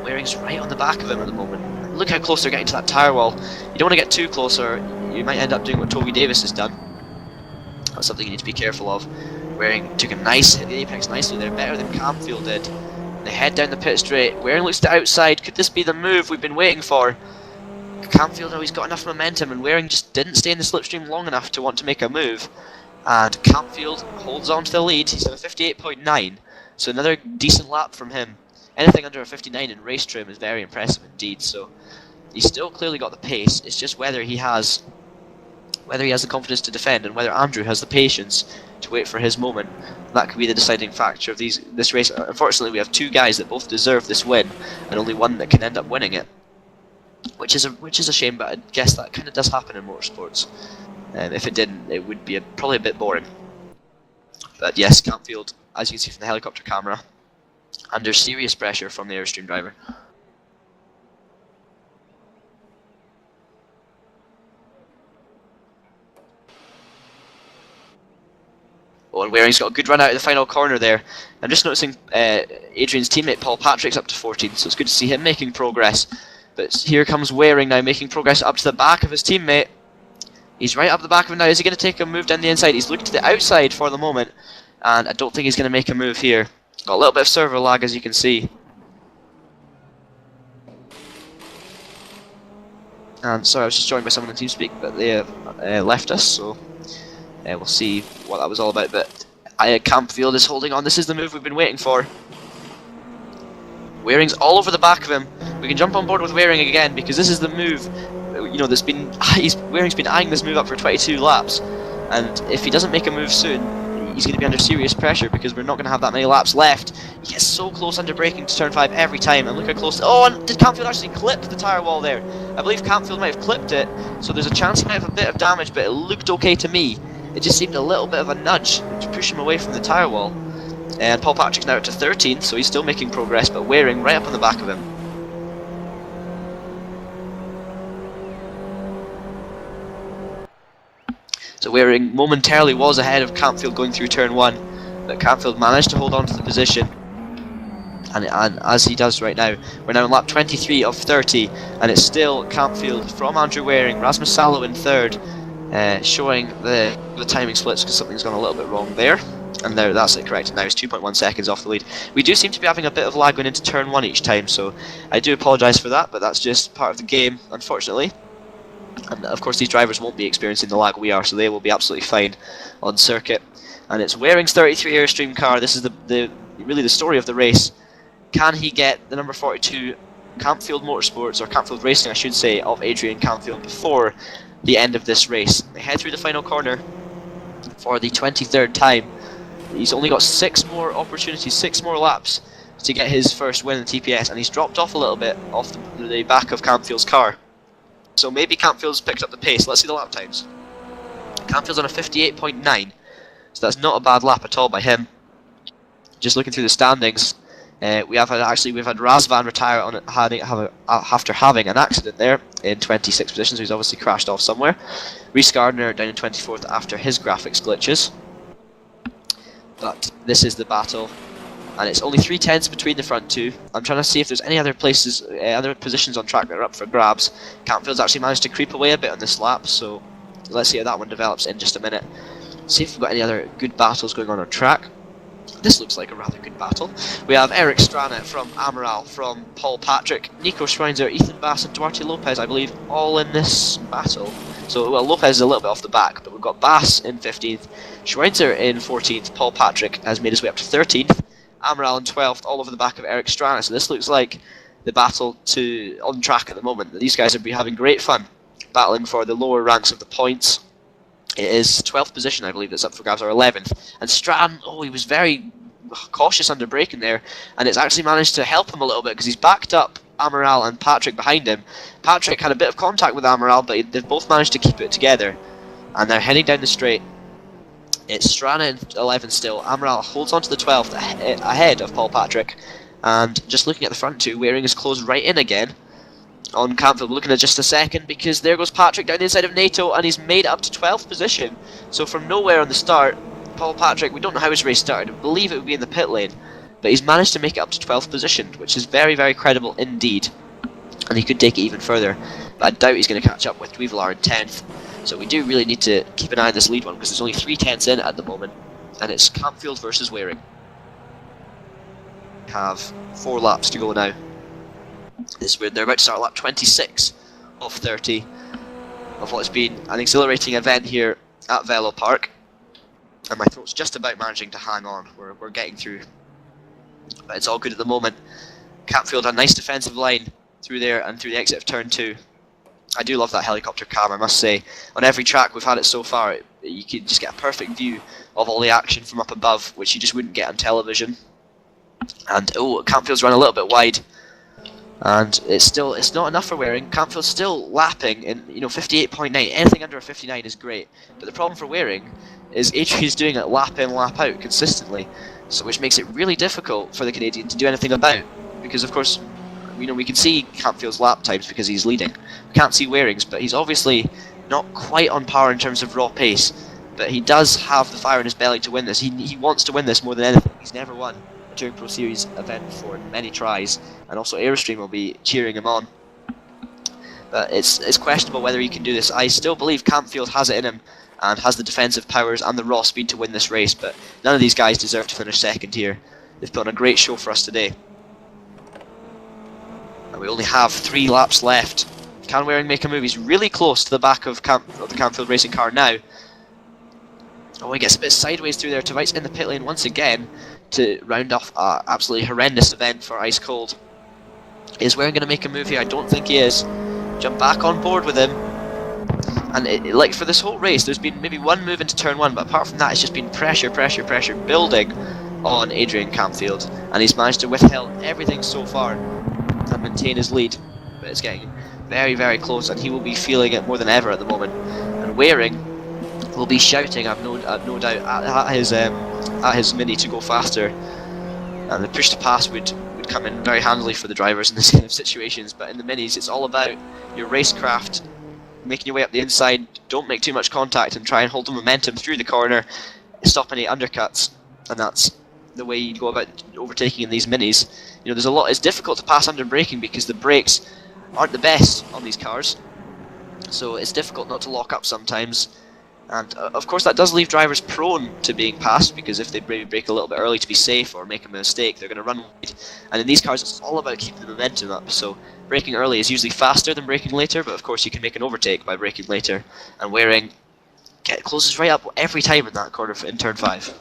Waring's right on the back of him at the moment. Look how close they're getting to that tyre wall. You don't want to get too close, or you might end up doing what Toby Davis has done. That's something you need to be careful of. Waring took a nice hit the apex nicely there, better than Campfield did. They head down the pit straight. Waring looks to the outside. Could this be the move we've been waiting for? Campfield, oh, he's got enough momentum, and Waring just didn't stay in the slipstream long enough to want to make a move. And Campfield holds on to the lead. He's on a 58.9, so another decent lap from him. Anything under a 59 in race trim is very impressive indeed. So he's still clearly got the pace. It's just whether he has the confidence to defend, and whether Andrew has the patience to wait for his moment. That could be the deciding factor of this race. Unfortunately, we have 2 guys that both deserve this win, and only one that can end up winning it, which is a shame. But I guess that kind of does happen in motorsports. If it didn't, it would be probably a bit boring. But yes, Campfield, as you can see from the helicopter camera, under serious pressure from the Airstream driver. Oh, and Waring's got a good run out of the final corner there. I'm just noticing Adrian's teammate Paul Patrick's up to 14, so it's good to see him making progress. But here comes Waring now, making progress up to the back of his teammate. He's right up the back of him now. Is he going to take a move down the inside? He's looking to the outside for the moment, and I don't think he's going to make a move here. Got a little bit of servo lag, as you can see. And sorry, I was just joined by someone in TeamSpeak, but they have left us, so we'll see what that was all about. But Campfield is holding on. This is the move we've been waiting for. Waring's all over the back of him. We can jump on board with Waring again, because this is the move. You know, Waring's been eyeing this move up for 22 laps, and if he doesn't make a move soon, he's going to be under serious pressure, because we're not going to have that many laps left. He gets so close under braking to turn 5 every time, and look how close. Oh, and did Campfield actually clip the tyre wall there? I believe Campfield might have clipped it, so there's a chance he might have a bit of damage, but it looked okay to me. It just seemed a little bit of a nudge to push him away from the tyre wall. And Paul Patrick's now up to 13th, so he's still making progress, but Waring right up on the back of him. So Waring momentarily was ahead of Campfield going through turn 1, but Campfield managed to hold on to the position, and as he does right now. We're now on lap 23 of 30, and it's still Campfield from Andrew Waring, Rasmus Salo in third, showing the timing splits because something's gone a little bit wrong there. And there, that's it, correct. Now it's 2.1 seconds off the lead. We do seem to be having a bit of lag going into turn 1 each time, so I do apologise for that, but that's just part of the game, unfortunately. And of course these drivers won't be experiencing the lag we are, so they will be absolutely fine on circuit. And it's Waring's 33 Airstream car. This is really the story of the race. Can he get the number 42 Campfield Motorsports, or Campfield Racing I should say, of Adrian Campfield before the end of this race? They head through the final corner for the 23rd time. He's only got 6 more opportunities, 6 more laps to get his first win in the TPS, and he's dropped off a little bit off the back of Campfield's car. So maybe Campfield's picked up the pace. Let's see the lap times. Campfield's on a 58.9, so that's not a bad lap at all by him. Just looking through the standings, we've had Razvan retire after having an accident there in 26 positions. So he's obviously crashed off somewhere. Rhys Gardner down in 24th after his graphics glitches. But this is the battle and it's only 3/10 between the front two. I'm trying to see if there's any other places, other positions on track that are up for grabs. Campfield's actually managed to creep away a bit on this lap, so let's see how that one develops in just a minute. See if we've got any other good battles going on track. This looks like a rather good battle. We have Eric Strana from Amaral, from Paul Patrick, Nico Schweinzer, Ethan Bass and Duarte Lopez, I believe, all in this battle. So, well, Lopez is a little bit off the back, but we've got Bass in 15th, Schweinzer in 14th, Paul Patrick has made his way up to 13th, Amaral in 12th, all over the back of Eric Strana. So this looks like the battle on track at the moment. These guys are having great fun, battling for the lower ranks of the points. It is 12th position, I believe, that's up for grabs, or 11th. And Stratton, he was very cautious under braking there, and it's actually managed to help him a little bit because he's backed up Amaral and Patrick behind him. Patrick had a bit of contact with Amaral, but they've both managed to keep it together. And they're heading down the straight. It's Strana in 11th still. Amaral holds on to the 12th ahead of Paul Patrick. And just looking at the front two, Waring is closed right in again on Campfield. We're looking at just a second because there goes Patrick down the inside of NATO, and he's made it up to 12th position. So from nowhere on the start, Paul Patrick, we don't know how his race started. I believe it would be in the pit lane, but he's managed to make it up to 12th position, which is very, very credible indeed. And he could take it even further, but I doubt he's going to catch up with Dweevelar in 10th. So we do really need to keep an eye on this lead one because there's only 3/10 in at the moment, and it's Campfield versus Waring. We have 4 laps to go now. They're about to start lap 26 of 30 of what's been an exhilarating event here at Velopark. And my throat's just about managing to hang on. We're getting through, but it's all good at the moment. Campfield had a nice defensive line through there and through the exit of turn 2. I do love that helicopter cam, I must say. On every track we've had it so far, you can just get a perfect view of all the action from up above, which you just wouldn't get on television. And Campfield's run a little bit wide, and it's not enough for Waring. Campfield's still lapping in 58.9. Anything under a 59 is great, but the problem for Waring is Adrian's doing it lap in, lap out consistently, so which makes it really difficult for the Canadian to do anything about. Because of course, we can see Campfield's lap times because he's leading. We can't see Waring's, but he's obviously not quite on par in terms of raw pace. But he does have the fire in his belly to win this. He wants to win this more than anything. He's never won a TouringProSeries event before in many tries, and also Airstream will be cheering him on. But it's questionable whether he can do this. I still believe Campfield has it in him and has the defensive powers and the raw speed to win this race, but none of these guys deserve to finish second here. They've put on a great show for us today. And we only have 3 laps left. Can Waring make a move? He's really close to the back of the Campfield racing car now. He gets a bit sideways through there. Tvite's in the pit lane once again to round off an absolutely horrendous event for Ice Cold. Is Waring going to make a move here? I don't think he is. Jump back on board with him. And like for this whole race, there's been maybe one move into turn 1, but apart from that, it's just been pressure building on Adrian Campfield, and he's managed to withhold everything so far and maintain his lead. But it's getting very, very close, and he will be feeling it more than ever at the moment. And Waring will be shouting, I've no doubt, at his Mini to go faster. And the push to pass would come in very handily for the drivers in this kind of situations. But in the Minis, it's all about your racecraft, making your way up the inside. Don't make too much contact and try and hold the momentum through the corner, stop any undercuts, and that's the way you go about overtaking in these Minis. There's a lot. It's difficult to pass under braking because the brakes aren't the best on these cars, so it's difficult not to lock up sometimes. And of course that does leave drivers prone to being passed, because if they maybe brake a little bit early to be safe or make a mistake, they're going to run wide. And in these cars it's all about keeping the momentum up, so braking early is usually faster than braking later, but of course you can make an overtake by braking later. And Waring closes right up every time in that corner in turn 5.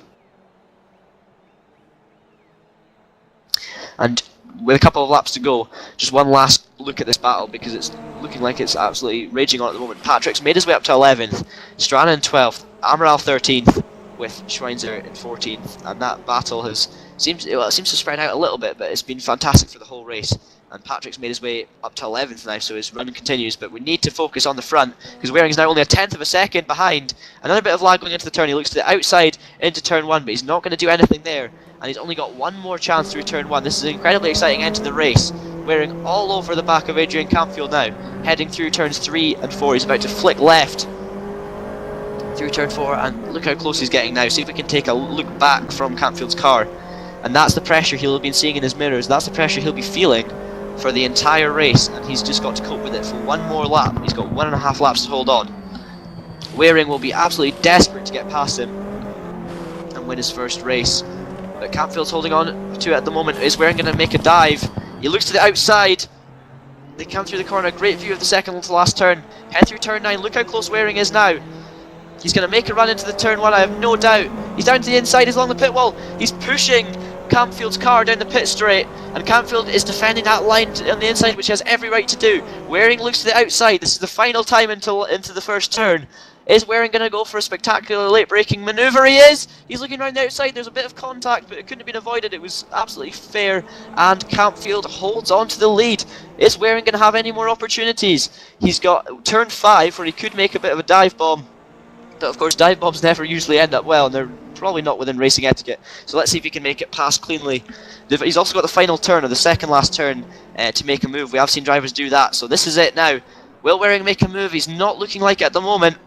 And with a couple of laps to go, just one last look at this battle, because it's looking like it's absolutely raging on at the moment. Patrick's made his way up to 11th, Strana in 12th, Amaral 13th, with Schweinzer in 14th, and that battle seems to spread out a little bit, but it's been fantastic for the whole race. And Patrick's made his way up to 11th now, so his run continues, but we need to focus on the front, because Waring's now only a 10th of a second behind. Another bit of lag going into the turn. He looks to the outside into turn 1, but he's not going to do anything there, and he's only got one more chance through turn 1. This is an incredibly exciting end to the race. Waring all over the back of Adrian Campfield now, heading through turns 3 and 4. He's about to flick left through turn 4, and look how close he's getting now. See if we can take a look back from Campfield's car. and that's the pressure he'll have been seeing in his mirrors. That's the pressure he'll be feeling for the entire race, and he's just got to cope with it for one more lap. He's got 1.5 laps to hold on. Waring will be absolutely desperate to get past him and win his first race, but Campfield's holding on to it at the moment. Is Waring going to make a dive? He looks to the outside. They come through the corner. Great view of the second to last turn. Head through turn 9. Look how close Waring is now. He's going to make a run into the turn 1, I have no doubt. He's down to the inside, he's along the pit wall. He's pushing Campfield's car down the pit straight, and Campfield is defending that line on the inside, which he has every right to do. Waring looks to the outside. This is the final time until into the first turn. Is Waring going to go for a spectacular late braking manoeuvre? He is! He's looking around the outside. There's a bit of contact, but it couldn't have been avoided. It was absolutely fair, and Campfield holds on to the lead. Is Waring going to have any more opportunities? He's got turn 5 where he could make a bit of a dive bomb, but of course dive bombs never usually end up well, and they're probably not within racing etiquette. So let's see if he can make it past cleanly. He's also got the final turn, or the second last turn, to make a move. We have seen drivers do that, so this is it now. Will Waring make a move? He's not looking like it at the moment.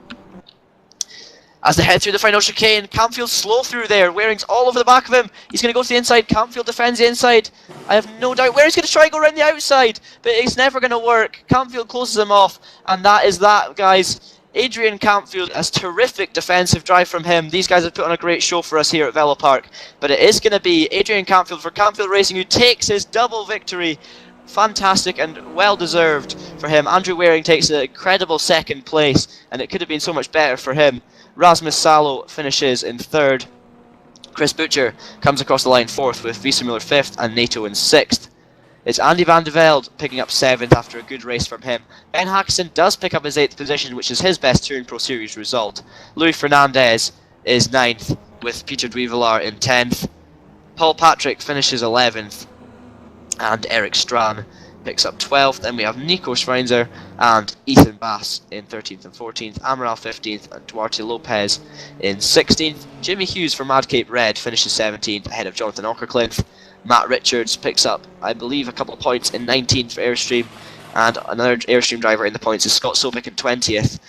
As they head through the final chicane, Campfield's slow through there. Waring's all over the back of him. He's going to go to the inside. Campfield defends the inside. I have no doubt Waring's going to try and go around the outside, but it's never going to work. Campfield closes him off, and that is that, guys. Adrian Campfield, a terrific defensive drive from him. These guys have put on a great show for us here at Velopark, but it is going to be Adrian Campfield for Campfield Racing, who takes his double victory. Fantastic and well deserved for him. Andrew Waring takes an incredible second place, and it could have been so much better for him. Rasmus Salo finishes in 3rd. Chris Butcher comes across the line 4th, with Visa Muller 5th and Nato in 6th. It's Andy van de Velde picking up 7th after a good race from him. Ben Hackson does pick up his 8th position, which is his best TouringProSeries result. Louis Fernandez is 9th, with Peter Duivelar in 10th. Paul Patrick finishes 11th, and Eric Strachan picks up 12th. Then we have Nico Schweinzer and Ethan Bass in 13th and 14th, Amaral 15th, and Duarte Lopez in 16th. Jimmy Hughes from Mad Cape Red finishes 17th, ahead of Jonathan Ockerclinth. Matt Richards picks up, I believe, a couple of points in 19th for Airstream, and another Airstream driver in the points is Scott Sopick in 20th.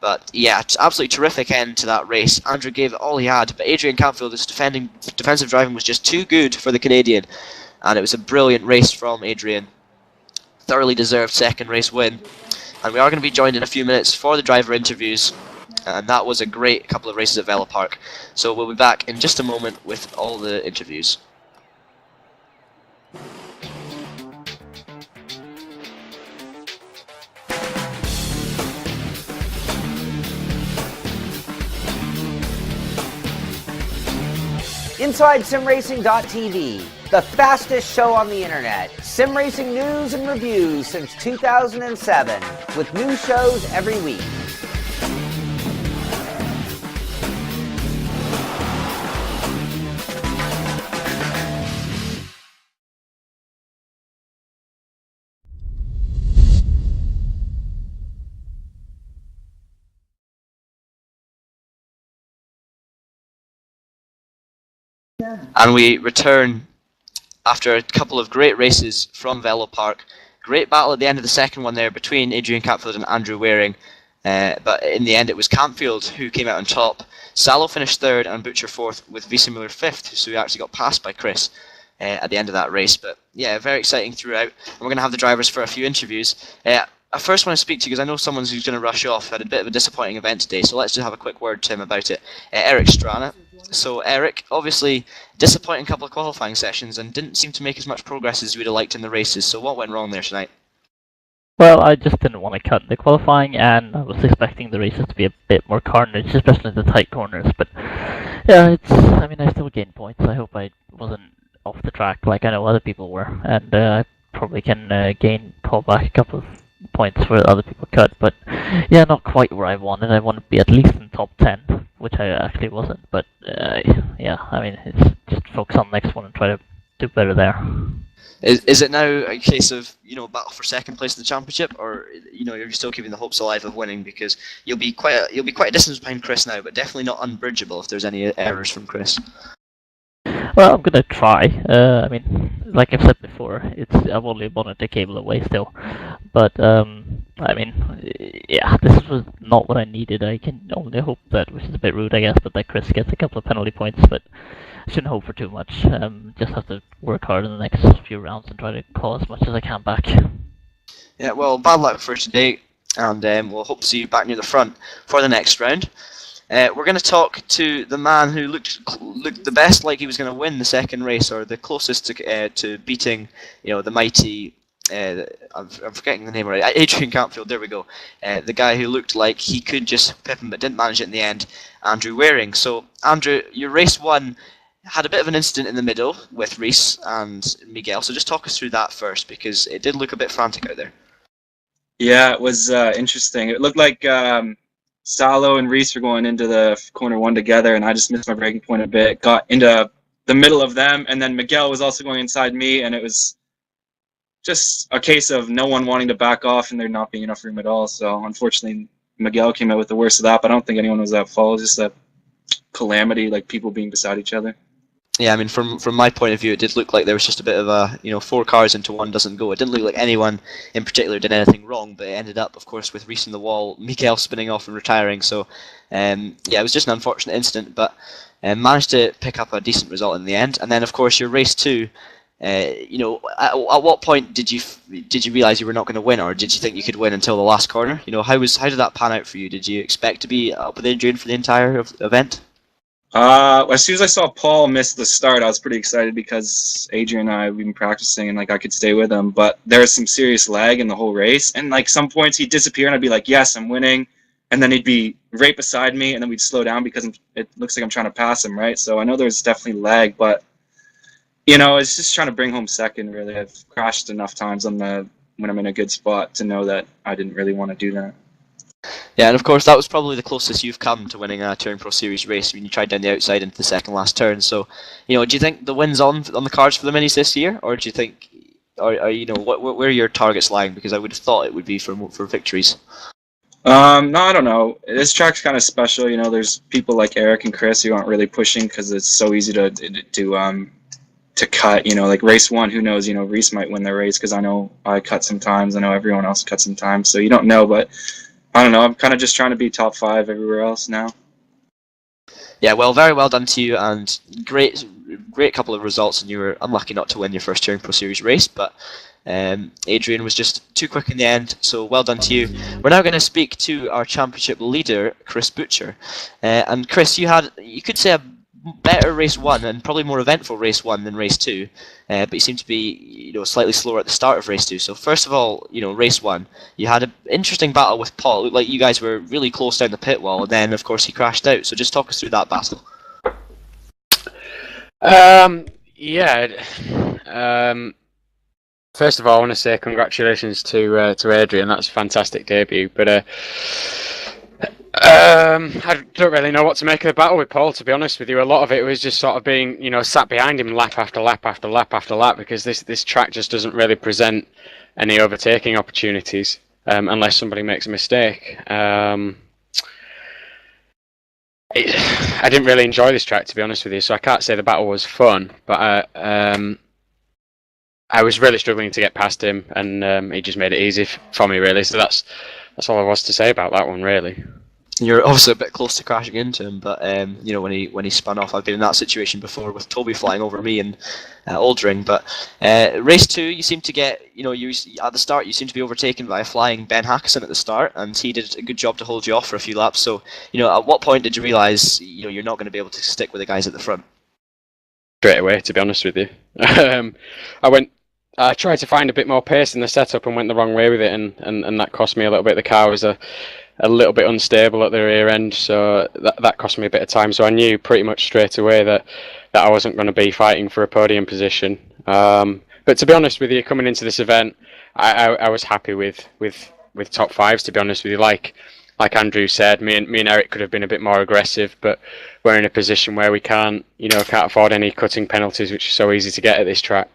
But yeah, it's absolutely terrific end to that race. Andrew gave it all he had, but Adrian Campfield's defensive driving was just too good for the Canadian, and it was a brilliant race from Adrian. Thoroughly deserved second race win. And we are going to be joined in a few minutes for the driver interviews, and that was a great couple of races at Velopark. So we'll be back in just a moment with all the interviews. Inside SimRacing.tv, the fastest show on the internet. Sim racing news and reviews since 2007, with new shows every week. And we return after a couple of great races from Velopark. Great battle at the end of the second one there between Adrian Campfield and Andrew Waring. But in the end it was Campfield who came out on top. Salo finished 3rd and Butcher 4th, with Visa Muller 5th, so he actually got passed by Chris at the end of that race. But yeah, very exciting throughout. And we're going to have the drivers for a few interviews. I first want to speak to you because I know someone who's going to rush off. Had a bit of a disappointing event today, so let's just have a quick word to him about it. Eric Strachan. So Eric, obviously disappointing couple of qualifying sessions and didn't seem to make as much progress as you would have liked in the races. So what went wrong there tonight? Well, I just didn't want to cut the qualifying, and I was expecting the races to be a bit more carnage, especially the tight corners. But yeah, I mean, I still gained points. I hope I wasn't off the track like I know other people were, and I probably can pull back a couple of points where other people cut. But yeah, not quite where I wanted. I want to be at least in top 10, which I actually wasn't. But yeah, I mean, it's just focus on the next one and try to do better there. Is it now a case of, battle for second place in the championship, or you're still keeping the hopes alive of winning, because you'll be quite a distance behind Chris now, but definitely not unbridgeable if there's any errors from Chris? Well, I'm gonna try. I mean, like I've said before, I'm only 1 cable away still, but I mean, yeah, this was not what I needed. I can only hope that, which is a bit rude, I guess, but that Chris gets a couple of penalty points, but I shouldn't hope for too much. Just have to work hard in the next few rounds and try to claw as much as I can back. Yeah, well, bad luck for today, and we'll hope to see you back near the front for the next round. We're going to talk to the man who looked the best like he was going to win the second race, or the closest to beating, the mighty. I'm forgetting the name already. Adrian Campfield. There we go. The guy who looked like he could just pip him, but didn't manage it in the end. Andrew Waring. So, Andrew, your race one had a bit of an incident in the middle with Reese and Miguel. So just talk us through that first, because it did look a bit frantic out there. Yeah, it was interesting. It looked like Salo and Reese were going into the corner one together, and I just missed my braking point a bit. Got into the middle of them, and then Miguel was also going inside me, and it was just a case of no one wanting to back off and there not being enough room at all. So unfortunately, Miguel came out with the worst of that, but I don't think anyone was at fault. It was just a calamity, like people being beside each other. Yeah, I mean, from my point of view, it did look like there was just a bit of a, 4 cars into one doesn't go. It didn't look like anyone in particular did anything wrong, but it ended up, of course, with Reese in the wall, Miguel spinning off and retiring. So, yeah, it was just an unfortunate incident, but managed to pick up a decent result in the end. And then, of course, your race 2, at what point did you realise you were not going to win, or did you think you could win until the last corner? How did that pan out for you? Did you expect to be up with Adrian for the entire event? As soon as I saw Paul miss the start, I was pretty excited because Adrian and I have been practicing and I could stay with him. But there was some serious lag in the whole race, and some points he'd disappear and I'd be like, "Yes, I'm winning," and then he'd be right beside me, and then we'd slow down because it looks like I'm trying to pass him, right? So I know there's definitely lag, but it's just trying to bring home second. Really, I've crashed enough times when I'm in a good spot to know that I didn't really want to do that. Yeah, and of course that was probably the closest you've come to winning a Touring Pro Series race when you tried down the outside into the second last turn. So, do you think the win's on the cards for the minis this year, or do you think, where are your targets lying? Because I would have thought it would be for victories. No, I don't know. This track's kind of special. There's people like Eric and Chris who aren't really pushing because it's so easy to cut. Like race 1, who knows? Reese might win the race because I know I cut sometimes. I know everyone else cuts sometimes. So you don't know, but I don't know. I'm kind of just trying to be top 5 everywhere else now. Yeah, well, very well done to you, and great couple of results, and you were unlucky not to win your first Touring Pro Series race, but Adrian was just too quick in the end, so well done to you. We're now going to speak to our championship leader, Chris Butcher. And Chris, you could say a better race 1 and probably more eventful race 1 than race 2, but you seem to be slightly slower at the start of race 2. So first of all, race 1, you had an interesting battle with Paul. It looked like you guys were really close down the pit wall, and then of course he crashed out. So just talk us through that battle. First of all, I want to say congratulations to Adrian. That's a fantastic debut, but I don't really know what to make of the battle with Paul, to be honest with you. A lot of it was just sort of being, sat behind him lap after lap after lap after lap, because this track just doesn't really present any overtaking opportunities unless somebody makes a mistake. I didn't really enjoy this track, to be honest with you, so I can't say the battle was fun, but I was really struggling to get past him, and he just made it easy for me, really. So that's all there was to say about that one, really. You're obviously a bit close to crashing into him, but when he spun off, I've been in that situation before with Toby flying over me and Aldring. But race 2, you seem to get, at the start you seem to be overtaken by a flying Ben Hackison at the start, and he did a good job to hold you off for a few laps. So, at what point did you realise you're not going to be able to stick with the guys at the front? Straight away, to be honest with you. I tried to find a bit more pace in the setup and went the wrong way with it, and that cost me a little bit. The car was a little bit unstable at the rear end, so that cost me a bit of time. So I knew pretty much straight away that I wasn't going to be fighting for a podium position. But to be honest with you, coming into this event, I was happy with top 5s. To be honest with you, like Andrew said, me and Eric could have been a bit more aggressive, but we're in a position where we can't afford any cutting penalties, which is so easy to get at this track.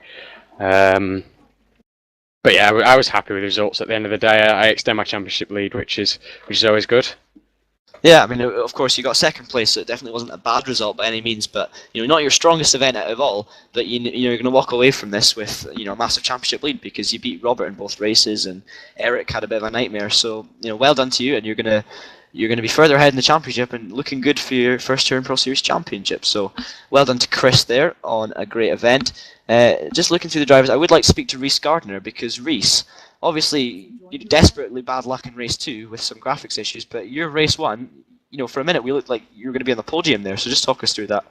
But yeah, I was happy with the results at the end of the day. I extend my championship lead, which is always good. Yeah, I mean, of course, you got second place, so it definitely wasn't a bad result by any means. But not your strongest event out of all. But you're going to walk away from this with a massive championship lead because you beat Robert in both races, and Eric had a bit of a nightmare. So well done to you, and you're going to be further ahead in the championship and looking good for your first Touring Pro Series championship. So well done to Chris there on a great event. Just looking through the drivers, I would like to speak to Reese Gardner because Reese, obviously, desperately bad luck in race 2 with some graphics issues, but your race 1, for a minute we looked like you were going to be on the podium there, so just talk us through that.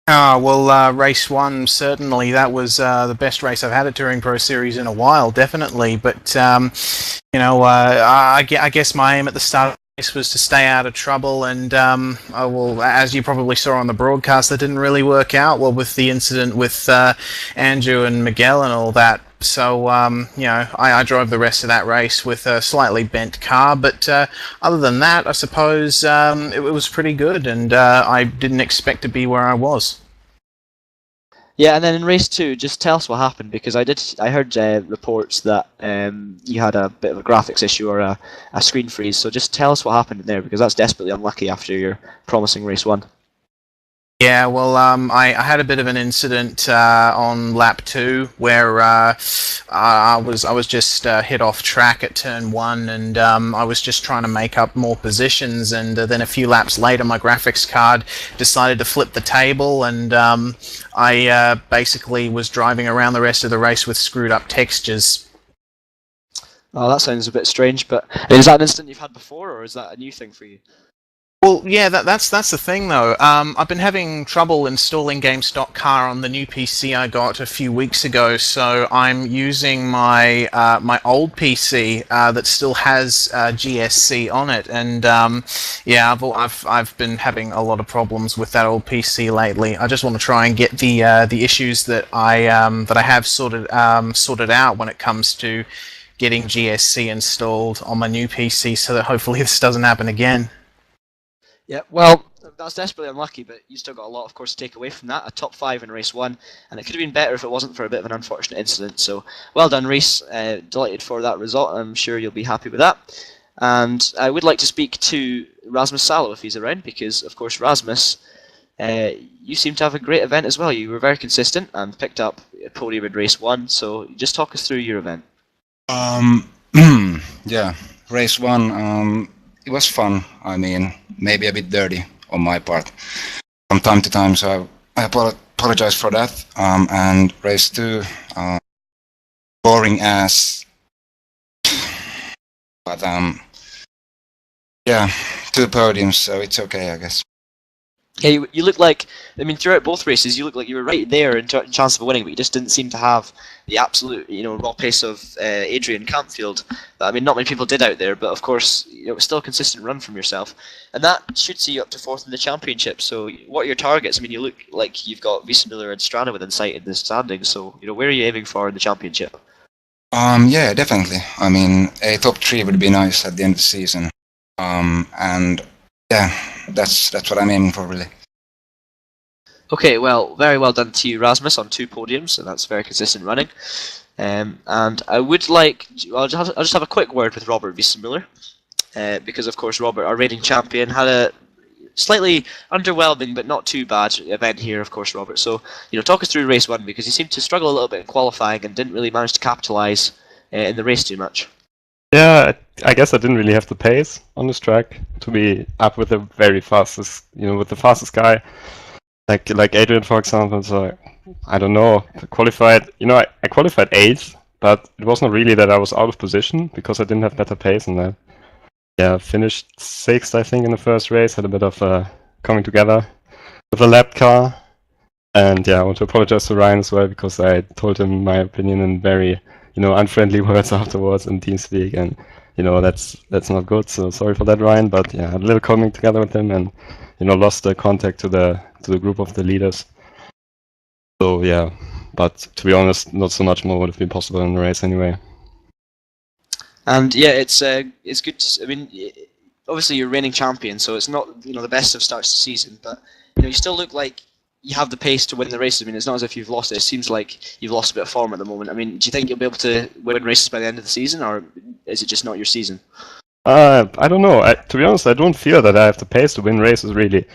Well, race 1, certainly, that was the best race I've had at Touring Pro Series in a while, definitely, but, I guess my aim at the start of the race was to stay out of trouble, and, as you probably saw on the broadcast, that didn't really work out well with the incident with Andrew and Miguel and all that. So, I drove the rest of that race with a slightly bent car, but other than that, I suppose it was pretty good, and I didn't expect to be where I was. Yeah, and then in race 2, just tell us what happened, because I heard reports that you had a bit of a graphics issue or a screen freeze, so just tell us what happened in there, because that's desperately unlucky after your promising race 1. Yeah, well, I had a bit of an incident on lap 2 where I was just hit off track at turn 1, and I was just trying to make up more positions, and then a few laps later my graphics card decided to flip the table, and I basically was driving around the rest of the race with screwed up textures. Oh, that sounds a bit strange, but is that an incident you've had before, or is that a new thing for you? Well, yeah, that's the thing though. I've been having trouble installing GameStop Car on the new PC I got a few weeks ago, so I'm using my my old PC that still has GSC on it, and yeah, I've been having a lot of problems with that old PC lately. I just want to try and get the issues that I have sorted out when it comes to getting GSC installed on my new PC, so that hopefully this doesn't happen again. Yeah, well, that's desperately unlucky, but you still got a lot, of course, to take away from that. A top 5 in race 1, and it could have been better if it wasn't for a bit of an unfortunate incident. So, well done, Reese. Delighted for that result. I'm sure you'll be happy with that. And I would like to speak to Rasmus Salo if he's around, because, of course, Rasmus, you seem to have a great event as well. You were very consistent and picked up a podium in race 1. So, just talk us through your event. Yeah, race 1. It was fun. I mean, maybe a bit dirty on my part from time to time, so I apologize for that. And race 2, boring as, but yeah, 2 podiums, so it's okay, I guess. Yeah, you look like, I mean, throughout both races, you look like you were right there in chance of winning, but you just didn't seem to have the absolute, raw pace of Adrian Campfield. I mean, not many people did out there, but of course, it was still a consistent run from yourself, and that should see you up to 4th in the championship. So, what are your targets? I mean, you look like you've got Wiese Miller and Strada within sight in the standings. So, where are you aiming for in the championship? Yeah, definitely. I mean, a top 3 would be nice at the end of the season. And yeah, that's what I'm aiming for, really. Okay, well, very well done to you, Rasmus, on 2 podiums, and that's very consistent running. And I would like, I'll just have a quick word with Robert Wiese Miller, because of course Robert, our reigning champion, had a slightly underwhelming but not too bad event here, of course, Robert. So, talk us through race 1, because he seemed to struggle a little bit in qualifying and didn't really manage to capitalise in the race too much. Yeah, I guess I didn't really have the pace on this track to be up with the very fastest, with the fastest guy, like Adrian, for example. So I don't know. I qualified 8th, but it wasn't really that I was out of position because I didn't have better pace than that. Yeah, finished 6th, I think, in the first race. Had a bit of coming together with a lap car, and yeah, I want to apologize to Ryan as well because I told him my opinion in very unfriendly words afterwards in TeamSpeak, and that's not good. So sorry for that, Ryan. But yeah, a little coming together with him, and lost the contact to the group of the leaders. So yeah, but to be honest, not so much more would have been possible in the race anyway. And yeah, it's good. I mean, obviously you're reigning champion, so it's not the best of starts to season, but you still look like you have the pace to win the races. I mean, it's not as if you've lost it. It seems like you've lost a bit of form at the moment. I mean, do you think you'll be able to win races by the end of the season, or is it just not your season? I don't know. To be honest, I don't feel that I have the pace to win races really,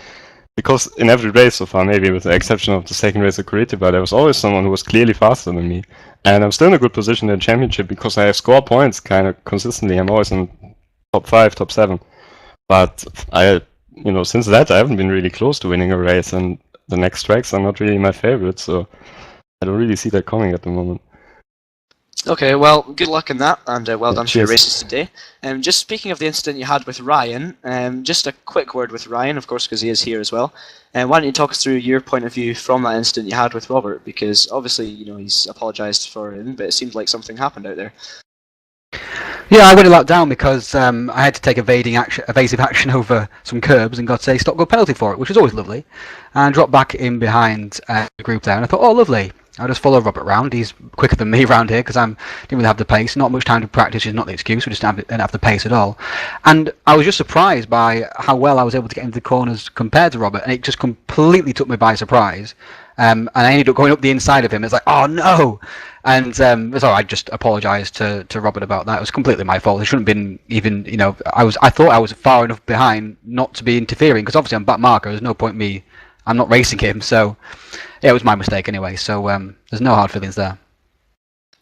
because in every race so far, maybe with the exception of the second race at Curitiba, there was always someone who was clearly faster than me, and I'm still in a good position in the championship because I score points kind of consistently. I'm always in top 5, top 7, but since that I haven't been really close to winning a race, and the next tracks are not really my favorite, so I don't really see that coming at the moment. Okay, well, good luck in that, and well done for your cheers. races today. Just speaking of the incident you had with Ryan, just a quick word with Ryan, of course, because he is here as well. Why don't you talk us through your point of view from that incident you had with Robert? Because obviously, he's apologised for it, but it seemed like something happened out there. Yeah, I went a lot down because I had to take evasive action over some curbs and got a stop-go penalty for it, which was always lovely. And dropped back in behind the group there, and I thought, oh, lovely. I'll just follow Robert round. He's quicker than me around here because I didn't really have the pace. Not much time to practice is not the excuse. We just didn't have the pace at all. And I was just surprised by how well I was able to get into the corners compared to Robert, and it just completely took me by surprise. And I ended up going up the inside of him. It's like, oh no! And so I just apologised to Robert about that. It was completely my fault. It shouldn't have been even. I thought I was far enough behind not to be interfering because obviously I'm back marker. There's no point me. I'm not racing him, so yeah, it was my mistake anyway. So there's no hard feelings there.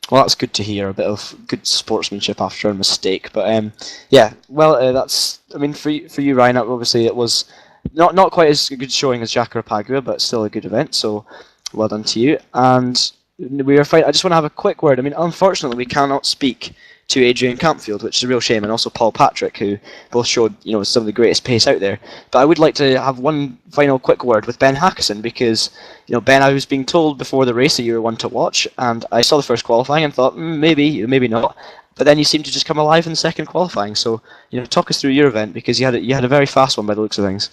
Well, that's good to hear. A bit of good sportsmanship after a mistake. But yeah, well, that's. I mean, for you, Ryan, obviously it was not quite as good showing as Jacarapagua, but still a good event. So well done to you. And we are I just want to have a quick word. I mean, unfortunately, we cannot speak to Adrian Campfield, which is a real shame, and also Paul Patrick, who both showed some of the greatest pace out there. But I would like to have one final quick word with Ben Hackison, because Ben, I was being told before the race that you were one to watch, and I saw the first qualifying and thought maybe not. But then you seemed to just come alive in the second qualifying. So talk us through your event, because you had a very fast one by the looks of things.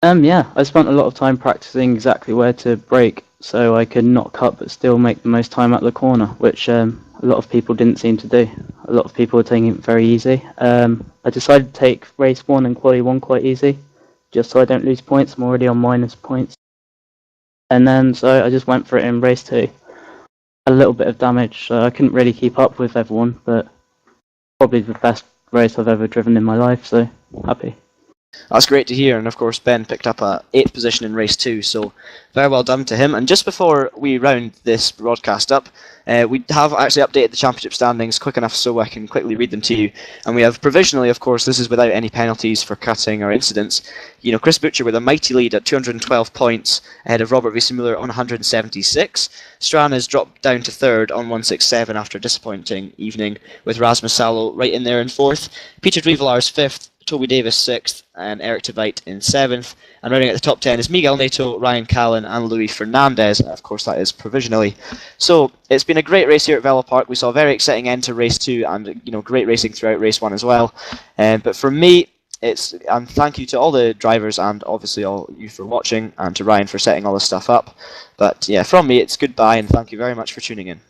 Yeah, I spent a lot of time practicing exactly where to brake so I could not cut but still make the most time at the corner, which a lot of people didn't seem to do. A lot of people were taking it very easy. I decided to take race 1 and quali 1 quite easy, just so I don't lose points. I'm already on minus points. And then so I just went for it in race 2. A little bit of damage, so I couldn't really keep up with everyone, but probably the best race I've ever driven in my life, so happy. That's great to hear, and of course Ben picked up a 8th position in race 2, so very well done to him. And just before we round this broadcast up, we have actually updated the championship standings quick enough so I can quickly read them to you. And we have provisionally, of course, this is without any penalties for cutting or incidents, Chris Butcher with a mighty lead at 212 points ahead of Robert Wiesemuller on 176. Strana has dropped down to 3rd on 167 after a disappointing evening, with Rasmus Salo right in there in 4th. Peter Drivelaar's 5th, Toby Davis 6th, and Eric Tveit in 7th. And rounding at the top 10 is Miguel Neto, Ryan Callan, and Luis Fernandez. Of course, that is provisionally. So it's been a great race here at Velopark. We saw a very exciting end to race 2, and great racing throughout race 1 as well. But for me, and thank you to all the drivers and obviously all you for watching, and to Ryan for setting all this stuff up. But yeah, from me, it's goodbye, and thank you very much for tuning in.